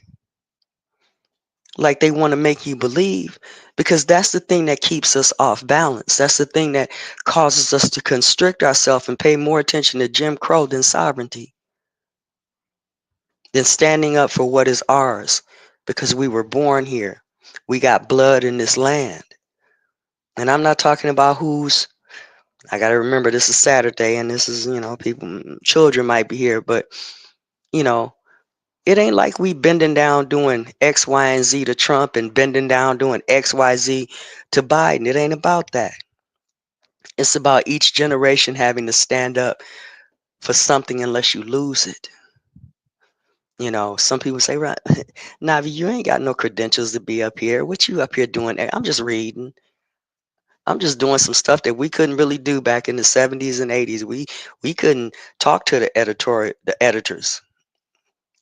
like they want to make you believe, because that's the thing that keeps us off balance. That's the thing that causes us to constrict ourselves and pay more attention to Jim Crow than sovereignty, than standing up for what is ours, because we were born here. We got blood in this land. And I'm not talking about I got to remember this is Saturday and this is, people, children might be here, but, you know, it ain't like we bending down doing X, Y, and Z to Trump and bending down doing X, Y, Z to Biden. It ain't about that. It's about each generation having to stand up for something unless you lose it. Some people say, right, Navi, you ain't got no credentials to be up here. What you up here doing? I'm just reading. I'm just doing some stuff that we couldn't really do back in the 70s and 80s. We couldn't talk to the editors.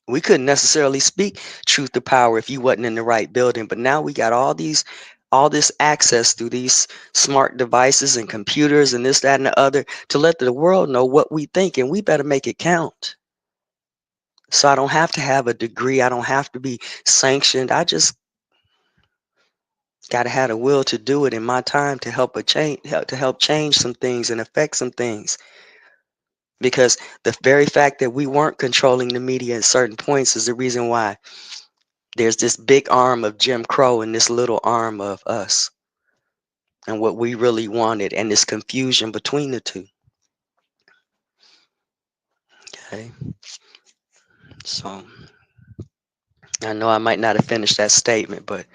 We couldn't necessarily speak truth to power if you wasn't in the right building. But now we got all these all this access through these smart devices and computers and this, that, and the other to let the world know what we think, and we better make it count. So I don't have to have a degree. I don't have to be sanctioned. I just got to have the will to do it in my time to help to help change some things and affect some things. Because the very fact that we weren't controlling the media at certain points is the reason why there's this big arm of Jim Crow and this little arm of us and what we really wanted and this confusion between the two. Okay. So I know I might not have finished that statement, but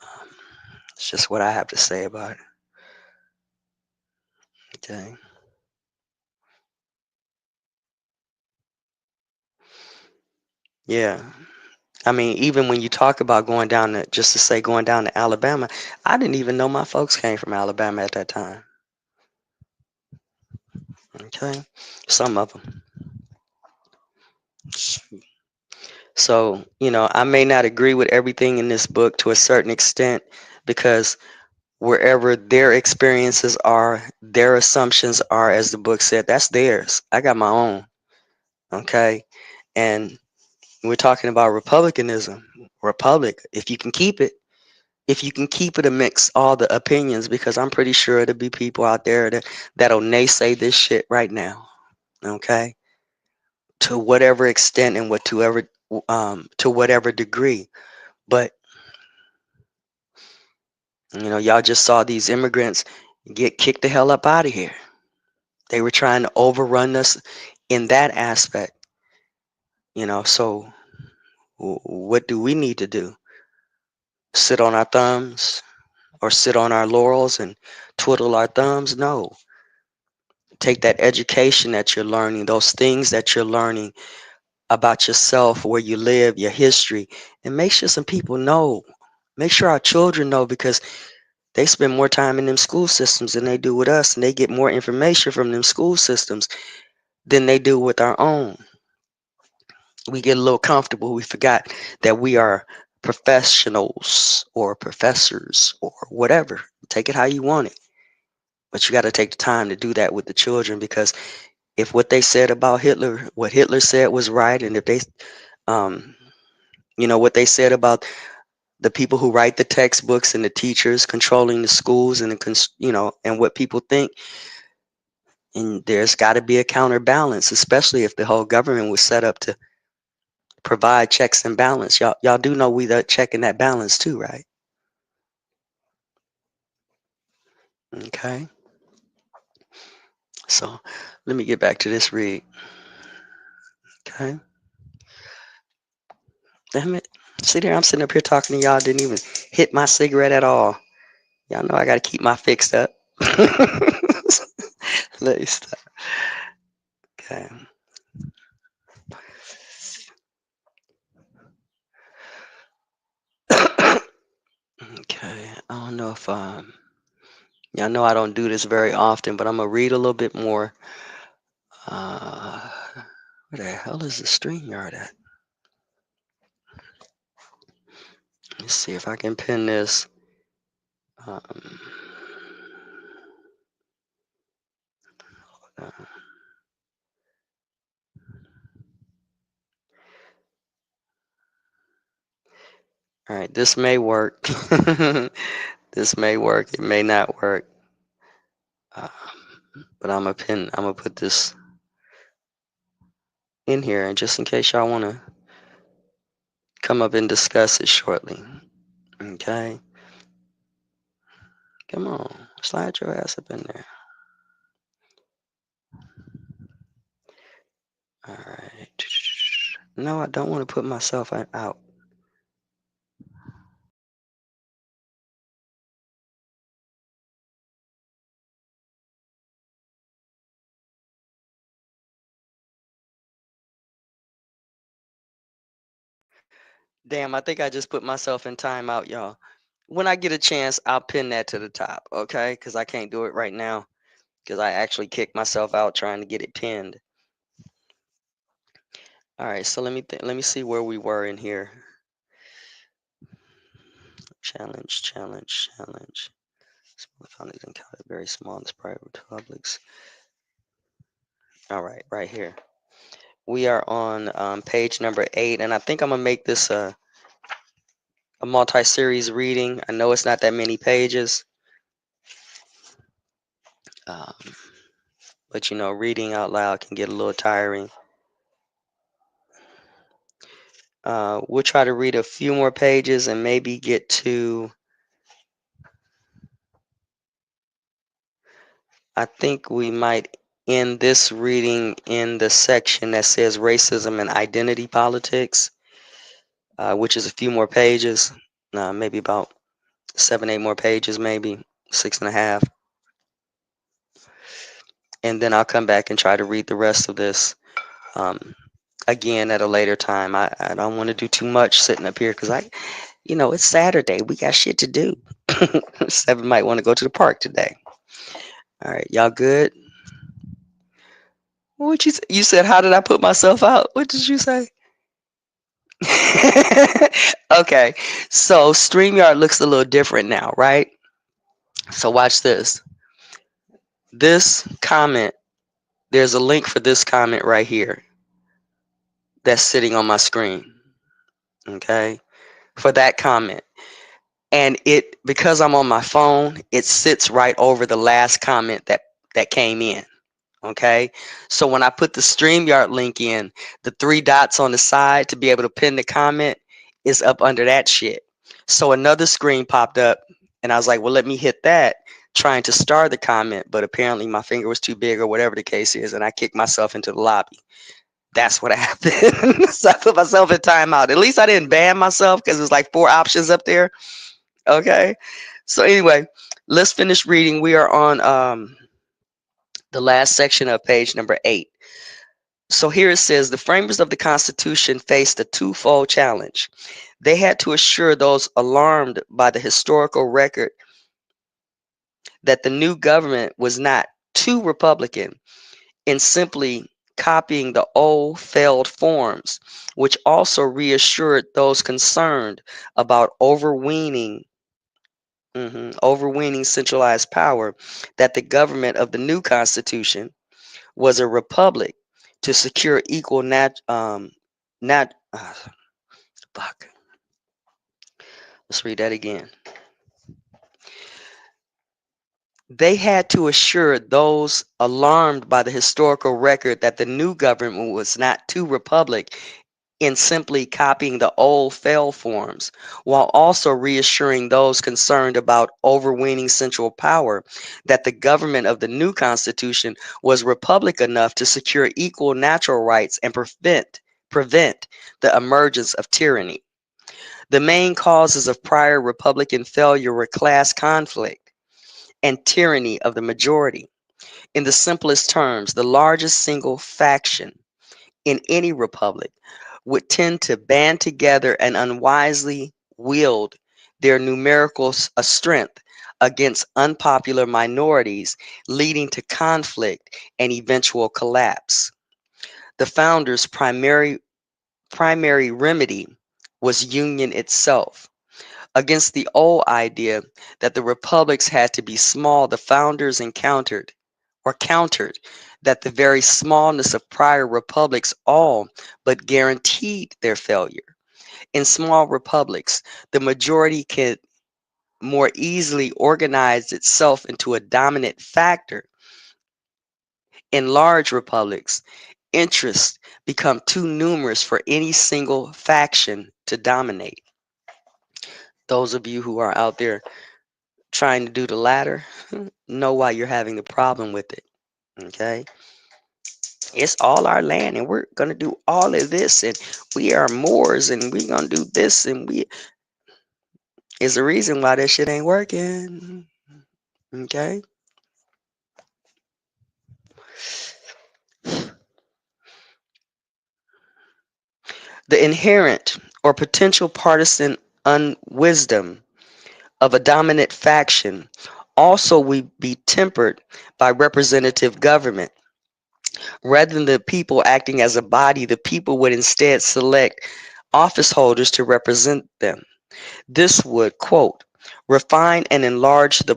um, it's just what I have to say about it. Okay. Yeah. I mean, even when you talk about going down to, just to say going down to Alabama, I didn't even know my folks came from Alabama at that time. Okay. Some of them. So, I may not agree with everything in this book to a certain extent because wherever their experiences are, their assumptions are, as the book said, that's theirs. I got my own. Okay. And we're talking about republicanism, republic. If you can keep it amidst all the opinions, because I'm pretty sure there'll be people out there that'll naysay this shit right now. Okay. To whatever extent and to whatever degree. But y'all just saw these immigrants get kicked the hell up out of here. They were trying to overrun us in that aspect, so what do we need to do? Sit on our thumbs or sit on our laurels and twiddle our thumbs? No. Take that education that you're learning, those things that you're learning about yourself, where you live, your history, and make sure some people know. Make sure our children know, because they spend more time in them school systems than they do with us, and they get more information from them school systems than they do with our own. We get a little comfortable. We forgot that we are professionals or professors or whatever. Take it how you want it. But you got to take the time to do that with the children, because if what they said about Hitler, what Hitler said was right, and if they, um, what they said about the people who write the textbooks and the teachers controlling the schools and and what people think, and there's got to be a counterbalance, especially if the whole government was set up to provide checks and balance. Y'all do know we are checking that balance too, right? Okay. So let me get back to this read. Okay. Damn it. See there, I'm sitting up here talking to y'all, didn't even hit my cigarette at all. Y'all know I got to keep my fixed up. Let me stop. Okay. Okay. I don't know if y'all know I don't do this very often, but I'm gonna read a little bit more. Uh, where the hell is the StreamYard at? Let's see if I can pin this. Um, uh, all right, this may work. This may work. It may not work. Uh, but I'm gonna put this in here, and just in case y'all wanna come up and discuss it shortly. Okay. Come on, slide your ass up in there. All right. No, I don't want to put myself out. Damn, I think I just put myself in timeout, y'all. When I get a chance, I'll pin that to the top, okay? Because I can't do it right now because I actually kicked myself out trying to get it pinned. All right, so let me see where we were in here. Challenge. Small founders encountered very small and private republics. All right, right here. We are on page number 8, and I think I'm gonna make this a multi-series reading. I know it's not that many pages, um, but you know, reading out loud can get a little tiring. We'll try to read a few more pages and maybe get to, I think we might end this reading in the section that says racism and identity politics, which is a few more pages, maybe about 7, 8 more pages, maybe 6.5. And then I'll come back and try to read the rest of this again at a later time. I don't want to do too much sitting up here because it's Saturday. We got shit to do. Seven might want to go to the park today. All right, y'all good? What you said? How did I put myself out? What did you say? Okay, so StreamYard looks a little different now, right? So watch this. This comment, there's a link for this comment right here that's sitting on my screen. Okay, for that comment. And it, because I'm on my phone, it sits right over the last comment that came in. Okay, so when I put the StreamYard link in, the 3 dots on the side to be able to pin the comment is up under that shit. So another screen popped up, and I was like, well, let me hit that, trying to start the comment, but apparently my finger was too big or whatever the case is, and I kicked myself into the lobby. That's what happened. So I put myself in timeout. At least I didn't ban myself because there's like 4 options up there. Okay. So anyway, let's finish reading. We are on the last section of page number 8. So here it says the framers of the Constitution faced a twofold challenge. They had to assure those alarmed by the historical record that the new government was not too Republican in simply copying the old failed forms, which also reassured those concerned about overweening centralized power that the government of the new Constitution was a republic to secure equal nat fuck. Let's read that again. They had to assure those alarmed by the historical record that the new government was not too republic in simply copying the old failed forms, while also reassuring those concerned about overweening central power that the government of the new Constitution was republic enough to secure equal natural rights and prevent the emergence of tyranny. The main causes of prior Republican failure were class conflict and tyranny of the majority. In the simplest terms, the largest single faction in any republic would tend to band together and unwisely wield their numerical strength against unpopular minorities, leading to conflict and eventual collapse. The founders' primary remedy was union itself. Against the old idea that the republics had to be small, the founders countered that the very smallness of prior republics all but guaranteed their failure. In small republics, the majority can more easily organize itself into a dominant factor. In large republics, interests become too numerous for any single faction to dominate. Those of you who are out there trying to do the latter know why you're having the problem with it. Okay? It's all our land and we're going to do all of this and we are Moors and we're going to do this and we is the reason why that shit ain't working. Okay? The inherent or potential partisan unwisdom of a dominant faction also will be tempered by representative government. Rather than the people acting as a body, the people would instead select office holders to represent them. This would, quote, refine and enlarge the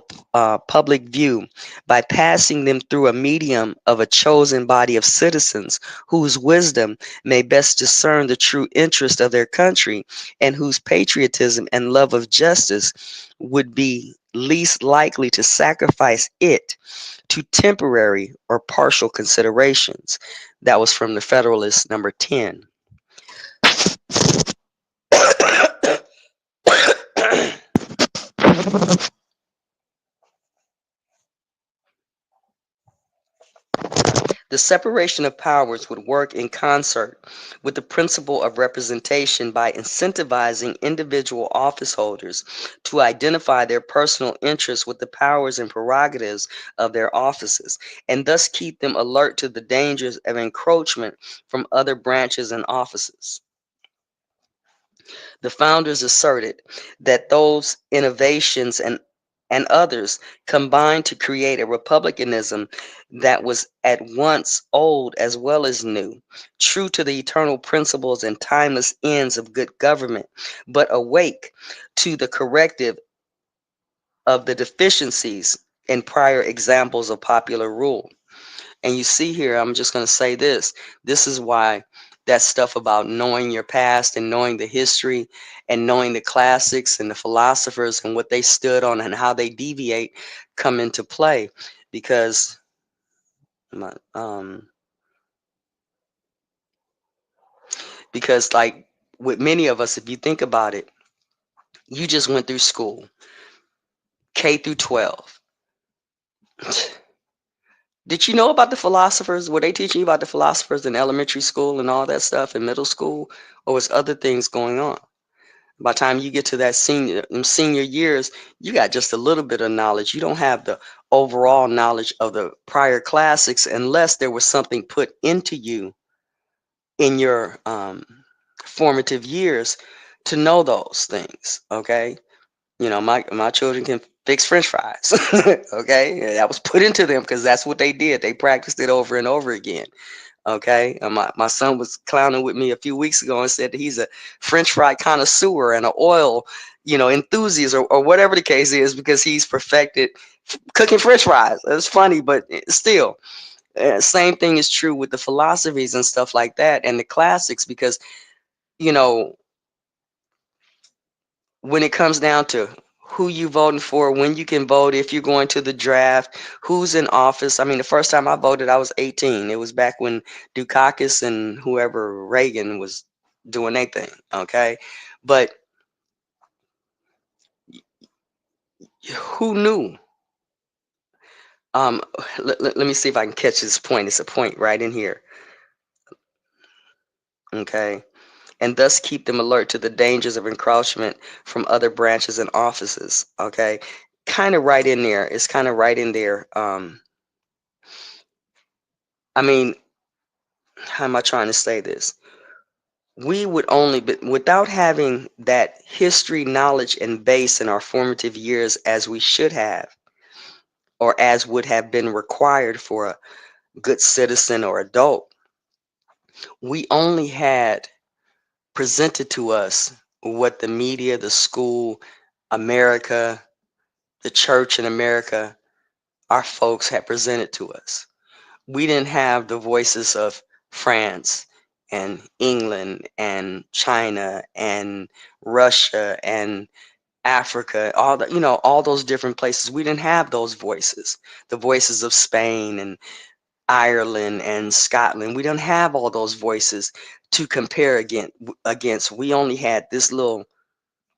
public view by passing them through a medium of a chosen body of citizens whose wisdom may best discern the true interest of their country and whose patriotism and love of justice would be least likely to sacrifice it to temporary or partial considerations. That was from the Federalist number 10. The separation of powers would work in concert with the principle of representation by incentivizing individual office holders to identify their personal interests with the powers and prerogatives of their offices, and thus keep them alert to the dangers of encroachment from other branches and offices. The founders asserted that those innovations and others combined to create a republicanism that was at once old as well as new, true to the eternal principles and timeless ends of good government, but awake to the corrective of the deficiencies in prior examples of popular rule. And you see here, I'm just going to say this. This is why that stuff about knowing your past and knowing the history and knowing the classics and the philosophers and what they stood on and how they deviate come into play. Because my, um, because like with many of us, if you think about it, you just went through school, K through 12. Did you know about the philosophers? Were they teaching you about the philosophers in elementary school and all that stuff in middle school? Or was other things going on? By the time you get to that senior years, you got just a little bit of knowledge. You don't have the overall knowledge of the prior classics unless there was something put into you in your formative years to know those things. Okay, you know my children can fix French fries. Okay, and that was put into them because that's what they did. They practiced it over and over again. Okay, my son was clowning with me a few weeks ago and said that he's a French fry connoisseur and an oil, enthusiast or whatever the case is because he's perfected cooking French fries. It's funny, but still, same thing is true with the philosophies and stuff like that and the classics because you know when it comes down to who you voting for, when you can vote, if you're going to the draft, who's in office. I mean, the first time I voted, I was 18. It was back when Dukakis and whoever Reagan was doing their thing. Okay, but who knew? Um, let me see if I can catch this point. It's a point right in here. Okay, and thus keep them alert to the dangers of encroachment from other branches and offices. Okay, kind of right in there. It's kind of right in there. I mean, how am I trying to say this? We would only, but without having that history, knowledge, and base in our formative years as we should have, or as would have been required for a good citizen or adult, we only had presented to us what the media, the school, America, the church in America, our folks had presented to us. We didn't have the voices of France and England and China and Russia and Africa, all those different places. We didn't have those voices, the voices of Spain and Ireland and Scotland. We don't have all those voices to compare against. We only had this little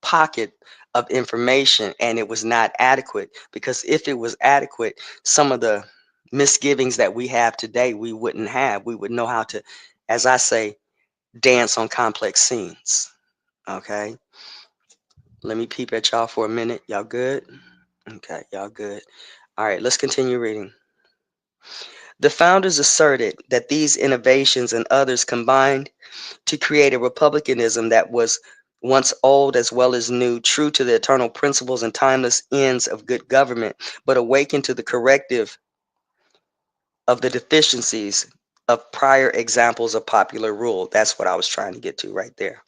pocket of information and it was not adequate because if it was adequate, some of the misgivings that we have today, we wouldn't have. We would know how to, as I say, dance on complex scenes. Okay. Let me peep at y'all for a minute. Y'all good? Okay, y'all good. All right, let's continue reading. The founders asserted that these innovations and others combined to create a republicanism that was once old as well as new, true to the eternal principles and timeless ends of good government, but awakened to the corrective of the deficiencies of prior examples of popular rule. That's what I was trying to get to right there.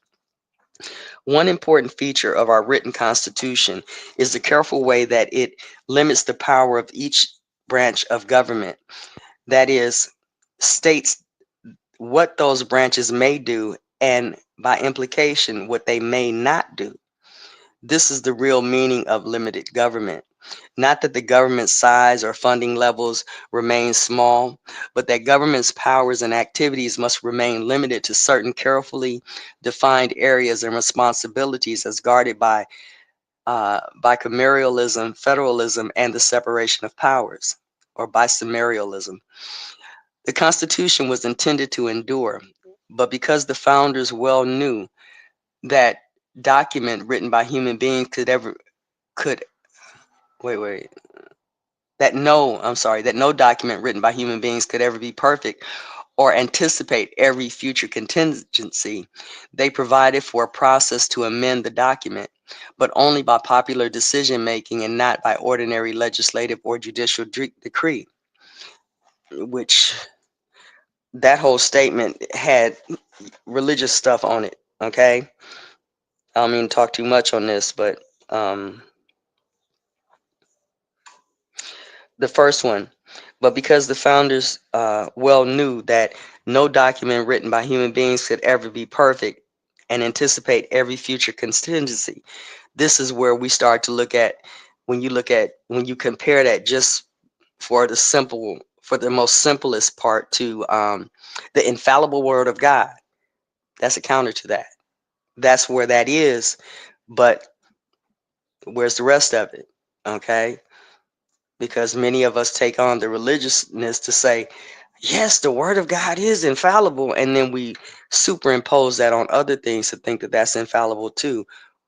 One important feature of our written Constitution is the careful way that it limits the power of each branch of government. That is, states what those branches may do and, by implication, what they may not do. This is the real meaning of limited government. Not that the government's size or funding levels remain small, but that government's powers and activities must remain limited to certain carefully defined areas and responsibilities as guarded by bicameralism, federalism, and the separation of powers, or bicameralism. The Constitution was intended to endure, but because the founders well knew that document written by human beings could wait wait that no document written by human beings could ever be perfect or anticipate every future contingency, they provided for a process to amend the document, but only by popular decision making and not by ordinary legislative or judicial decree. Which that whole statement had religious stuff on it. Okay, I don't mean to talk too much on this, but um, the first one. But because the founders well knew that no document written by human beings could ever be perfect and anticipate every future contingency, this is where we start to when you compare that just for the most simplest part to the infallible word of God. That's a counter to that. That's where that is, but where's the rest of it? Okay, because many of us take on the religiousness to say, yes, the word of God is infallible, and then we superimpose that on other things to think that that's infallible too,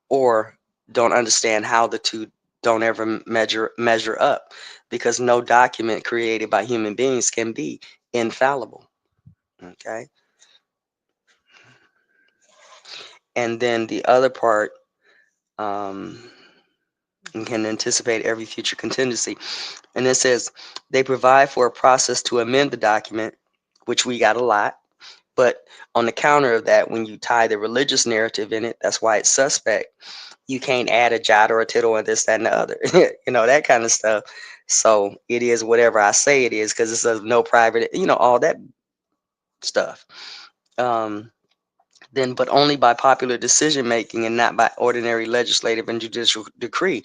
or don't understand how the two don't ever measure up, because no document created by human beings can be infallible. Okay, and then the other part, um, you can anticipate every future contingency. And it says they provide for a process to amend the document, which we got a lot. But on the counter of that, when you tie the religious narrative in it, that's why it's suspect. You can't add a jot or a tittle and this, that, and the other, that kind of stuff. So it is whatever I say it is because it's a no private, all that stuff. Um, but only by popular decision making and not by ordinary legislative and judicial decree.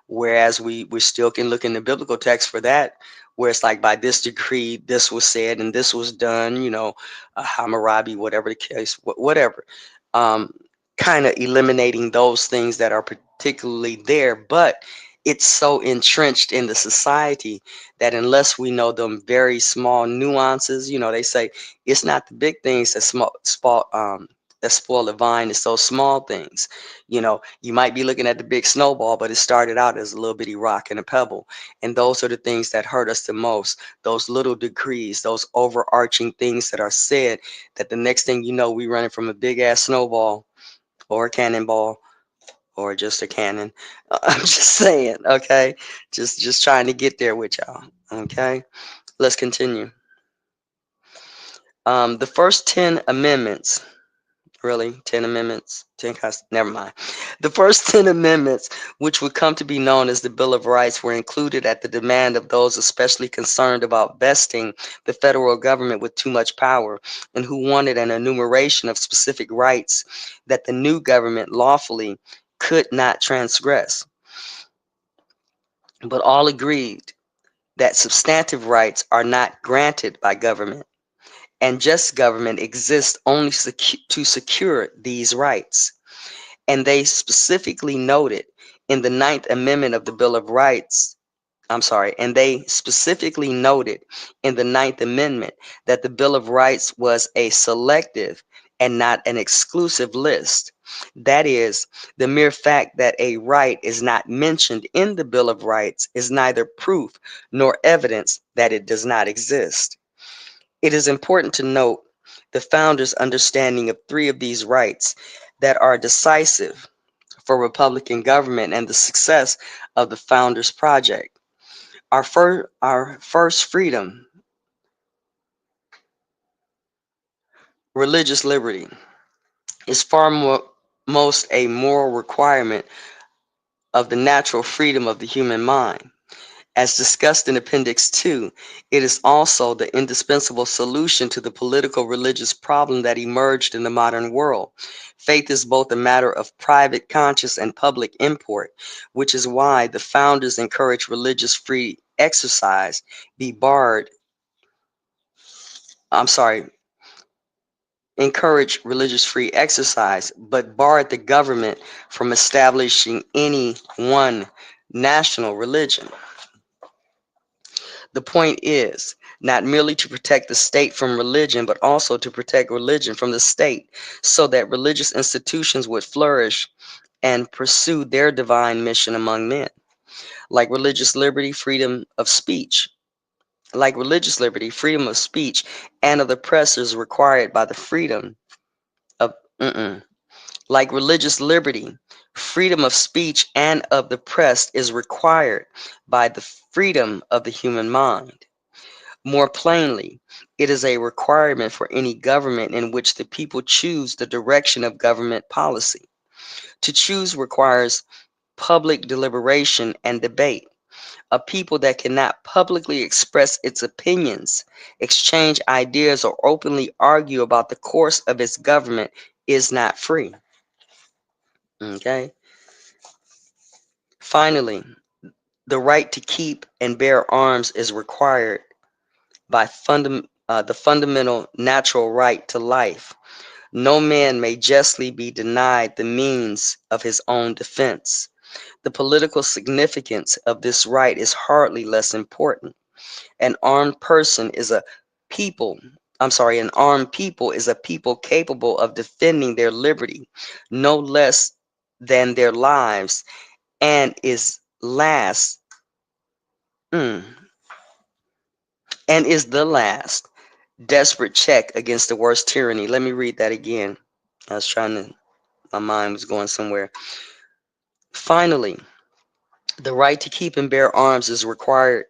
Whereas we still can look in the biblical text for that, where it's like by this decree, this was said and this was done, Hammurabi, whatever the case, whatever. Um, Kind of eliminating those things that are particularly there, but it's so entrenched in the society that unless we know them very small nuances, they say it's not the big things that spoil the vine, it's those small things. You might be looking at the big snowball, but it started out as a little bitty rock and a pebble. And those are the things that hurt us the most. Those little decrees, those overarching things that are said, that the next thing you know, we running from a big ass snowball or a cannonball or just a cannon. I'm just saying, okay? Just trying to get there with y'all. Okay? Let's continue. The first 10 amendments. Really? 10 amendments? 10 never mind. The first 10 amendments, which would come to be known as the Bill of Rights, were included at the demand of those especially concerned about vesting the federal government with too much power and who wanted an enumeration of specific rights that the new government lawfully could not transgress. But all agreed that substantive rights are not granted by government, and just government exists only to secure these rights. And they specifically noted in the Ninth Amendment of the Bill of Rights, and they specifically noted in the Ninth Amendment that the Bill of Rights was a selective and not an exclusive list. That is, the mere fact that a right is not mentioned in the Bill of Rights is neither proof nor evidence that it does not exist. It is important to note the founders' understanding of three of these rights that are decisive for Republican government and the success of the founders' project. Our first freedom, religious liberty, is far more. most a moral requirement of the natural freedom of the human mind. As discussed in Appendix 2, it is also the indispensable solution to the political religious problem that emerged in the modern world. Faith is both a matter of private conscience and public import, which is why the founders encouraged religious free exercise be barred, I'm sorry, encourage religious free exercise, but barred the government from establishing any one national religion. The point is not merely to protect the state from religion, but also to protect religion from the state, so that religious institutions would flourish and pursue their divine mission among men. Like religious liberty, freedom of speech. Like religious liberty, freedom of speech and of the press is required by the freedom of, like religious liberty, freedom of speech and of the press is required by the freedom of the human mind. More plainly, it is a requirement for any government in which the people choose the direction of government policy. To choose requires public deliberation and debate. A people that cannot publicly express its opinions, exchange ideas, or openly argue about the course of its government is not free. Okay? Finally, the right to keep and bear arms is required by the fundamental natural right to life. No man may justly be denied the means of his own defense. The political significance of this right is hardly less important. An armed person is a people, an armed people is a people capable of defending their liberty no less than their lives and is last, mm, and is the last desperate check against the worst tyranny. Let me read that again. I was trying to, my mind was going somewhere. Finally, the right to keep and bear arms is required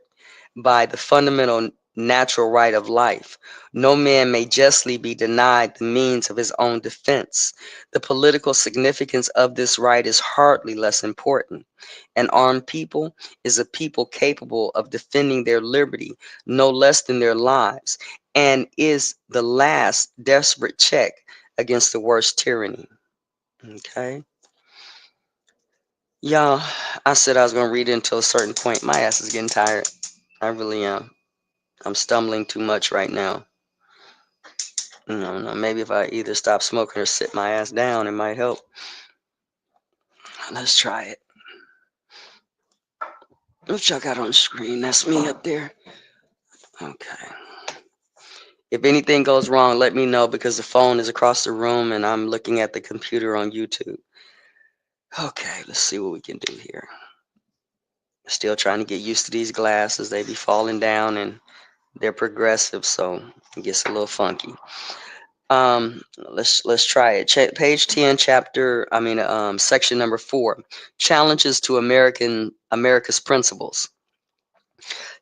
by the fundamental natural right of life. No man may justly be denied the means of his own defense. The political significance of this right is hardly less important. An armed people is a people capable of defending their liberty no less than their lives, and is the last desperate check against the worst tyranny. Okay? Y'all, I said I was going to read it until a certain point. My ass is getting tired. I really am. I'm stumbling too much right now. No, maybe if I either stop smoking or sit my ass down, it might help. Let's try it. What y'all got on the screen? That's me up there. Okay. If anything goes wrong, let me know because the phone is across the room and I'm looking at the computer on YouTube. Okay, let's see what we can do here. Still trying to get used to these glasses. They be falling down and they're progressive, so it gets a little funky. Let's try it. Page 10, section number 4, challenges to America's principles.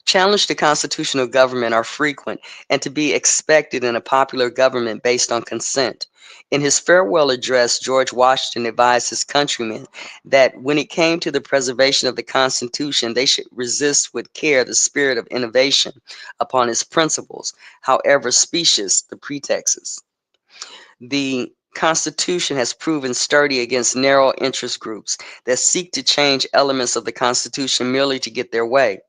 Challenge to constitutional government are frequent and to be expected in a popular government based on consent. In his farewell address, George Washington advised his countrymen that when it came to the preservation of the Constitution, they should resist with care the spirit of innovation upon its principles, however specious the pretexts. The Constitution has proven sturdy against narrow interest groups that seek to change elements of the Constitution merely to get their way.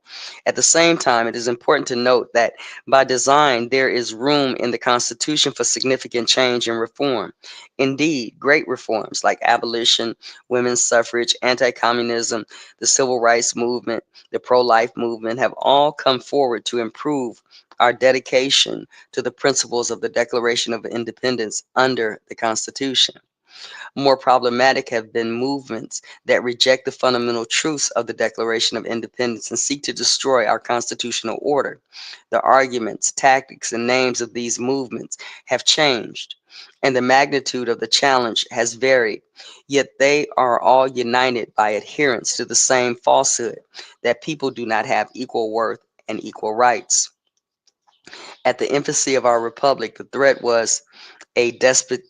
At the same time, it is important to note that by design, there is room in the Constitution for significant change and reform. Indeed, great reforms like abolition, women's suffrage, anti communism, the civil rights movement, the pro life movement have all come forward to improve our dedication to the principles of the Declaration of Independence under the Constitution. More problematic have been movements that reject the fundamental truths of the Declaration of Independence and seek to destroy our constitutional order. The arguments, tactics, and names of these movements have changed, and the magnitude of the challenge has varied, yet they are all united by adherence to the same falsehood that people do not have equal worth and equal rights. At the infancy of our republic, the threat was a despot.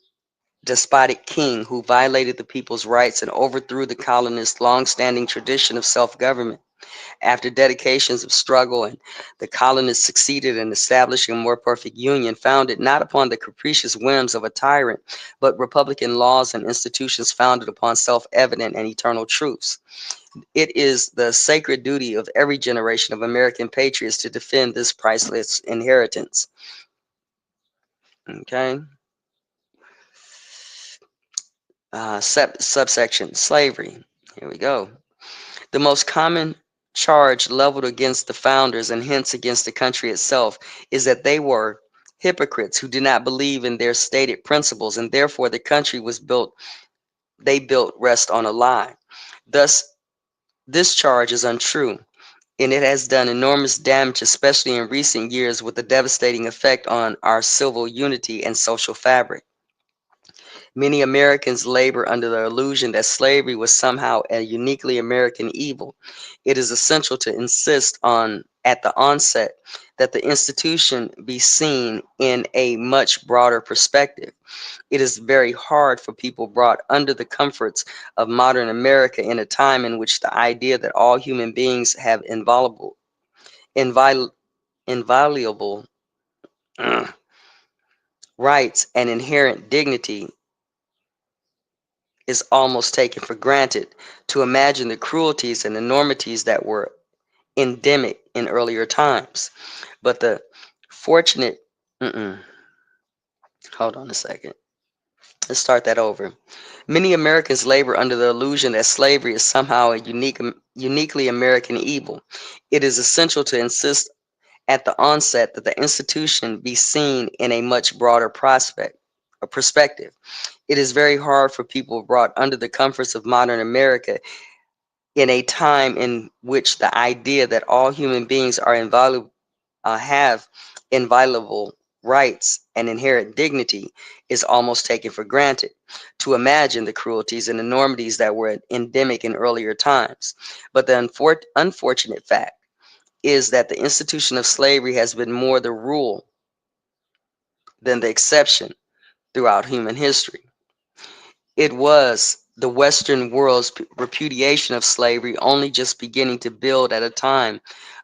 despotic king who violated the people's rights and overthrew the colonists' long-standing tradition of self-government. After dedications of struggle, and the colonists succeeded in establishing a more perfect union, founded not upon the capricious whims of a tyrant, but republican laws and institutions founded upon self-evident and eternal truths. It is the sacred duty of every generation of American patriots to defend this priceless inheritance. Okay. Subsection slavery. Here we go. The most common charge leveled against the founders and hence against the country itself is that they were hypocrites who did not believe in their stated principles, and therefore the country was built, they built rest on a lie. Thus, this charge is untrue, and it has done enormous damage, especially in recent years, with a devastating effect on our civil unity and social fabric. Many Americans labor under the illusion that slavery was somehow a uniquely American evil. It is essential to insist on, at the onset, that the institution be seen in a much broader perspective. It is very hard for people brought under the comforts of modern America in a time in which the idea that all human beings have inviol- inviolable rights and inherent dignity is almost taken for granted, to imagine the cruelties and enormities that were endemic in earlier times. But the fortunate, mm-mm, hold on a second. Let's start that over. Many Americans labor under the illusion that slavery is somehow a uniquely American evil. It is essential to insist at the onset that the institution be seen in a much broader perspective. It is very hard for people brought under the comforts of modern America in a time in which the idea that all human beings are have inviolable rights and inherent dignity is almost taken for granted, to imagine the cruelties and enormities that were endemic in earlier times. But the unfortunate fact is that the institution of slavery has been more the rule than the exception throughout human history. It was the Western world's repudiation of slavery only just beginning to build at a time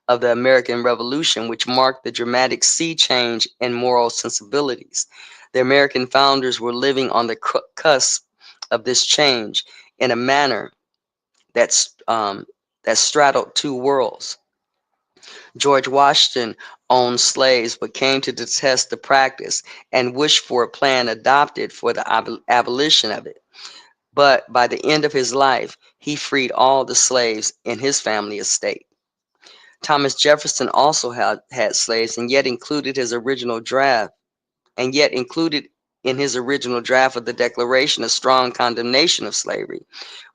of the American Revolution, which marked the dramatic sea change in moral sensibilities. The American founders were living on the cusp of this change in a manner that's that straddled two worlds. George Washington owned slaves but came to detest the practice and wished for a plan adopted for the abolition of it. But by the end of his life, he freed all the slaves in his family estate. Thomas Jefferson also had slaves and yet included in his original draft of the Declaration a strong condemnation of slavery,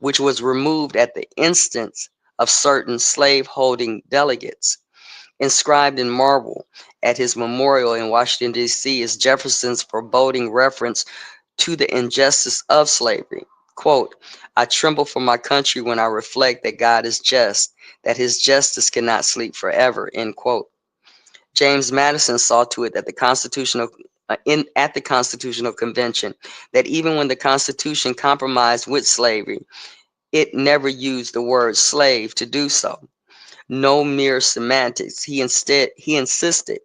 which was removed at the instance of certain slave-holding delegates. Inscribed in marble at his memorial in Washington, D.C. is Jefferson's foreboding reference to the injustice of slavery. Quote, I tremble for my country when I reflect that God is just, that his justice cannot sleep forever, end quote. James Madison saw to it that at the Constitutional Convention, that even when the Constitution compromised with slavery, it never used the word slave to do so. No mere semantics. He insisted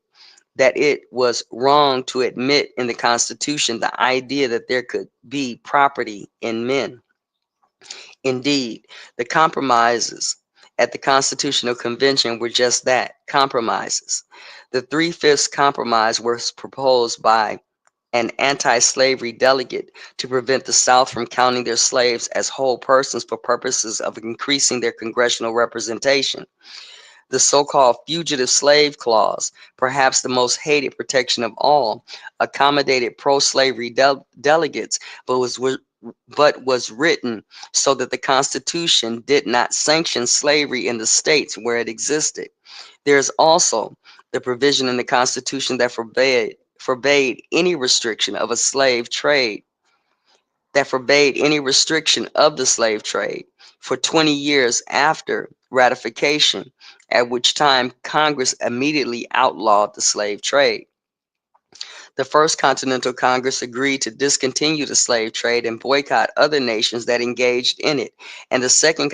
that it was wrong to admit in the Constitution the idea that there could be property in men. Indeed, the compromises at the Constitutional Convention were just that, compromises. The Three-Fifths Compromise was proposed by an anti-slavery delegate to prevent the South from counting their slaves as whole persons for purposes of increasing their congressional representation. The so-called Fugitive Slave Clause, perhaps the most hated protection of all, accommodated pro-slavery delegates, but was written so that the Constitution did not sanction slavery in the states where it existed. There is also the provision in the Constitution that forbade any restriction of a slave trade that forbade any restriction of the slave trade for 20 years after ratification, at which time Congress immediately outlawed the slave trade. The First Continental Congress agreed to discontinue the slave trade and boycott other nations that engaged in it, and the Second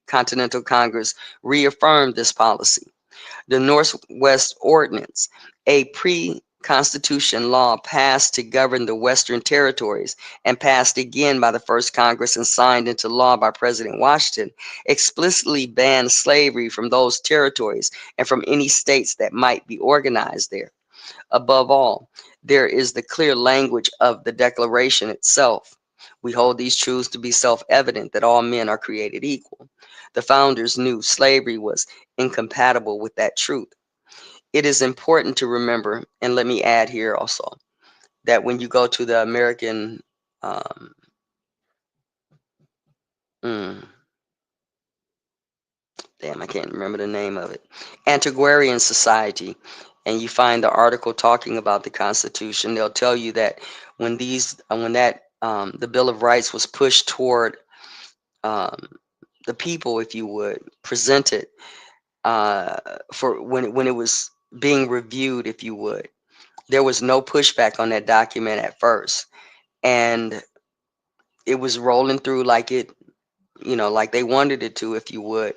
Continental Congress reaffirmed this policy. The Northwest Ordinance, a pre-Constitution law passed to govern the Western territories and passed again by the First Congress and signed into law by President Washington, explicitly banned slavery from those territories and from any states that might be organized there. Above all, there is the clear language of the Declaration itself. We hold these truths to be self-evident that all men are created equal. The founders knew slavery was incompatible with that truth. It is important to remember, and let me add here also, that when you go to the American, um, mm, damn, I can't remember the name of it, Antiquarian Society, and you find the article talking about the Constitution, they'll tell you that the Bill of Rights was pushed toward um, the people, if you would, presented uh, for when it was being reviewed, if you would. There was no pushback on that document at first, and it was rolling through like like they wanted it to, if you would.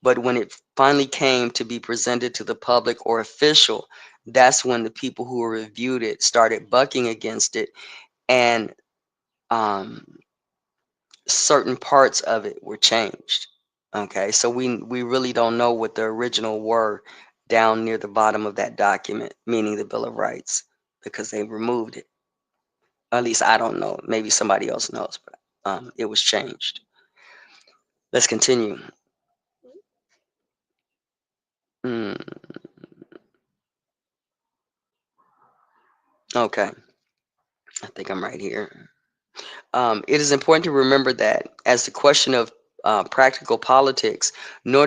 But when it finally came to be presented to the public or official, that's when the people who reviewed it started bucking against it, and um, certain parts of it were changed. Okay, so we really don't know what the original were down near the bottom of that document, meaning the Bill of Rights, because they removed it. At least I don't know. Maybe somebody else knows, but it was changed. Let's continue. Mm, okay, I think I'm right here. It is important to remember that as the question of practical politics, no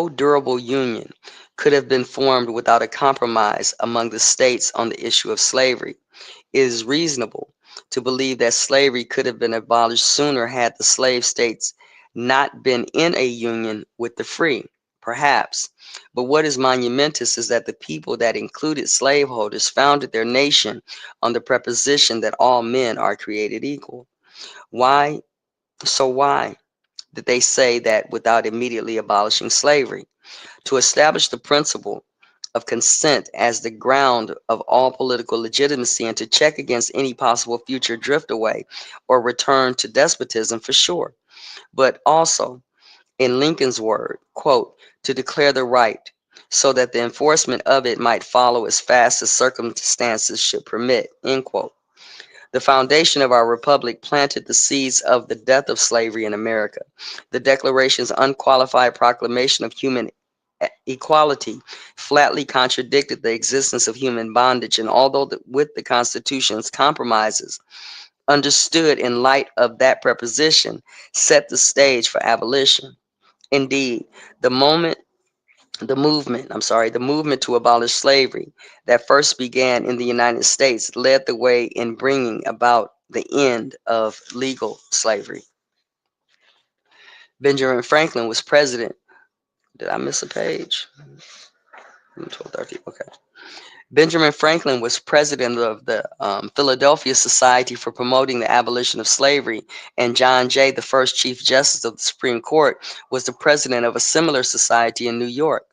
durable union could have been formed without a compromise among the states on the issue of slavery. It is reasonable to believe that slavery could have been abolished sooner had the slave states not been in a union with the free, perhaps. But what is monumentous is that the people that included slaveholders founded their nation on the preposition that all men are created equal. Why? So why did they say that without immediately abolishing slavery? To establish the principle of consent as the ground of all political legitimacy and to check against any possible future drift away or return to despotism for sure. But also, in Lincoln's word, quote, to declare the right so that the enforcement of it might follow as fast as circumstances should permit, end quote. The foundation of our republic planted the seeds of the death of slavery in America. The Declaration's unqualified proclamation of human equality flatly contradicted the existence of human bondage, and although with the Constitution's compromises, understood in light of that preposition, set the stage for abolition. Indeed, the moment the movement to abolish slavery that first began in the United States led the way in bringing about the end of legal slavery. Benjamin Franklin was president. Did I miss a page? 12, 13, okay. Benjamin Franklin was president of the Philadelphia Society for Promoting the Abolition of Slavery, and John Jay, the first Chief Justice of the Supreme Court, was the president of a similar society in New York.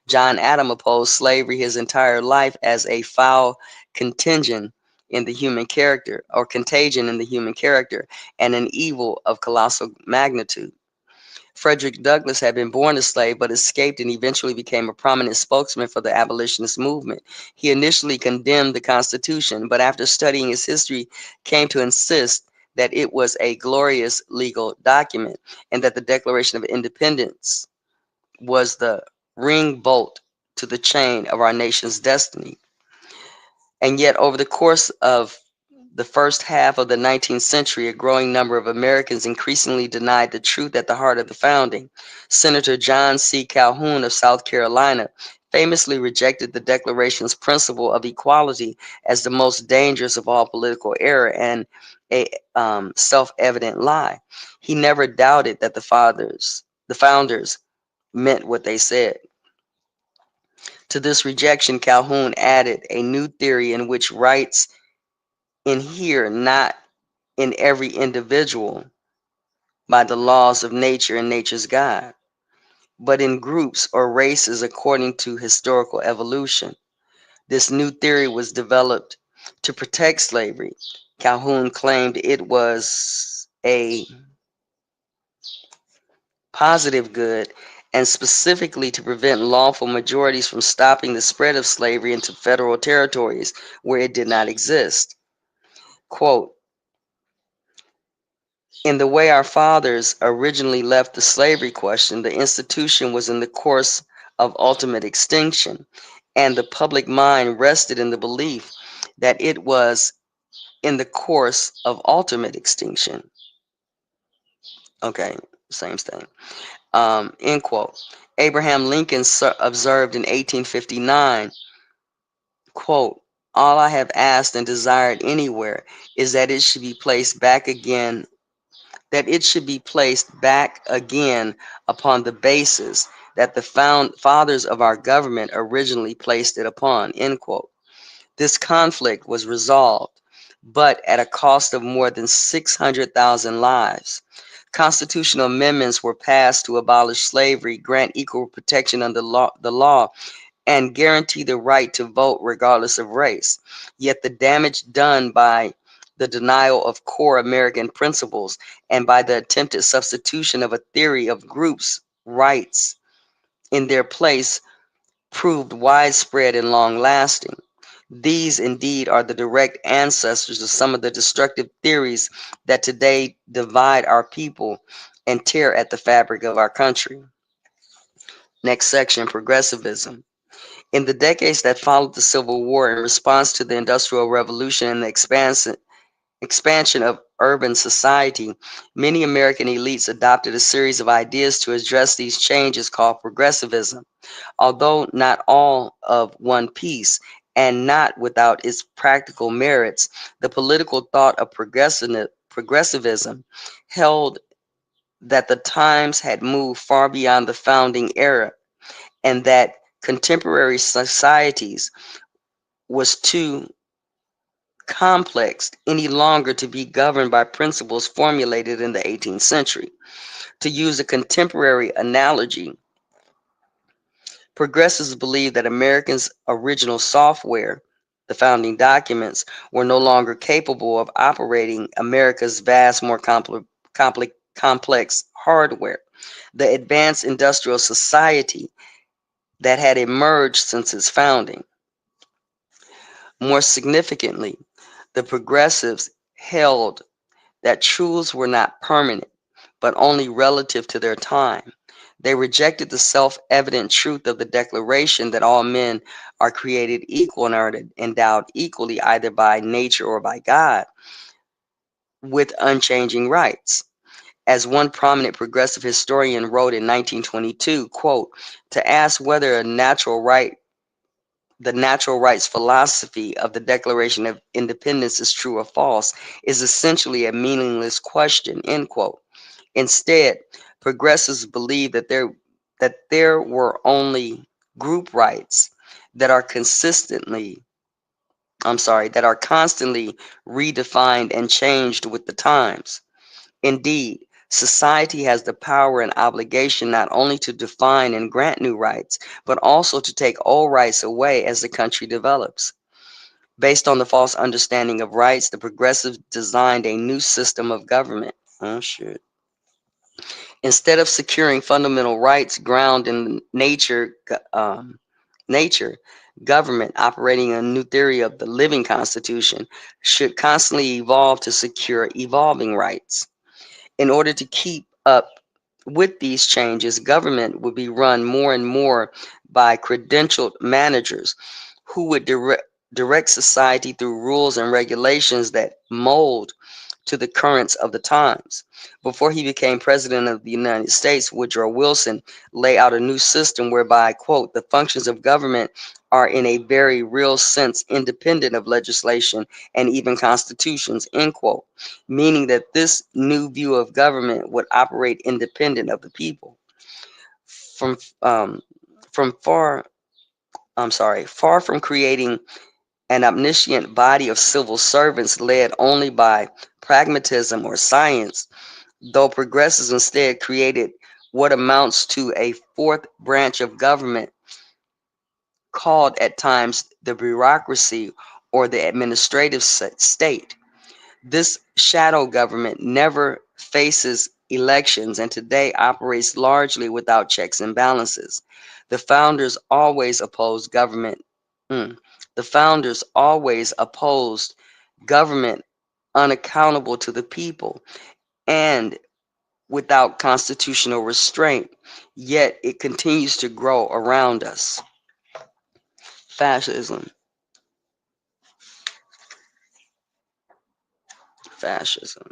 John Adams opposed slavery his entire life as a foul contagion in the human character, or contagion in the human character, and an evil of colossal magnitude. Frederick Douglass had been born a slave but escaped and eventually became a prominent spokesman for the abolitionist movement. He initially condemned the Constitution, but after studying its history, came to insist that it was a glorious legal document and that the Declaration of Independence was the ring bolt to the chain of our nation's destiny. And yet, over the course of the first half of the 19th century, a growing number of Americans increasingly denied the truth at the heart of the founding. Senator John C. Calhoun of South Carolina famously rejected the Declaration's principle of equality as the most dangerous of all political error and a self-evident lie. He never doubted that the founders meant what they said. To this rejection, Calhoun added a new theory in which rights inhere not in every individual by the laws of nature and nature's God, but in groups or races according to historical evolution. This new theory was developed to protect slavery. Calhoun claimed it was a positive good and specifically to prevent lawful majorities from stopping the spread of slavery into federal territories where it did not exist. Quote, in the way our fathers originally left the slavery question, the institution was in the course of ultimate extinction, and the public mind rested in the belief that it was in the course of ultimate extinction. Okay, same thing. End quote. Abraham Lincoln observed in 1859, quote, all I have asked and desired anywhere is that it should be placed back again that it should be placed back again upon the basis that the fathers of our government originally placed it upon, end quote. This conflict was resolved, but at a cost of more than 600,000 lives. Constitutional amendments were passed to abolish slavery, grant equal protection under the law, and guarantee the right to vote regardless of race. Yet the damage done by the denial of core American principles and by the attempted substitution of a theory of groups' rights in their place proved widespread and long lasting. These indeed are the direct ancestors of some of the destructive theories that today divide our people and tear at the fabric of our country. Next section, progressivism. In the decades that followed the Civil War, in response to the Industrial Revolution and the expansion of urban society, many American elites adopted a series of ideas to address these changes called progressivism. Although not all of one piece and not without its practical merits, the political thought of progressivism held that the times had moved far beyond the founding era and that contemporary societies was too complex any longer to be governed by principles formulated in the 18th century. To use a contemporary analogy, progressives believe that Americans' original software, the founding documents, were no longer capable of operating America's vast, more complex hardware. The advanced industrial society that had emerged since its founding. More significantly, the progressives held that truths were not permanent, but only relative to their time. They rejected the self-evident truth of the declaration that all men are created equal and are endowed equally either by nature or by God with unchanging rights. As one prominent progressive historian wrote in 1922, quote, to ask whether the natural rights philosophy of the Declaration of Independence is true or false is essentially a meaningless question, end quote. Instead, progressives believe that there were only group rights that are that are constantly redefined and changed with the times. Indeed, society has the power and obligation not only to define and grant new rights, but also to take old rights away as the country develops. Based on the false understanding of rights, the progressives designed a new system of government. Oh, shit. Instead of securing fundamental rights ground in nature, government operating a new theory of the living constitution should constantly evolve to secure evolving rights. In order to keep up with these changes, government would be run more and more by credentialed managers who would direct society through rules and regulations that mold to the currents of the times. Before he became president of the United States, Woodrow Wilson laid out a new system whereby, quote, the functions of government are in a very real sense independent of legislation and even constitutions, end quote, meaning that this new view of government would operate independent of the people. From um, from far far from creating an omniscient body of civil servants led only by pragmatism or science, though progressives instead created what amounts to a fourth branch of government called at times the bureaucracy or the administrative state. This shadow government never faces elections and today operates largely without checks and balances. The founders always opposed government. mm, the founders always opposed government unaccountable to the people and without constitutional restraint, yet it continues to grow around us. Fascism. Fascism.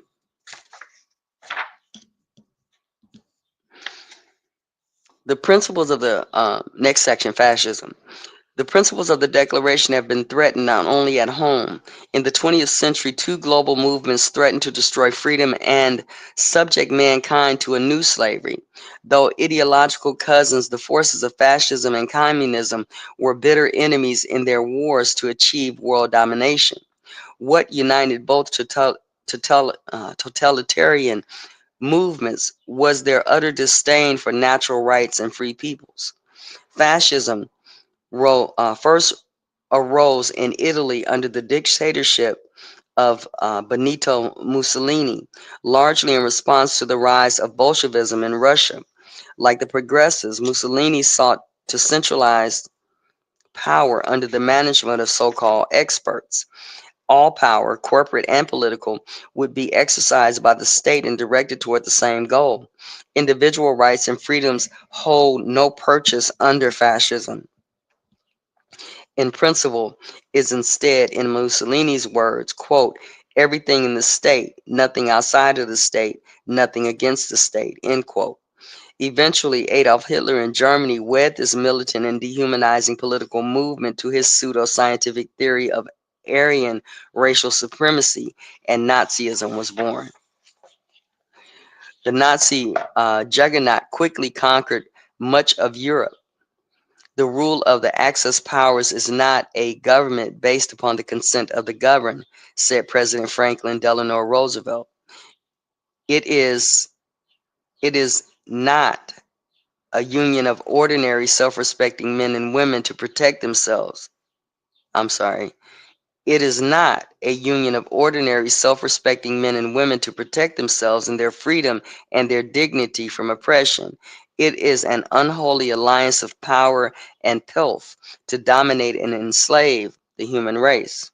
The principles of the next section, fascism. The principles of the Declaration have been threatened not only at home. In the 20th century, two global movements threatened to destroy freedom and subject mankind to a new slavery. Though ideological cousins, the forces of fascism and communism were bitter enemies in their wars to achieve world domination. What united both totalitarian movements was their utter disdain for natural rights and free peoples. Fascism first arose in Italy under the dictatorship of Benito Mussolini, largely in response to the rise of Bolshevism in Russia. Like the progressives, Mussolini sought to centralize power under the management of so-called experts. All power, corporate and political, would be exercised by the state and directed toward the same goal. Individual rights and freedoms hold no purchase under fascism. In principle is instead, in Mussolini's words, quote, everything in the state, nothing outside of the state, nothing against the state, end quote. Eventually, Adolf Hitler in Germany wed this militant and dehumanizing political movement to his pseudo-scientific theory of Aryan racial supremacy, and Nazism was born. The Nazi juggernaut quickly conquered much of Europe. The rule of the Axis powers is not a government based upon the consent of the governed, said President Franklin Delano Roosevelt. It is it is not a union of ordinary self-respecting men and women to protect themselves. I'm sorry. It is not a union of ordinary self-respecting men and women to protect themselves and their freedom and their dignity from oppression. It is an unholy alliance of power and pelf to dominate and enslave the human race.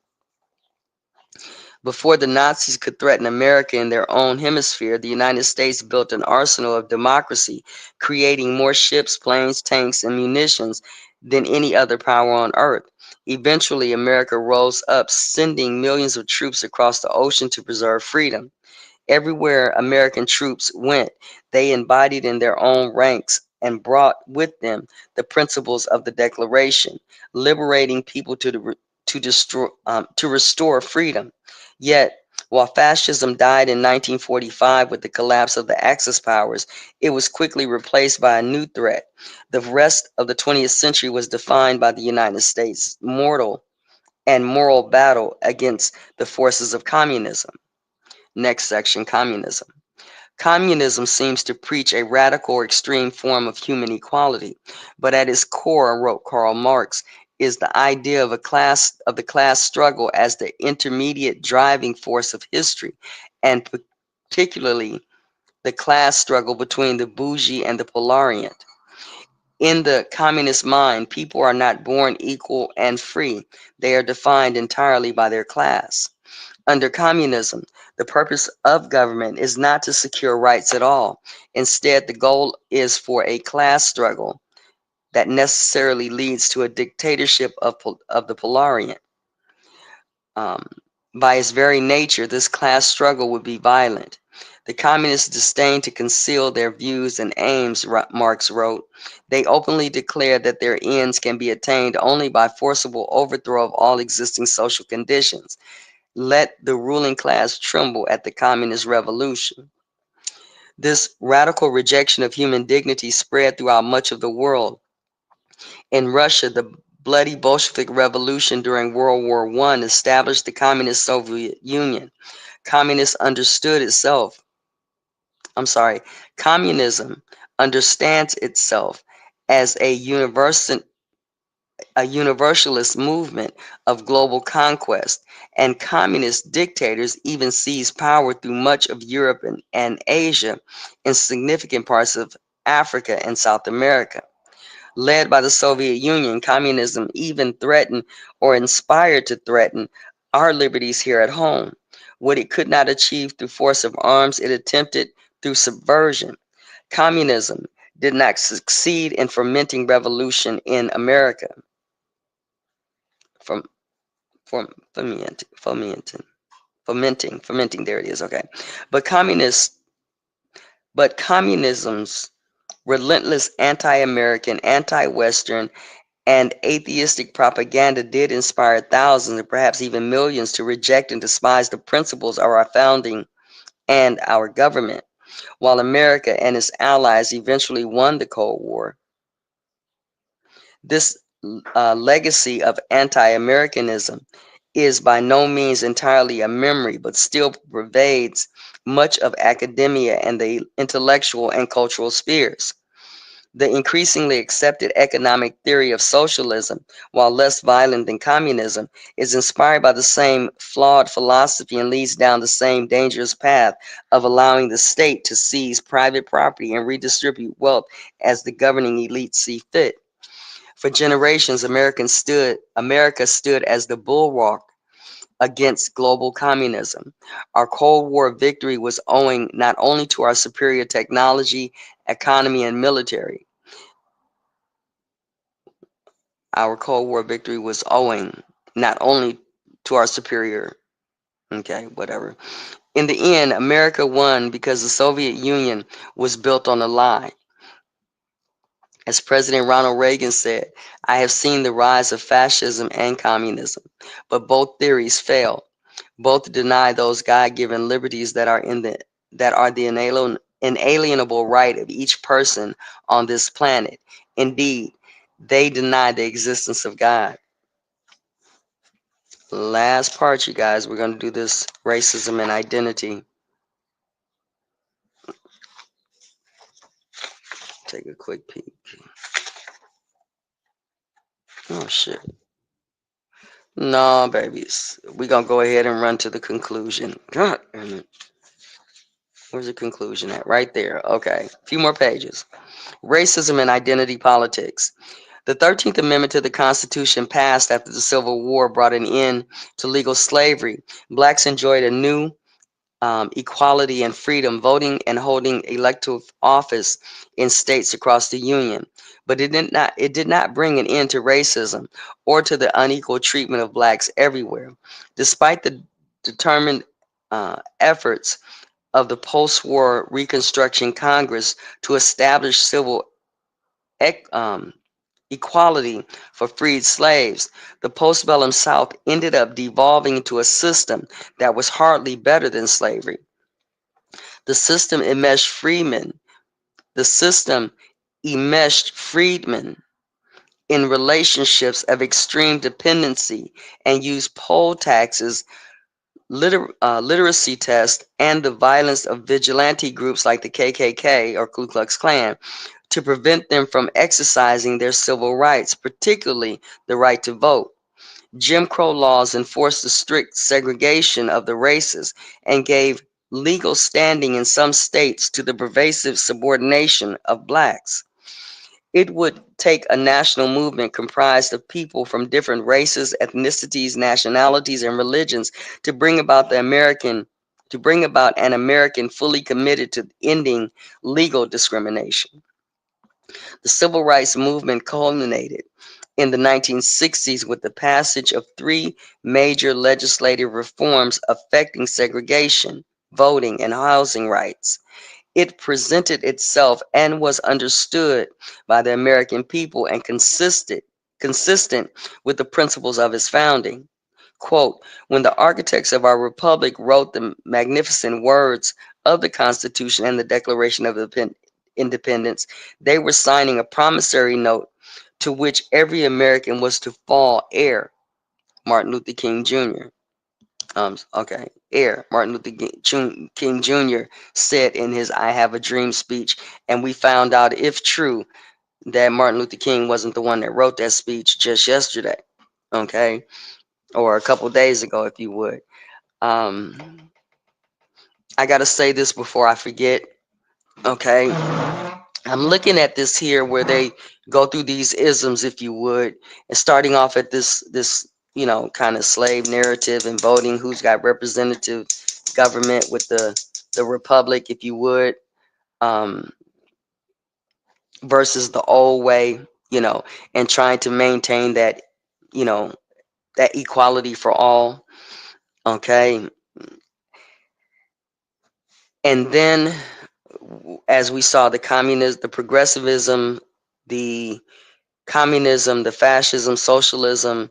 Before the Nazis could threaten America in their own hemisphere, the United States built an arsenal of democracy, creating more ships, planes, tanks, and munitions than any other power on earth. Eventually, America rose up, sending millions of troops across the ocean to preserve freedom. Everywhere American troops went, they embodied in their own ranks and brought with them the principles of the Declaration, liberating people to restore freedom. Yet, while fascism died in 1945 with the collapse of the Axis powers, it was quickly replaced by a new threat. The rest of the 20th century was defined by the United States' mortal and moral battle against the forces of communism. Next section, communism. Communism seems to preach a radical or extreme form of human equality, but at its core, wrote Karl Marx, is the idea of the class struggle as the intermediate driving force of history, and particularly the class struggle between the bourgeois and the proletariat. In the communist mind, people are not born equal and free. They are defined entirely by their class. Under communism, the purpose of government is not to secure rights at all. Instead, the goal is for a class struggle that necessarily leads to a dictatorship of the proletariat. Um, by its very nature, this class struggle would be violent. The communists disdain to conceal their views and aims, Marx wrote. They openly declare that their ends can be attained only by forcible overthrow of all existing social conditions. Let the ruling class tremble at the communist revolution. This radical rejection of human dignity spread throughout much of the world. In Russia, the bloody Bolshevik revolution during World War I established the Communist Soviet Union. Communists understood itself. I'm sorry. Communism understands itself as a universalist movement of global conquest, and communist dictators even seized power through much of Europe and Asia and significant parts of Africa and South America. Led by the Soviet Union, communism even threatened or inspired to threaten our liberties here at home. What it could not achieve through force of arms, it attempted through subversion. Communism did not succeed in fomenting revolution in America. From fomenting. There it is. Okay, but communism's relentless anti-American, anti-Western, and atheistic propaganda did inspire thousands and perhaps even millions to reject and despise the principles of our founding and our government. While America and its allies eventually won the Cold War, this legacy of anti-Americanism is by no means entirely a memory, but still pervades much of academia and the intellectual and cultural spheres. The increasingly accepted economic theory of socialism, while less violent than communism, is inspired by the same flawed philosophy and leads down the same dangerous path of allowing the state to seize private property and redistribute wealth as the governing elites see fit. For generations, America stood as the bulwark against global communism. Our Cold War victory was owing not only to our superior technology, economy, and military. Our Cold War victory was owing not only to our superior, okay, whatever. In the end, America won because the Soviet Union was built on a lie. As President Ronald Reagan said, I have seen the rise of fascism and communism, but both theories fail. Both deny those God-given liberties that are the inalienable right of each person on this planet. Indeed, they deny the existence of God. Last part, you guys. We're going to do this racism and identity. Take a quick peek. Oh, shit. No, babies. We're going to go ahead and run to the conclusion. God damn it. Where's the conclusion at? Right there. Okay. A few more pages. Racism and identity politics. The 13th Amendment to the Constitution passed after the Civil War brought an end to legal slavery. Blacks enjoyed a new equality and freedom, voting and holding elective office in states across the Union. But it did not bring an end to racism or to the unequal treatment of blacks everywhere. Despite the determined efforts of the post-war Reconstruction Congress to establish civil equality for freed slaves, the postbellum South ended up devolving into a system that was hardly better than slavery. The system enmeshed freedmen in relationships of extreme dependency and used poll taxes, literacy tests, and the violence of vigilante groups like the KKK or Ku Klux Klan to prevent them from exercising their civil rights, particularly the right to vote. Jim Crow laws enforced the strict segregation of the races and gave legal standing in some states to the pervasive subordination of blacks. It would take a national movement comprised of people from different races, ethnicities, nationalities, and religions to bring about an American fully committed to ending legal discrimination. The civil rights movement culminated in the 1960s with the passage of three major legislative reforms affecting segregation, voting, and housing rights. It presented itself and was understood by the American people and consistent with the principles of its founding. Quote, when the architects of our republic wrote the magnificent words of the Constitution and the Declaration of Independence, they were signing a promissory note to which every American was to fall heir. Martin Luther King Jr. Okay, heir Martin Luther King Jr. said in his "I Have a Dream" speech, and we found out, if true, that Martin Luther King wasn't the one that wrote that speech just yesterday. Okay, or a couple days ago, if you would. Um, I gotta say this before I forget. Okay, I'm looking at this here where they go through these isms, if you would, and starting off at this kind of slave narrative and voting, who's got representative government with the republic, if you would, um, versus the old way, and trying to maintain that, you know, that equality for all. Okay, and then as we saw the communism, the progressivism, the communism, the fascism, socialism,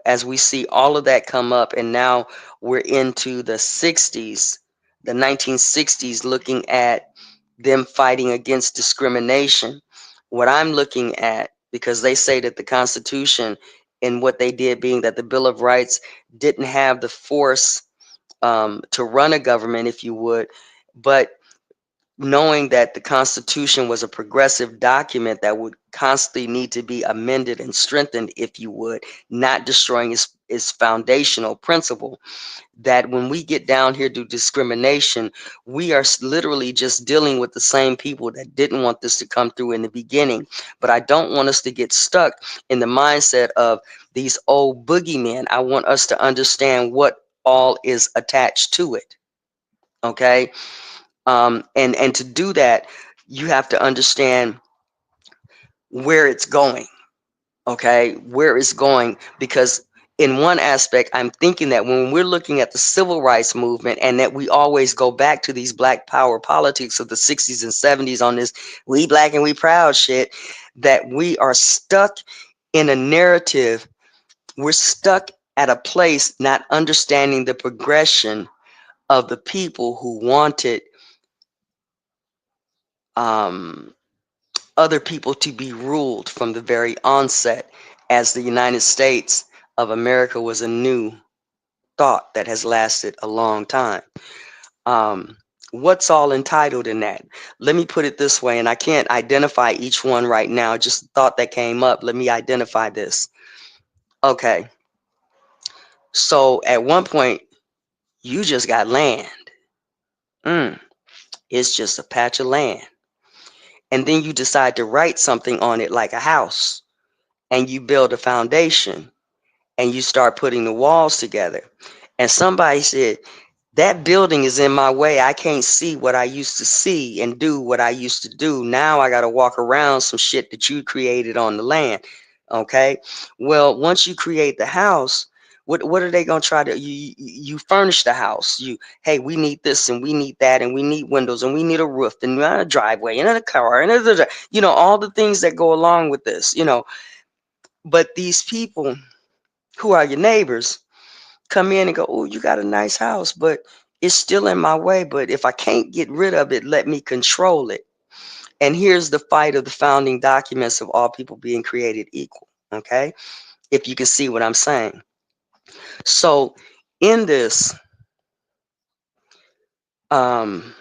as we see all of that come up, and now we're into the 60s, the 1960s, looking at them fighting against discrimination. What I'm looking at, because they say that the Constitution and what they did, being that the Bill of Rights didn't have the force to run a government, if you would, but knowing that the Constitution was a progressive document that would constantly need to be amended and strengthened, if you would, not destroying its foundational principle, that when we get down here to discrimination, we are literally just dealing with the same people that didn't want this to come through in the beginning. But I don't want us to get stuck in the mindset of these old boogeymen. I want us to understand what all is attached to it. Okay, and to do that, you have to understand where it's going. Okay, where it's going, because in one aspect, I'm thinking that when we're looking at the civil rights movement, and that we always go back to these black power politics of the 60s and 70s on this "we black and we proud" shit, that we are stuck in a narrative. We're stuck at a place not understanding the progression of the people who wanted um, other people to be ruled from the very onset, as the United States of America was a new thought that has lasted a long time. What's all entitled in that? Let me put it this way, and I can't identify each one right now, just a thought that came up. Let me identify this. Okay, so at one point, you just got land. Mm, it's just a patch of land. And then you decide to write something on it like a house, and you build a foundation, and you start putting the walls together. And somebody said, that building is in my way. I can't see what I used to see and do what I used to do. Now I got to walk around some shit that you created on the land. Okay. Well, once you create the house, what are they going to try to you furnish the house? Hey, we need this and we need that and we need windows and we need a roof and a driveway and a car and all the things that go along with this. But these people who are your neighbors come in and go, "Oh, you got a nice house, but it's still in my way. But if I can't get rid of it, let me control it." And here's the fight of the founding documents of all people being created equal. Okay, if you can see what I'm saying. So in this, um,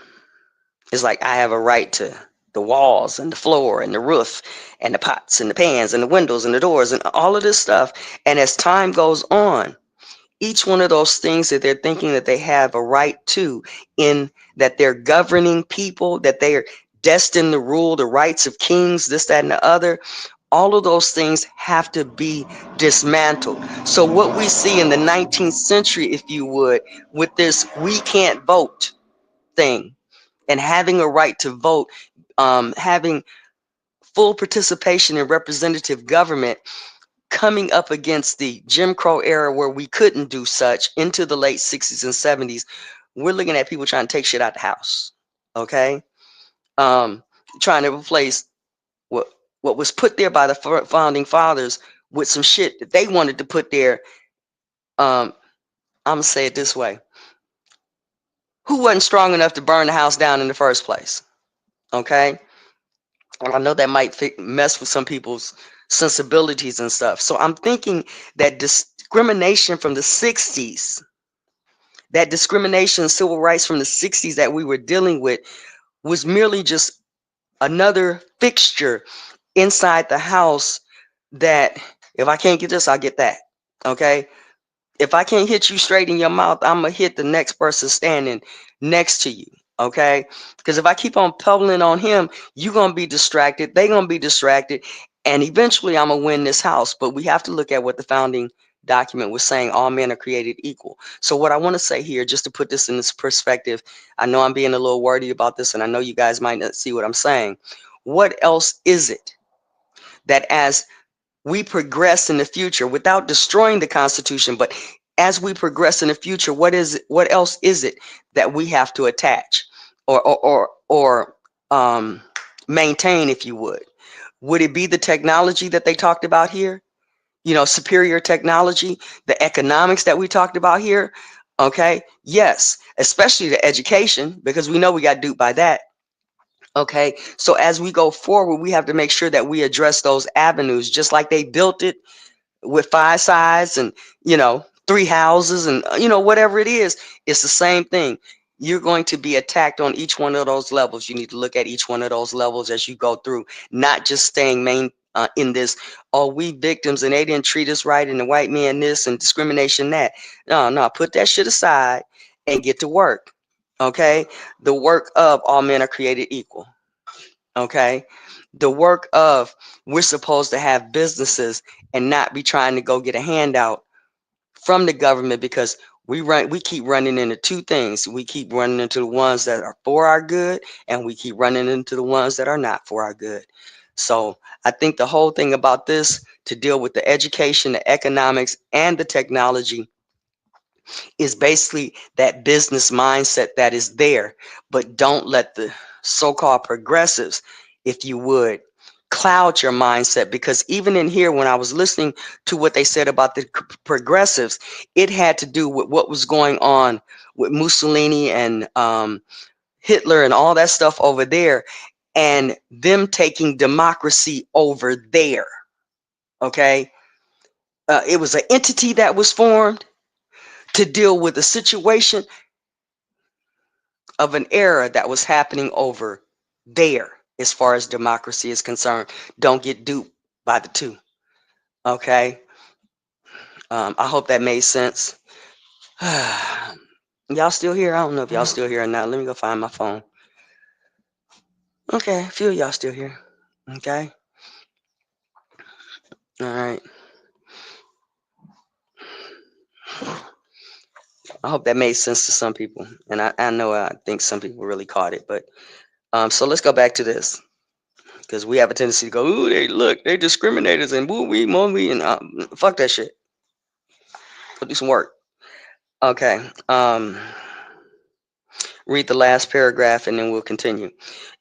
it's like I have a right to the walls and the floor and the roof and the pots and the pans and the windows and the doors and all of this stuff. And as time goes on, each one of those things that they're thinking that they have a right to, in that they're governing people, that they are destined to rule, the rights of kings, this, that, and the other, all of those things have to be dismantled. So what we see in the 19th century, if you would, with this "we can't vote" thing, and having a right to vote, having full participation in representative government, coming up against the Jim Crow era where we couldn't do such, into the late 60s and 70s, we're looking at people trying to take shit out the house. Okay, um, trying to replace what was put there by the founding fathers with some shit that they wanted to put there. I'm gonna say it this way: who wasn't strong enough to burn the house down in the first place? Okay, And I know that might mess with some people's sensibilities and stuff. So I'm thinking that discrimination from the 60s, that discrimination, civil rights from the 60s that we were dealing with was merely just another fixture inside the house that if I can't get this, I'll get that. Okay. If I can't hit you straight in your mouth, I'm gonna hit the next person standing next to you. Okay, because if I keep on pummeling on him, you're gonna be distracted. They're gonna be distracted, and eventually I'm gonna win this house. But we have to look at what the founding document was saying: all men are created equal. So what I want to say here, just to put this in this perspective, I know I'm being a little wordy about this, and I know you guys might not see what I'm saying. What else is it that as we progress in the future without destroying the Constitution, but as we progress in the future, what else is it that we have to attach or maintain, if you would? Would it be the technology that they talked about here? You know, superior technology, the economics that we talked about here. Okay, yes, especially the education, because we know we got duped by that. Okay, so as we go forward, we have to make sure that we address those avenues, just like they built it with five sides and three houses and whatever it is. It's the same thing. You're going to be attacked on each one of those levels. You need to look at each one of those levels as you go through, not just staying main in this, oh, we victims and they didn't treat us right and the white man this and discrimination that. No, no, put that shit aside and get to work. Okay, the work of all men are created equal. Okay, the work of we're supposed to have businesses and not be trying to go get a handout from the government, because we keep running into two things. We keep running into the ones that are for our good, and we keep running into the ones that are not for our good. So I think the whole thing about this, to deal with the education, the economics, and the technology, is basically that business mindset that is there. But don't let the so-called progressives, if you would, cloud your mindset, because even in here, when I was listening to what they said about the progressives, it had to do with what was going on with Mussolini and Hitler and all that stuff over there, and them taking democracy over there. Okay, it was an entity that was formed to deal with a situation of an era that was happening over there as far as democracy is concerned. Don't get duped by the two. Okay. I hope that made sense. Y'all still here? I don't know if y'all still here or not. Let me go find my phone. Okay, a few of y'all still here. Okay. All right. I hope that made sense to some people. And I know I think some people really caught it. But so let's go back to this. Because we have a tendency to go, ooh, they discriminators and woo wee, mo wee, and fuck that shit. Go do some work. Okay. Read the last paragraph and then we'll continue.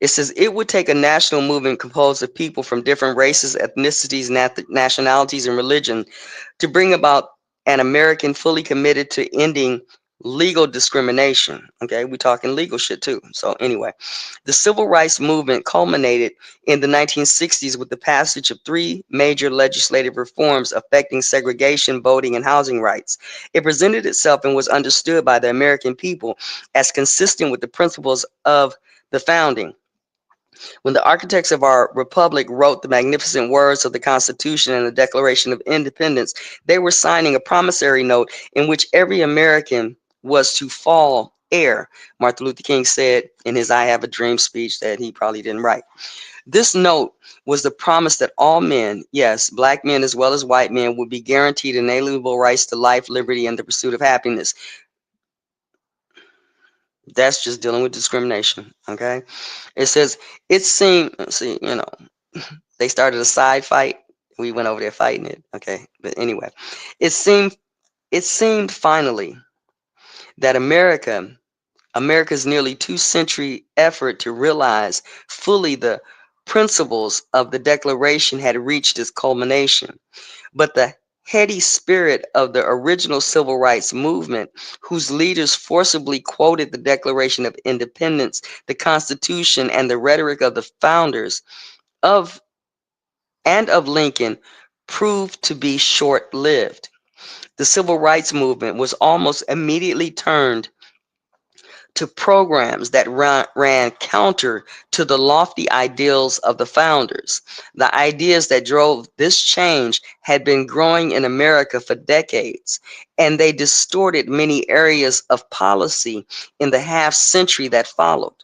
It says it would take a national movement composed of people from different races, ethnicities, nationalities, and religion to bring about an American fully committed to ending legal discrimination. Okay, we're talking legal shit too. So anyway, the civil rights movement culminated in the 1960s with the passage of three major legislative reforms affecting segregation, voting, and housing rights. It presented itself and was understood by the American people as consistent with the principles of the founding. When the architects of our republic wrote the magnificent words of the Constitution and the Declaration of Independence, they were signing a promissory note in which every American was to fall heir, Martin Luther King said in his I Have a Dream speech that he probably didn't write. This note was the promise that all men, yes, black men as well as white men, would be guaranteed inalienable rights to life, liberty, and the pursuit of happiness. That's just dealing with discrimination, okay? It says, it seemed, see, they started a side fight. We went over there fighting it, okay? But anyway, it seemed finally that America's nearly 2-century effort to realize fully the principles of the Declaration had reached its culmination. But the heady spirit of the original civil rights movement, whose leaders forcibly quoted the Declaration of Independence, the Constitution, and the rhetoric of the founders, of of Lincoln proved to be short-lived. The civil rights movement was almost immediately turned to programs that ran counter to the lofty ideals of the founders. The ideas that drove this change had been growing in America for decades, and they distorted many areas of policy in the half century that followed.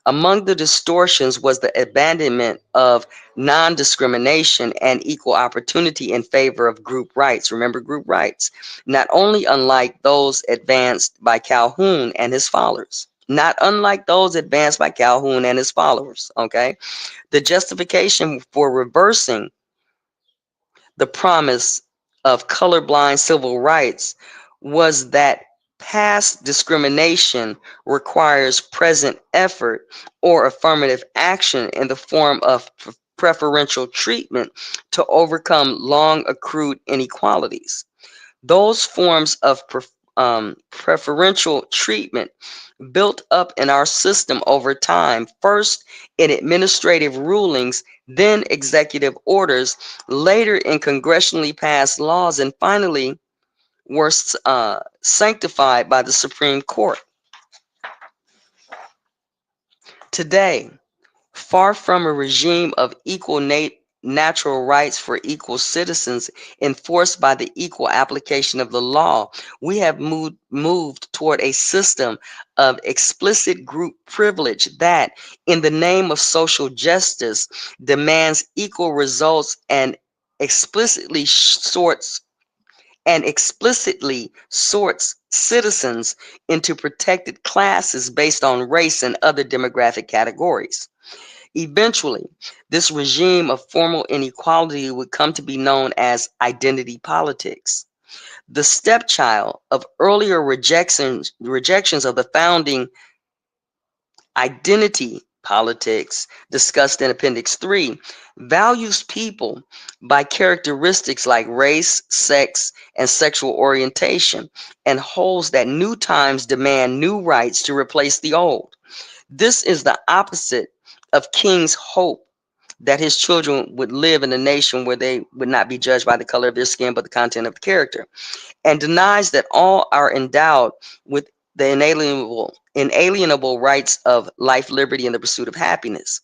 Among the distortions was the abandonment of non discrimination and equal opportunity in favor of group rights. Remember group rights, not only unlike those advanced by Calhoun and his followers. Not unlike those advanced by Calhoun and his followers. Okay. The justification for reversing the promise of colorblind civil rights was that past discrimination requires present effort or affirmative action in the form of preferential treatment to overcome long accrued inequalities. Those forms of preferential treatment built up in our system over time, first in administrative rulings, then executive orders, later in congressionally passed laws, and finally were sanctified by the Supreme Court. Today, far from a regime of equal natural rights for equal citizens enforced by the equal application of the law, we have moved toward a system of explicit group privilege that, in the name of social justice, demands equal results and explicitly sorts citizens into protected classes based on race and other demographic categories. Eventually, this regime of formal inequality would come to be known as identity politics. The stepchild of earlier rejections of the founding identity politics discussed in Appendix 3 values people by characteristics like race, sex, and sexual orientation, and holds that new times demand new rights to replace the old. This is the opposite of King's hope that his children would live in a nation where they would not be judged by the color of their skin, but the content of the character, and denies that all are endowed with the inalienable rights of life, liberty, and the pursuit of happiness.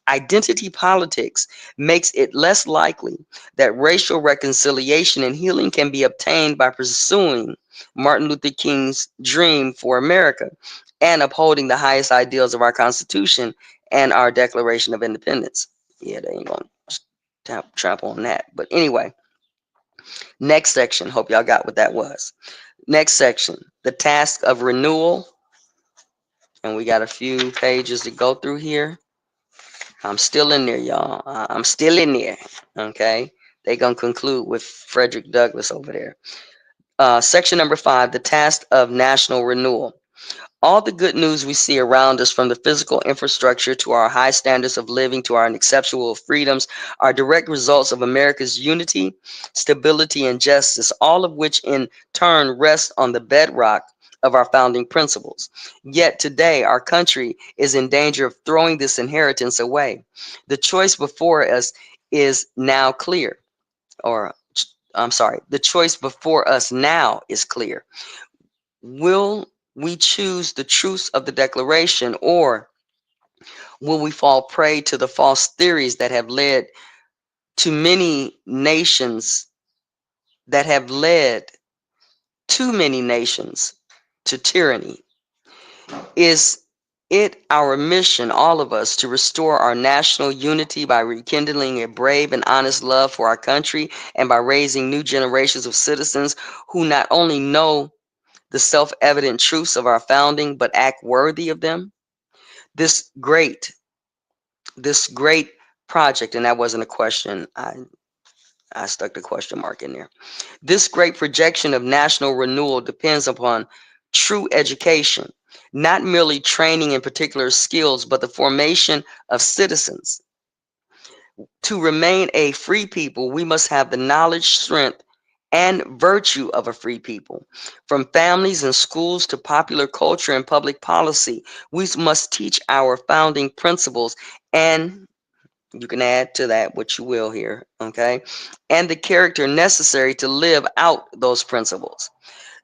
Identity politics makes it less likely that racial reconciliation and healing can be obtained by pursuing Martin Luther King's dream for America and upholding the highest ideals of our Constitution and our Declaration of Independence. Yeah, they ain't gonna trap on that. But anyway, next section. Hope y'all got what that was. Next section, the task of renewal. And we got a few pages to go through here. I'm still in there, y'all. I'm still in there. Okay. They're going to conclude with Frederick Douglass over there. Section number 5, the task of national renewal. All the good news we see around us, from the physical infrastructure to our high standards of living to our exceptional freedoms, are direct results of America's unity, stability, and justice, all of which in turn rest on the bedrock of our founding principles. Yet today, our country is in danger of throwing this inheritance away. The choice before us is now clear, or I'm sorry, the choice before us now is clear. Will we choose the truths of the Declaration, or will we fall prey to the false theories that have led to many nations, that have led too many nations to tyranny? Is it our mission, all of us, to restore our national unity by rekindling a brave and honest love for our country, and by raising new generations of citizens who not only know the self-evident truths of our founding, but act worthy of them? This great project, and that wasn't a question, I stuck the question mark in there. This great projection of national renewal depends upon true education, not merely training in particular skills, but the formation of citizens. To remain a free people, we must have the knowledge, strength, and virtue of a free people. From families and schools to popular culture and public policy, we must teach our founding principles and You can add to that what you will here, okay? And the character necessary to live out those principles.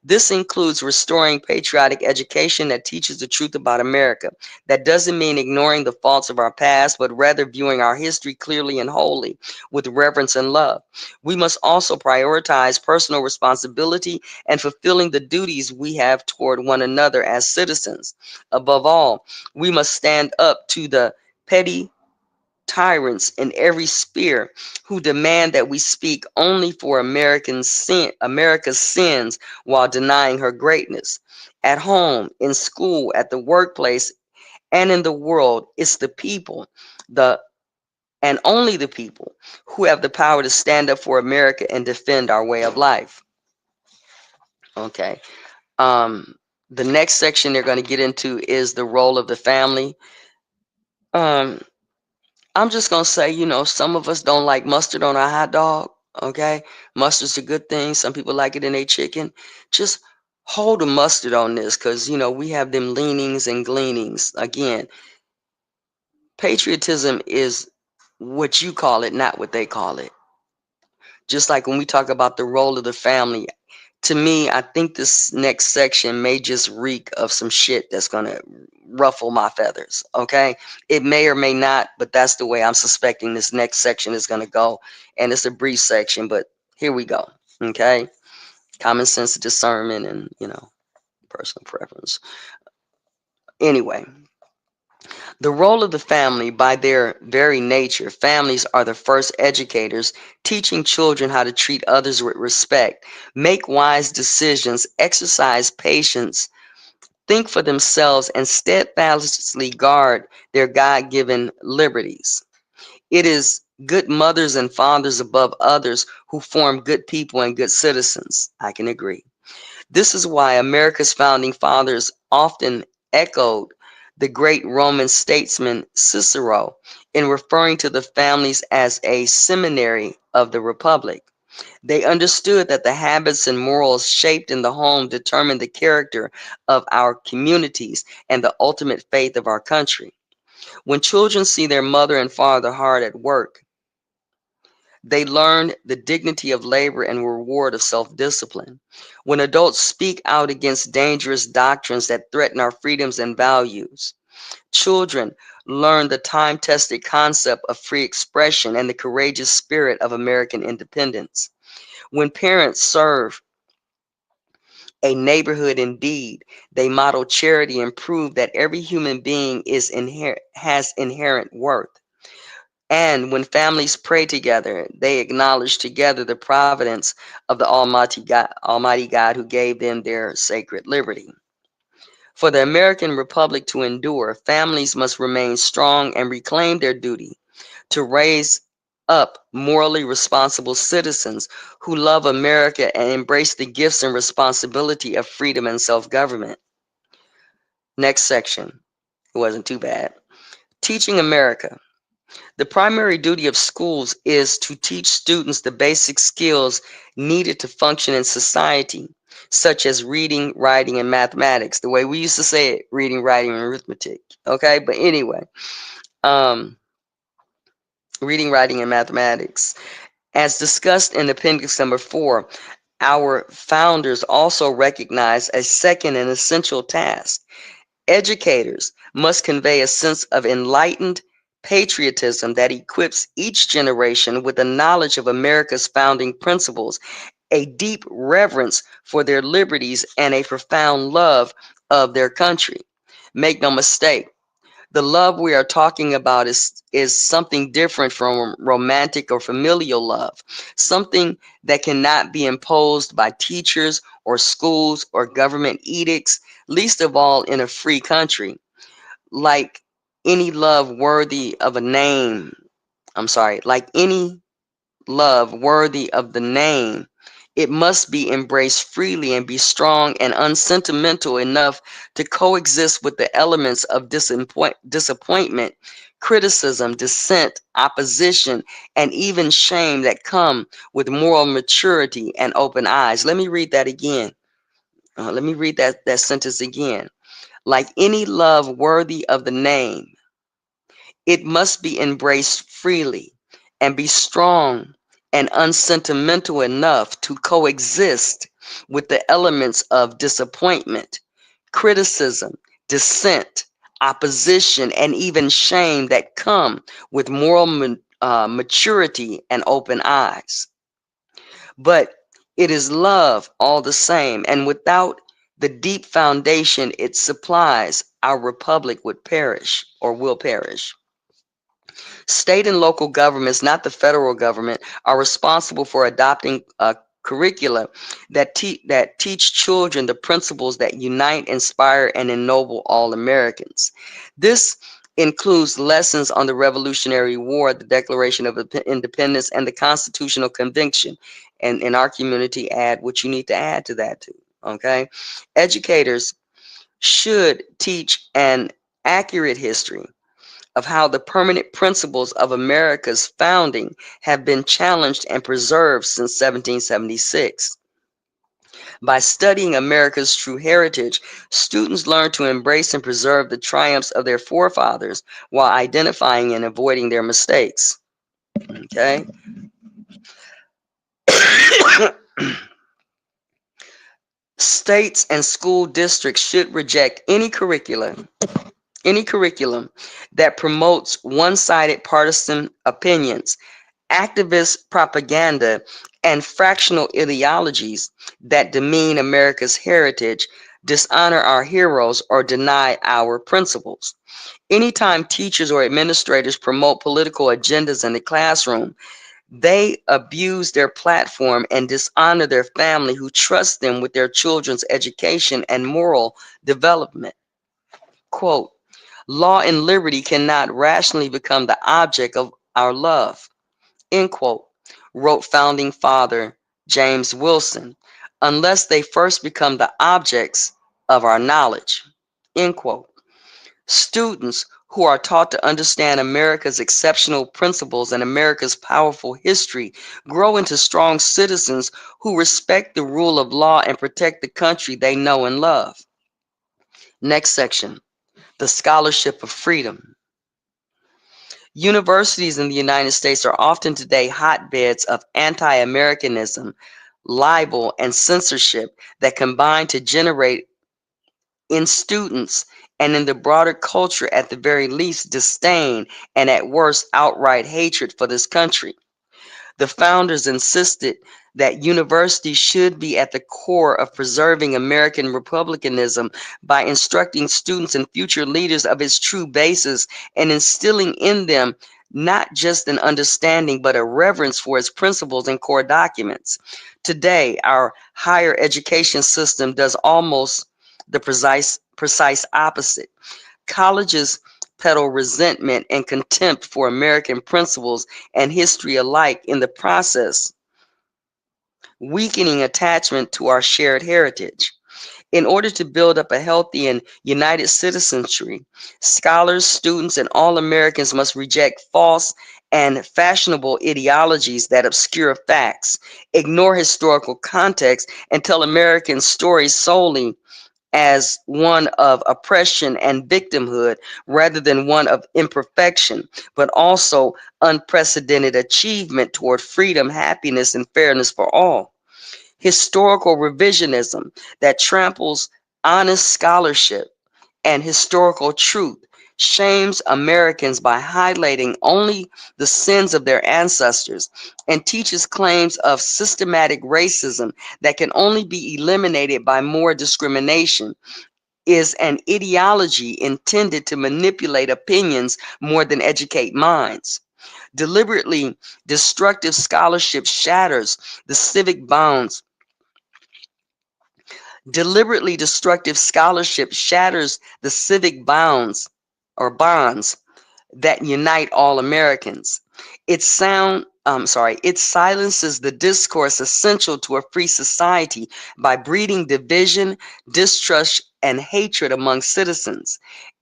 This includes restoring patriotic education that teaches the truth about America. That doesn't mean ignoring the faults of our past, but rather viewing our history clearly and wholly with reverence and love. We must also prioritize personal responsibility and fulfilling the duties we have toward one another as citizens. Above all, we must stand up to the petty tyrants in every sphere who demand that we speak only for America's sins while denying her greatness. At home, in school, at the workplace, and in the world, it's the people, the and only the people who have the power to stand up for America and defend our way of life. Okay. Um, the next section they're going to get into is the role of the family. Um, I'm just gonna say, some of us don't like mustard on our hot dog. Okay, mustard's a good thing. Some people like it in their chicken. Just hold the mustard on this, because we have them leanings and gleanings. Again, patriotism is what you call it, not what they call it. Just like when we talk about the role of the family, to me, I think this next section may just reek of some shit that's going to ruffle my feathers. Okay. It may or may not, but that's the way I'm suspecting this next section is going to go. And it's a brief section, but here we go. Okay. Common sense, discernment, and, personal preference. Anyway, the role of the family, by their very nature, families are the first educators, teaching children how to treat others with respect, make wise decisions, exercise patience, think for themselves, and steadfastly guard their God given liberties. It is good mothers and fathers above others who form good people and good citizens. I can agree. This is why America's founding fathers often echoed the great Roman statesman Cicero in referring to the families as a seminary of the republic. They understood that the habits and morals shaped in the home determine the character of our communities and the ultimate faith of our country. When children see their mother and father hard at work, they learn the dignity of labor and reward of self-discipline. When adults speak out against dangerous doctrines that threaten our freedoms and values, children learn the time-tested concept of free expression and the courageous spirit of American independence. When parents serve a neighborhood indeed, they model charity and prove that every human being has inherent worth. And when families pray together, they acknowledge together the providence of the Almighty God who gave them their sacred liberty. For the American Republic to endure, families must remain strong and reclaim their duty to raise up morally responsible citizens who love America and embrace the gifts and responsibility of freedom and self-government. Next section. It wasn't too bad. Teaching America. The primary duty of schools is to teach students the basic skills needed to function in society, such as reading, writing, and mathematics. The way we used to say it, reading, writing, and arithmetic. Okay, but anyway, um, reading, writing, and mathematics. As discussed in Appendix number 4, our founders also recognized a second and essential task. Educators must convey a sense of enlightened patriotism that equips each generation with a knowledge of America's founding principles, a deep reverence for their liberties, and a profound love of their country. Make no mistake, the love we are talking about is something different from romantic or familial love, something that cannot be imposed by teachers or schools or government edicts, least of all in a free country. Like any love worthy of a name, like any love worthy of the name, it must be embraced freely and be strong and unsentimental enough to coexist with the elements of disappointment, criticism, dissent, opposition, and even shame that come with moral maturity and open eyes. Let me read that again. Let me read that sentence again. Like any love worthy of the name, It must be embraced freely and be strong and unsentimental enough to coexist with the elements of disappointment, criticism, dissent, opposition, and even shame that come with moral maturity and open eyes. But it is love all the same, and without the deep foundation it supplies, our republic would perish or will perish. State and local governments, not the federal government, are responsible for adopting curricula that teach children the principles that unite, inspire, and ennoble all Americans. This includes lessons on the Revolutionary War, the Declaration of Independence, and the Constitutional Convention. And in our community, add what you need to add to that too. Okay, educators should teach an accurate history of how the permanent principles of America's founding have been challenged and preserved since 1776. By studying America's true heritage, students learn to embrace and preserve the triumphs of their forefathers while identifying and avoiding their mistakes. Okay? States and school districts should reject any curriculum that promotes one-sided partisan opinions, activist propaganda, and fractional ideologies that demean America's heritage, dishonor our heroes, or deny our principles. Anytime teachers or administrators promote political agendas in the classroom, they abuse their platform and dishonor their family who trust them with their children's education and moral development. Quote, law and liberty cannot rationally become the object of our love, end quote, wrote founding father James Wilson, unless they first become the objects of our knowledge, end quote. Students who are taught to understand America's exceptional principles and America's powerful history grow into strong citizens who respect the rule of law and protect the country they know and love. Next section, the scholarship of freedom. Universities in the United States are often today hotbeds of anti-Americanism, libel, and censorship that combine to generate in students and in the broader culture, at the very least, disdain and at worst, outright hatred for this country. The founders insisted that universities should be at the core of preserving American republicanism by instructing students and future leaders of its true basis and instilling in them not just an understanding but a reverence for its principles and core documents. Today, our higher education system does almost the precise opposite. Colleges peddle resentment and contempt for American principles and history alike, in the process weakening attachment to our shared heritage. In order to build up a healthy and united citizenry, scholars, students, and all Americans must reject false and fashionable ideologies that obscure facts, ignore historical context, and tell American stories solely as one of oppression and victimhood rather than one of imperfection, but also unprecedented achievement toward freedom, happiness, and fairness for all. Historical revisionism that tramples honest scholarship and historical truth shames Americans by highlighting only the sins of their ancestors and teaches claims of systematic racism that can only be eliminated by more discrimination, is an ideology intended to manipulate opinions more than educate minds. Deliberately destructive scholarship shatters the civic bonds. Deliberately destructive scholarship shatters the civic bonds that unite all Americans. It silences the discourse essential to a free society by breeding division, distrust, and hatred among citizens.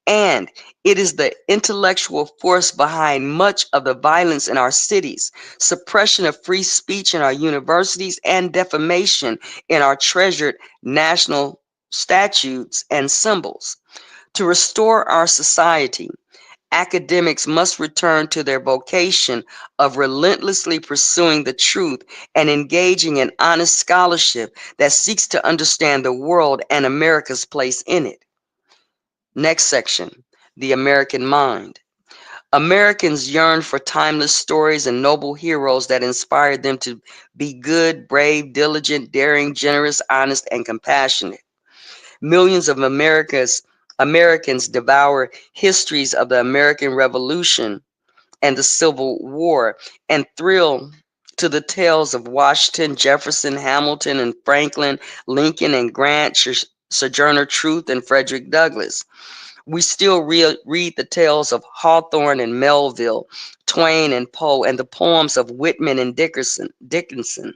And it is the intellectual force behind much of the violence in our cities, suppression of free speech in our universities, and defamation in our treasured national statutes and symbols. To restore our society, Academics must return to their vocation of relentlessly pursuing the truth and engaging in honest scholarship that seeks to understand the world and America's place in it. Next section, the American mind. Americans yearn for timeless stories and noble heroes that inspired them to be good, brave, diligent, daring, generous, honest, and compassionate. Millions of Americans devour histories of the American Revolution and the Civil War and thrill to the tales of Washington, Jefferson, Hamilton, and Franklin, Lincoln and Grant, Sojourner Truth, and Frederick Douglass. We still read the tales of Hawthorne and Melville, Twain and Poe, and the poems of Whitman and Dickinson.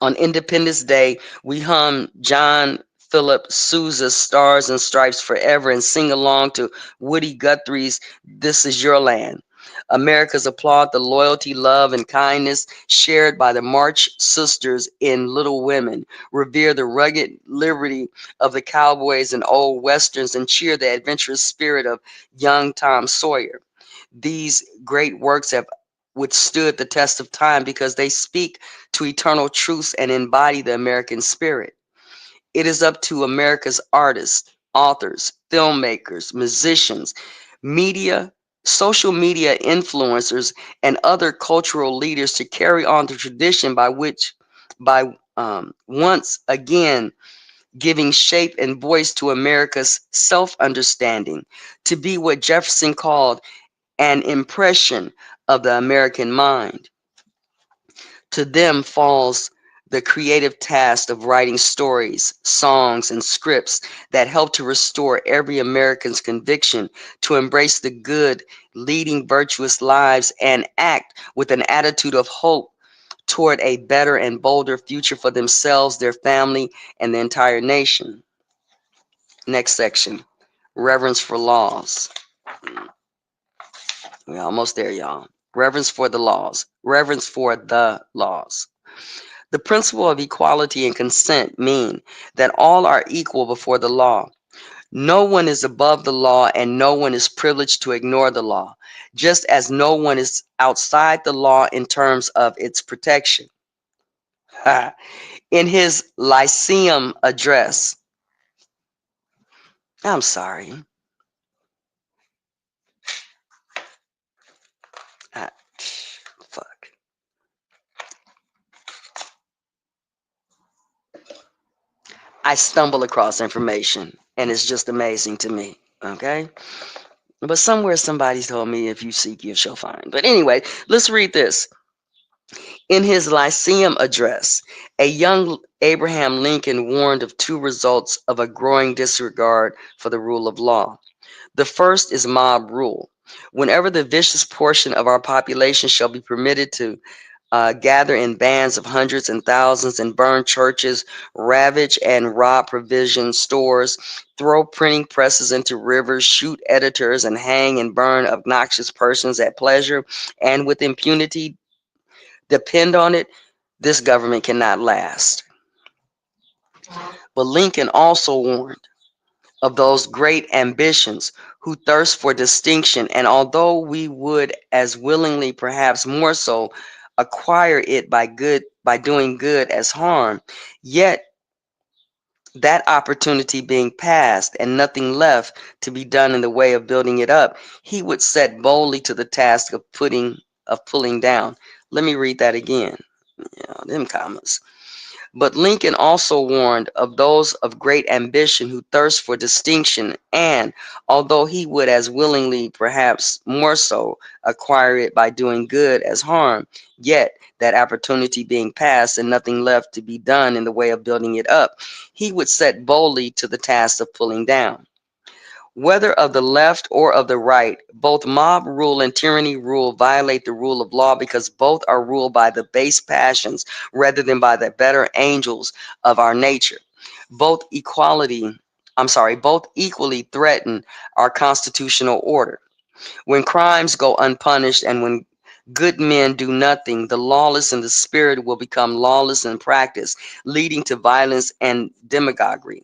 On Independence Day, we hum John Philip Sousa's Stars and Stripes Forever and sing along to Woody Guthrie's This Is Your Land. Americans applaud the loyalty, love, and kindness shared by the March sisters in Little Women, revere the rugged liberty of the cowboys and old westerns, and cheer the adventurous spirit of young Tom Sawyer. These great works have withstood the test of time because they speak to eternal truths and embody the American spirit. It is up to America's artists, authors, filmmakers, musicians, media, social media influencers, and other cultural leaders to carry on the tradition by once again giving shape and voice to America's self-understanding, to be what Jefferson called an impression of the American mind. To them falls the creative task of writing stories, songs, and scripts that help to restore every American's conviction to embrace the good, leading virtuous lives, and act with an attitude of hope toward a better and bolder future for themselves, their family, and the entire nation. Next section, reverence for laws. We're almost there, y'all. Reverence for the laws. Reverence for the laws. The principle of equality and consent mean that all are equal before the law. No one is above the law and no one is privileged to ignore the law, just as no one is outside the law in terms of its protection. In his Lyceum address, I'm sorry, I, fuck. I stumble across information and it's just amazing to me. Okay? But somewhere somebody told me if you seek, you shall find. But anyway, let's read this. In his Lyceum address, a young Abraham Lincoln warned of two results of a growing disregard for the rule of law. The first is mob rule. Whenever the vicious portion of our population shall be permitted to gather in bands of hundreds and thousands and burn churches, ravage and rob provision stores, throw printing presses into rivers, shoot editors, and hang and burn obnoxious persons at pleasure and with impunity, depend on it, this government cannot last. But Lincoln also warned of those great ambitions who thirst for distinction, and although we would as willingly, perhaps more so, acquire it by doing good as harm, yet that opportunity being past and nothing left to be done in the way of building it up, he would set boldly to the task of pulling down. Let me read that again. Yeah, them commas. But Lincoln also warned of those of great ambition who thirst for distinction, and although he would as willingly, perhaps more so, acquire it by doing good as harm, yet that opportunity being past and nothing left to be done in the way of building it up, he would set boldly to the task of pulling down. Whether of the left or of the right, both mob rule and tyranny rule violate the rule of law because both are ruled by the base passions rather than by the better angels of our nature. Both both equally threaten our constitutional order. When crimes go unpunished and when good men do nothing, the lawless in the spirit will become lawless in practice, leading to violence and demagoguery.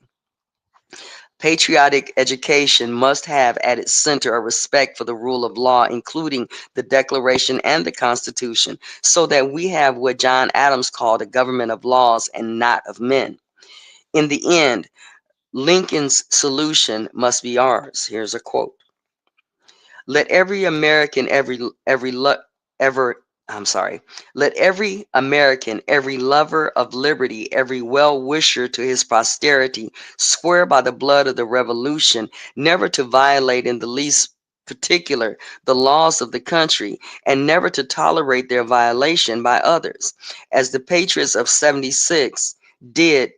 Patriotic education must have at its center a respect for the rule of law, including the Declaration and the Constitution, so that we have what John Adams called a government of laws and not of men. In the end, Lincoln's solution must be ours. Here's a quote. Let every American, ever, I'm sorry. Let every American, every lover of liberty, every well-wisher to his posterity, swear by the blood of the Revolution never to violate in the least particular the laws of the country, and never to tolerate their violation by others, as the patriots of '76 did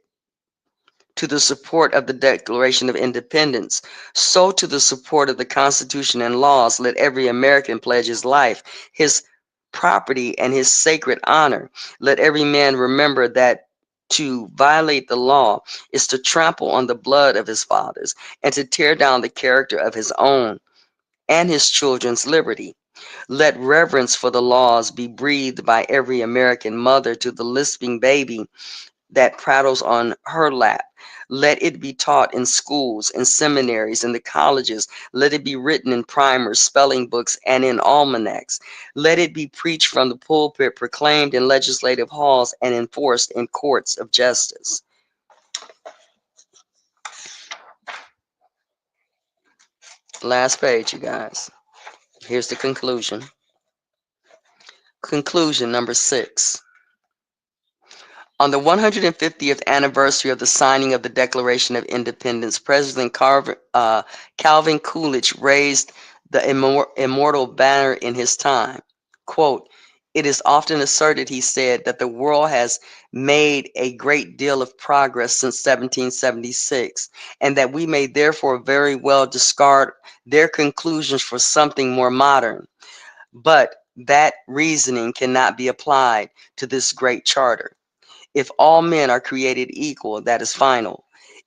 to the support of the Declaration of Independence, so to the support of the Constitution and laws, let every American pledge his life, his property, and his sacred honor. Let every man remember that to violate the law is to trample on the blood of his fathers and to tear down the character of his own and his children's liberty. Let reverence for the laws be breathed by every American mother to the lisping baby that prattles on her lap. Let it be taught in schools, in seminaries, in the colleges. Let it be written in primers, spelling books, and in almanacs. Let it be preached from the pulpit, proclaimed in legislative halls, and enforced in courts of justice. Last page, you guys. Here's the conclusion. Conclusion number 6. On the 150th anniversary of the signing of the Declaration of Independence, President Calvin Coolidge raised the immortal banner in his time. Quote, "It is often asserted," he said, "that the world has made a great deal of progress since 1776, and that we may therefore very well discard their conclusions for something more modern. But that reasoning cannot be applied to this great charter. If all men are created equal, that is final.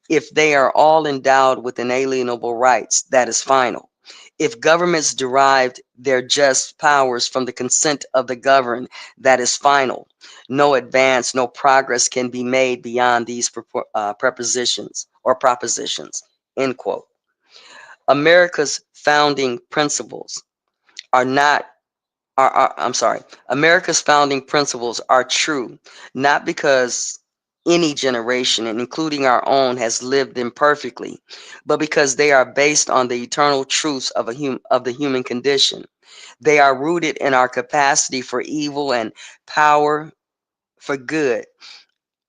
If they are all endowed with inalienable rights, that is final. If governments derived their just powers from the consent of the governed, that is final. No advance, no progress can be made beyond these prepositions or propositions." End quote. America's founding principles are not I'm sorry, America's founding principles are true, not because any generation, and including our own, has lived them perfectly, but because they are based on the eternal truths of of the human condition. They are rooted in our capacity for evil and power for good,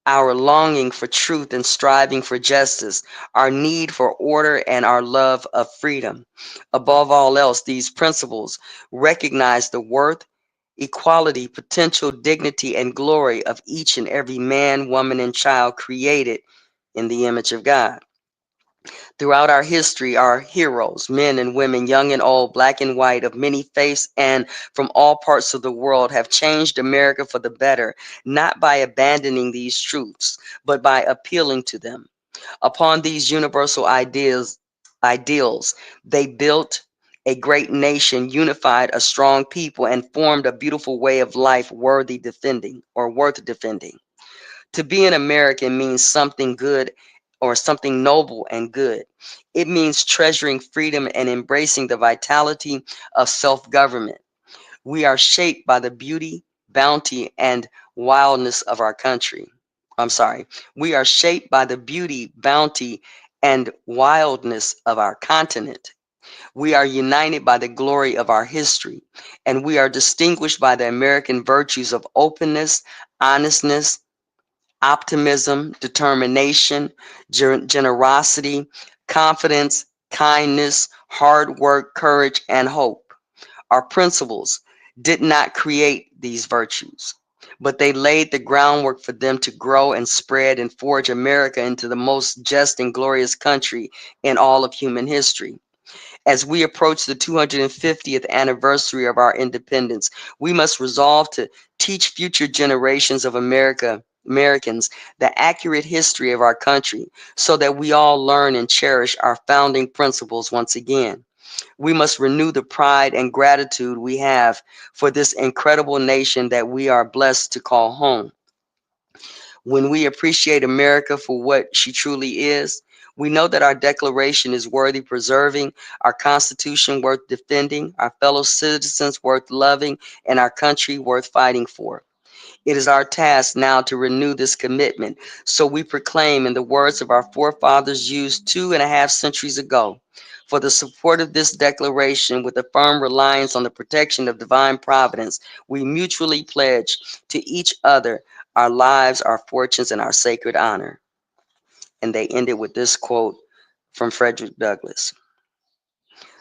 our longing for truth and striving for justice, our need for order and our love of freedom. Above all else, these principles recognize the worth, equality, potential, dignity, and glory of each and every man, woman, and child created in the image of God. Throughout our history, our heroes, men and women, young and old, black and white, of many faiths and from all parts of the world, have changed America for the better, not by abandoning these truths, but by appealing to them. Upon these universal ideals, they built a great nation, unified a strong people, and formed a beautiful way of life worthy defending or worth defending. To be an American means something good or something noble and good. It means treasuring freedom and embracing the vitality of self-government. We are shaped by the beauty, bounty, and wildness of our country. I'm sorry. We are shaped by the beauty, bounty, and wildness of our continent. We are united by the glory of our history, and we are distinguished by the American virtues of openness, honestness, optimism, determination, generosity, confidence, kindness, hard work, courage, and hope. Our principles did not create these virtues, but they laid the groundwork for them to grow and spread and forge America into the most just and glorious country in all of human history. As we approach the 250th anniversary of our independence, we must resolve to teach future generations of Americans the accurate history of our country so that we all learn and cherish our founding principles once again. We must renew the pride and gratitude we have for this incredible nation that we are blessed to call home. When we appreciate America for what she truly is, We know that our Declaration is worthy preserving, our Constitution worth defending, our fellow citizens worth loving, and our country worth fighting for. It is our task now to renew this commitment. So we proclaim, in the words of our forefathers used 2.5 centuries ago, for the support of this declaration, with a firm reliance on the protection of divine providence, we mutually pledge to each other our lives, our fortunes, and our sacred honor. And they ended with this quote from Frederick Douglass.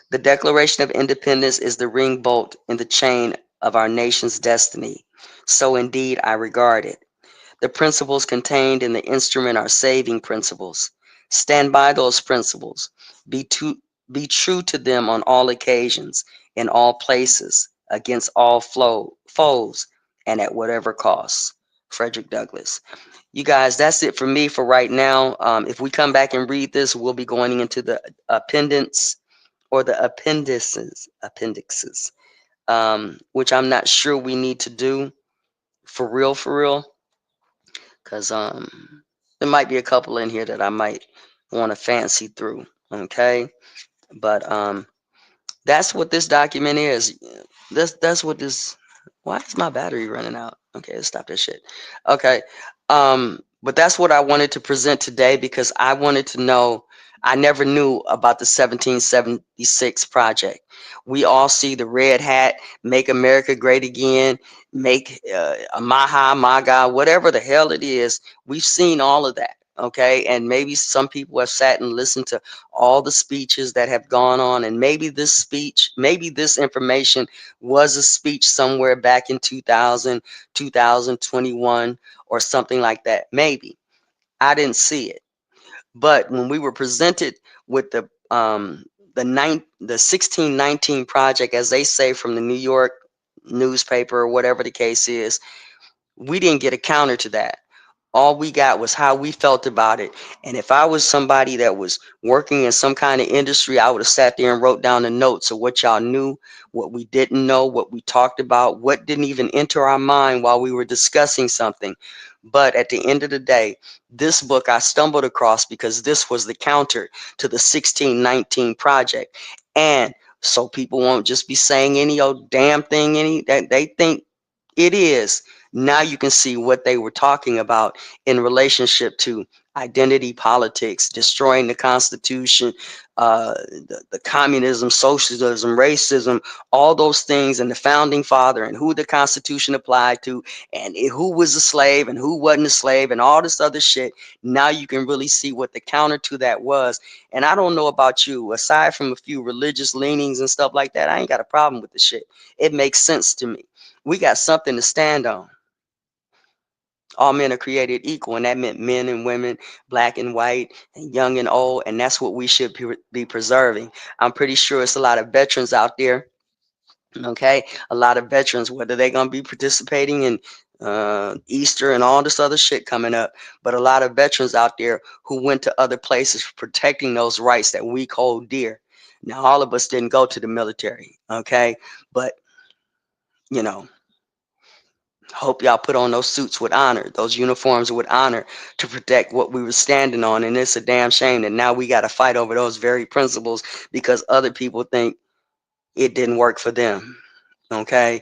The Declaration of Independence is the ring bolt in the chain of our nation's destiny. So indeed I regard it. The principles contained in the instrument are saving principles. Stand by those principles. Be, be true to them on all occasions, in all places, against all foes, and at whatever cost. Frederick Douglass. You guys, that's it for me for right now. If we come back and read this, we'll be going into the appendix or the appendixes, which I'm not sure we need to do for real, because there might be a couple in here that I might want to fancy through. Okay, but that's what this document is. That's what this. Why is my battery running out? Okay, let's stop that shit. Okay, but that's what I wanted to present today because I wanted to know. I never knew about the 1776 project. We all see the red hat, make America great again, make a Maha, Maga, whatever the hell it is. We've seen all of that. Okay, and maybe some people have sat and listened to all the speeches that have gone on, and maybe this speech, maybe this information was a speech somewhere back in 2000, 2021, or something like that. Maybe I didn't see it, but when we were presented with the 1619 project, as they say from the New York newspaper or whatever the case is, we didn't get a counter to that. All we got was how we felt about it. And if I was somebody that was working in some kind of industry, I would have sat there and wrote down the notes of what y'all knew, what we didn't know, what we talked about, what didn't even enter our mind while we were discussing something. But at the end of the day, this book I stumbled across because this was the counter to the 1619 project. And so people won't just be saying any old damn thing any that they think it is. Now you can see what they were talking about in relationship to identity politics, destroying the Constitution, the communism, socialism, racism, all those things, and the founding father, and who the Constitution applied to, and who was a slave and who wasn't a slave, and all this other shit. Now you can really see what the counter to that was. And I don't know about you, aside from a few religious leanings and stuff like that, I ain't got a problem with the shit. It makes sense to me. We got something to stand on. All men are created equal, and that meant men and women, black and white, and young and old, and that's what we should be preserving. I'm pretty sure it's a lot of veterans out there, okay? A lot of veterans, whether they're going to be participating in Easter and all this other shit coming up, but a lot of veterans out there who went to other places protecting those rights that we hold dear. Now, all of us didn't go to the military, okay? But, you know, hope y'all put on those suits with honor, those uniforms with honor to protect what we were standing on. And it's a damn shame that now we got to fight over those very principles because other people think it didn't work for them. Okay.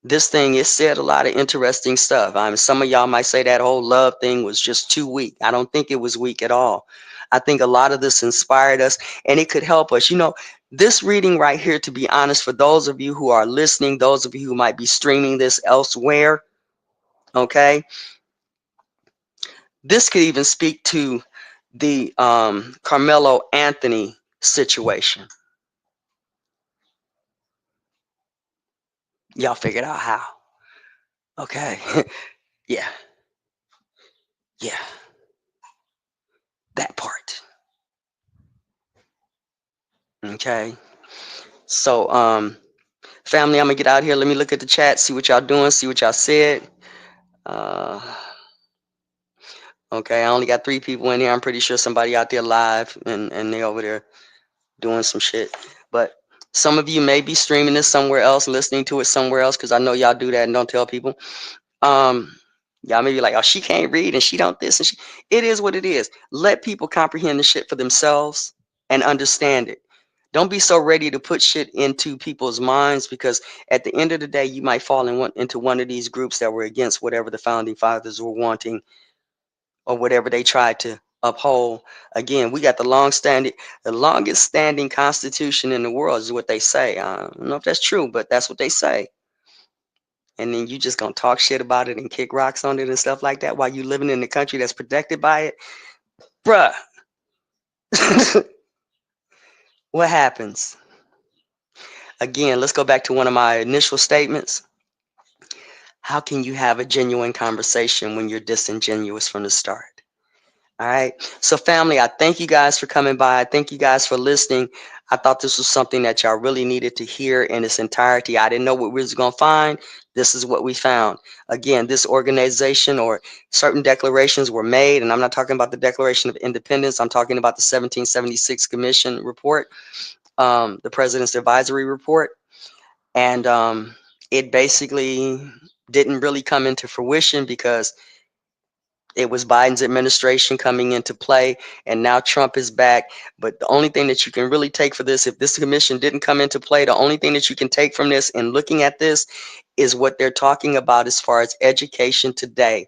This thing, it said a lot of interesting stuff. I mean, some of y'all might say that whole love thing was just too weak. I don't think it was weak at all. I think a lot of this inspired us and it could help us. You know, this reading right here, to be honest, for those of you who are listening, those of you who might be streaming this elsewhere, okay, this could even speak to the Carmelo Anthony situation. Y'all figured out how. Okay. Yeah. Yeah. That part. Okay. So, family, I'm gonna get out here. Let me look at the chat, see what y'all doing, see what y'all said. Uh, okay, I only got 3 people in here. I'm pretty sure somebody out there live and they over there doing some shit. But some of you may be streaming this somewhere else, listening to it somewhere else, because I know y'all do that and don't tell people. Um, Y'all may be like, oh, she can't read and she don't this and she. It is what it is. Let people comprehend the shit for themselves and understand it. Don't be so ready to put shit into people's minds because at the end of the day, you might fall into one of these groups that were against whatever the founding fathers were wanting or whatever they tried to uphold. Again, we got the longest standing constitution in the world is what they say. I don't know if that's true, but that's what they say. And then you just gonna talk shit about it and kick rocks on it and stuff like that while you living in a country that's protected by it, bruh. What happens? Again, let's go back to one of my initial statements. How can you have a genuine conversation when you're disingenuous from the start? All right. So, family, I thank you guys for coming by. I thank you guys for listening. I thought this was something that y'all really needed to hear in its entirety. I didn't know what we was going to find. This is what we found. Again, this organization or certain declarations were made, and I'm not talking about the Declaration of Independence. I'm talking about the 1776 Commission report, the President's Advisory Report. And it basically didn't really come into fruition because it was Biden's administration coming into play, and now Trump is back. But the only thing that you can really take for this, if this commission didn't come into play, the only thing that you can take from this and looking at this is what they're talking about as far as education today,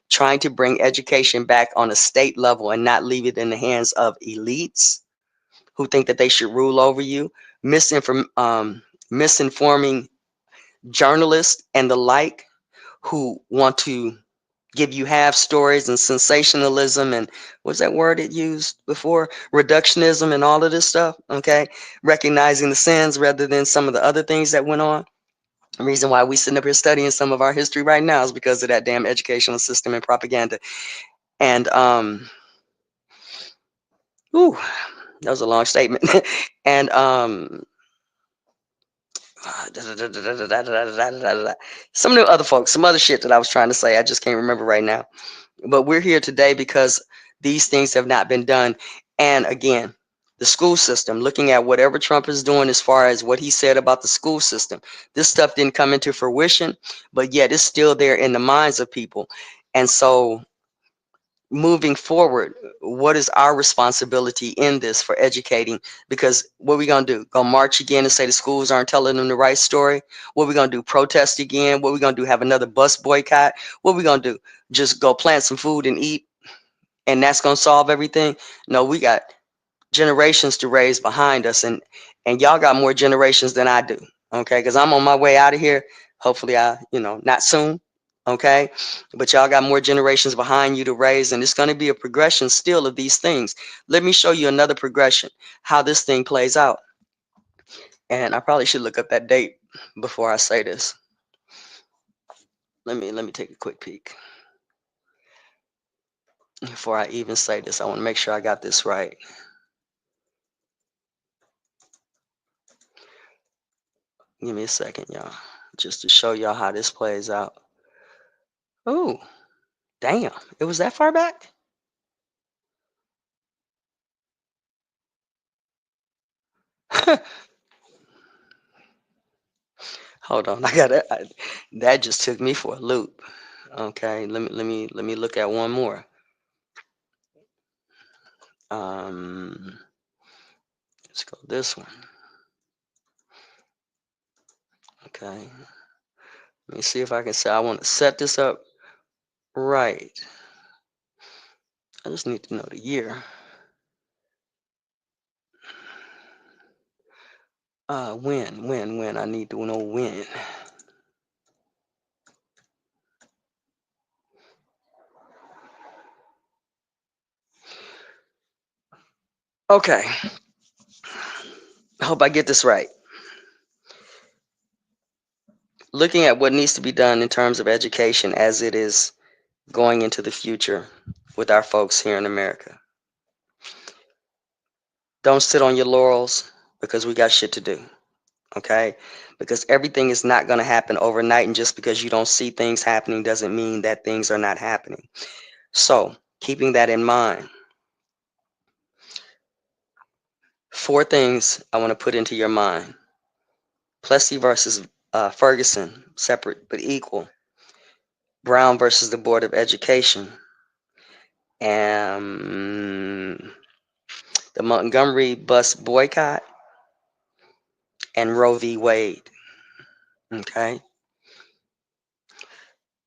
trying to bring education back on a state level and not leave it in the hands of elites who think that they should rule over you, misinforming journalists and the like who want to give you half stories and sensationalism and what's that word it used before? Reductionism and all of this stuff. Okay. Recognizing the sins rather than some of the other things that went on. The reason why we sitting up here studying some of our history right now is because of that damn educational system and propaganda. And ooh, that was a long statement. And some of the other folks, some other shit that I was trying to say, I just can't remember right now. But we're here today because these things have not been done. And again, the school system, looking at whatever Trump is doing as far as what he said about the school system, this stuff didn't come into fruition, but yet it's still there in the minds of people. And so moving forward, what is our responsibility in this for educating? Because what we gonna do? Gonna march again and say the schools aren't telling them the right story? What we gonna do? Protest again? What we gonna do? Have another bus boycott? What we gonna do? Just go plant some food and eat, and that's gonna solve everything? No, we got generations to raise behind us, and y'all got more generations than I do. Okay, because I'm on my way out of here. Hopefully, not soon. Okay, but y'all got more generations behind you to raise, and it's going to be a progression still of these things. Let me show you another progression how this thing plays out. And I probably should look up that date before I say this. Let me take a quick peek before I even say this. I want to make sure I got this right. Give me a second, y'all, just to show y'all how this plays out. Oh, damn. It was that far back? Hold on. That just took me for a loop. Okay, let me look at one more. Um let's go this one. Okay. Let me see if I can say I want to set this up right. I just need to know the year. When I need to know when. Okay. I hope I get this right. Looking at what needs to be done in terms of education as it is going into the future with our folks here in America. Don't sit on your laurels because we got shit to do. Okay? Because everything is not going to happen overnight, and just because you don't see things happening doesn't mean that things are not happening. So, keeping that in mind, 4 things I want to put into your mind. Plessy versus Ferguson, separate but equal. Brown versus the Board of Education, and the Montgomery bus boycott, and Roe v. Wade. Okay.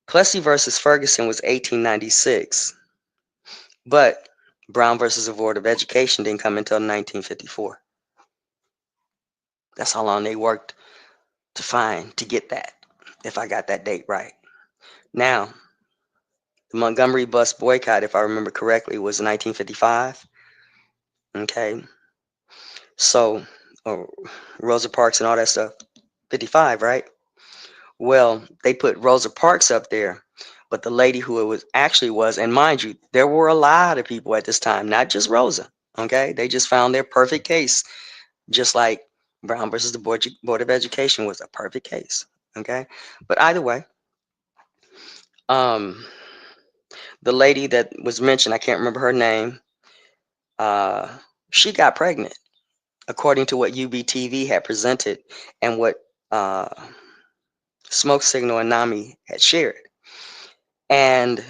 Plessy versus Ferguson was 1896, but Brown versus the Board of Education didn't come until 1954. That's how long they worked to get that, if I got that date right. Now, the Montgomery bus boycott, if I remember correctly, was 1955. Okay. So, oh, Rosa Parks and all that stuff, 55, right? Well, they put Rosa Parks up there, but the lady who it was actually was, and mind you, there were a lot of people at this time, not just Rosa. Okay, they just found their perfect case, just like Brown versus the Board of Education was a perfect case. Okay, but either way, um, the lady that was mentioned, I can't remember her name. Uh, she got pregnant, according to what UBTV had presented and what uh, Smoke Signal and Nami had shared. And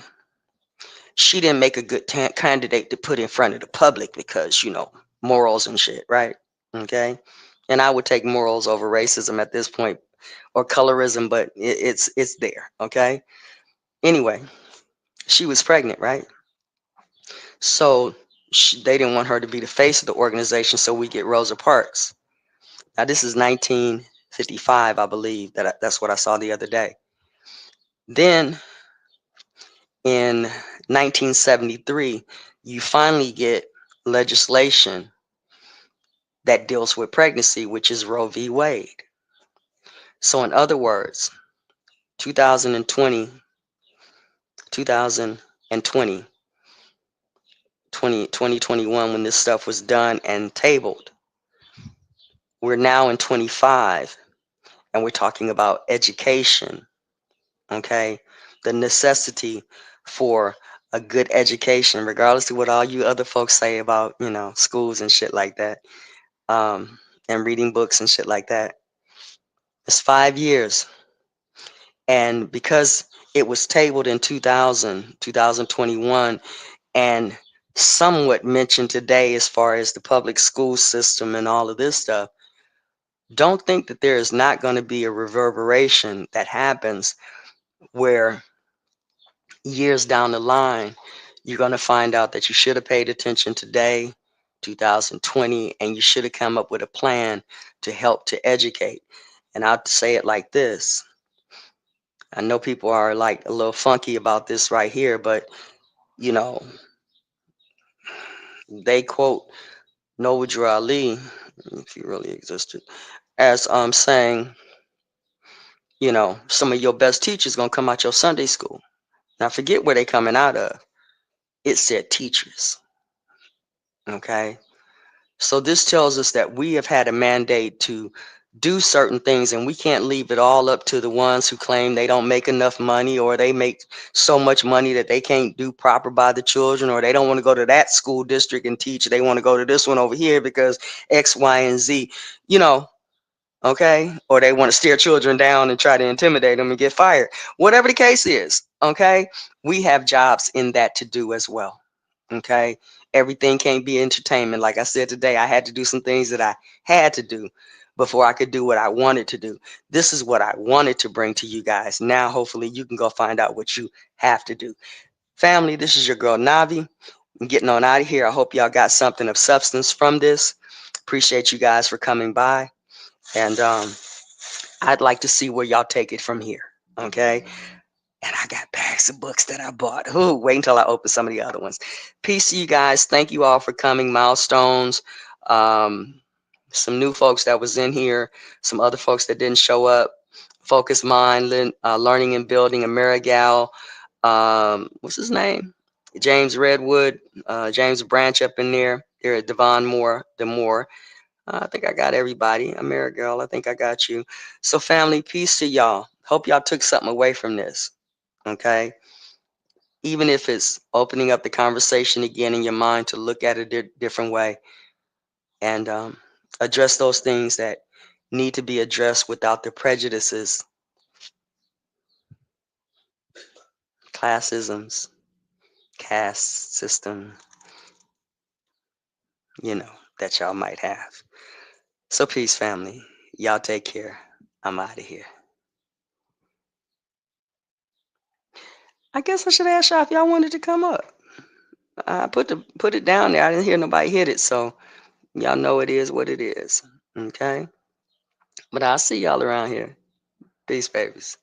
she didn't make a good candidate to put in front of the public because, morals and shit, right? Okay. And I would take morals over racism at this point, or colorism, but it's there. Okay. Anyway, she was pregnant, right? So they didn't want her to be the face of the organization, so we get Rosa Parks. Now this is 1955, I believe. That's what I saw the other day. Then in 1973, you finally get legislation that deals with pregnancy, which is Roe v. Wade. So, in other words, 2020, 2020, 2021, when this stuff was done and tabled, we're now in 25, and we're talking about education, okay? The necessity for a good education, regardless of what all you other folks say about, schools and shit like that, and reading books and shit like that. It's 5 years. And because it was tabled in 2021, and somewhat mentioned today as far as the public school system and all of this stuff, don't think that there is not going to be a reverberation that happens where years down the line, you're going to find out that you should have paid attention today, 2020, and you should have come up with a plan to help to educate. And I'll say it like this. I know people are like a little funky about this right here, but you know, they quote Noah Ali, if he really existed, as saying, some of your best teachers gonna come out your Sunday school. Now forget where they coming out of. It said teachers. Okay. So this tells us that we have had a mandate to do certain things, and we can't leave it all up to the ones who claim they don't make enough money, or they make so much money that they can't do proper by the children, or they don't want to go to that school district and teach. They want to go to this one over here because X, Y, and Z, you know, okay? Or they want to steer children down and try to intimidate them and get fired. Whatever the case is, okay? We have jobs in that to do as well. Okay. Everything can't be entertainment. Like I said today, I had to do some things that I had to do before I could do what I wanted to do. This is what I wanted to bring to you guys. Now, hopefully, you can go find out what you have to do. Family, this is your girl Navi. I'm getting on out of here. I hope y'all got something of substance from this. Appreciate you guys for coming by. And I'd like to see where y'all take it from here. Okay. And I got bags of books that I bought. Ooh, wait until I open some of the other ones. Peace to you guys. Thank you all for coming. Milestones. Um, some new folks that was in here. Some other folks that didn't show up. Focus Mind, Learning and Building, Amerigal. What's his name? James Redwood. James Branch up in there. There at Devon Moore. I think I got everybody. Amerigal, I think I got you. So family, peace to y'all. Hope y'all took something away from this. Okay, even if it's opening up the conversation again in your mind to look at it a different way, and address those things that need to be addressed without the prejudices classisms, caste system, you know, that y'all might have. So peace, family. Y'all take care. I'm out of here. I guess I should ask y'all if y'all wanted to come up. I put it down there. I didn't hear nobody hit it, so y'all know it is what it is. Okay? But I'll see y'all around here. Peace, babies.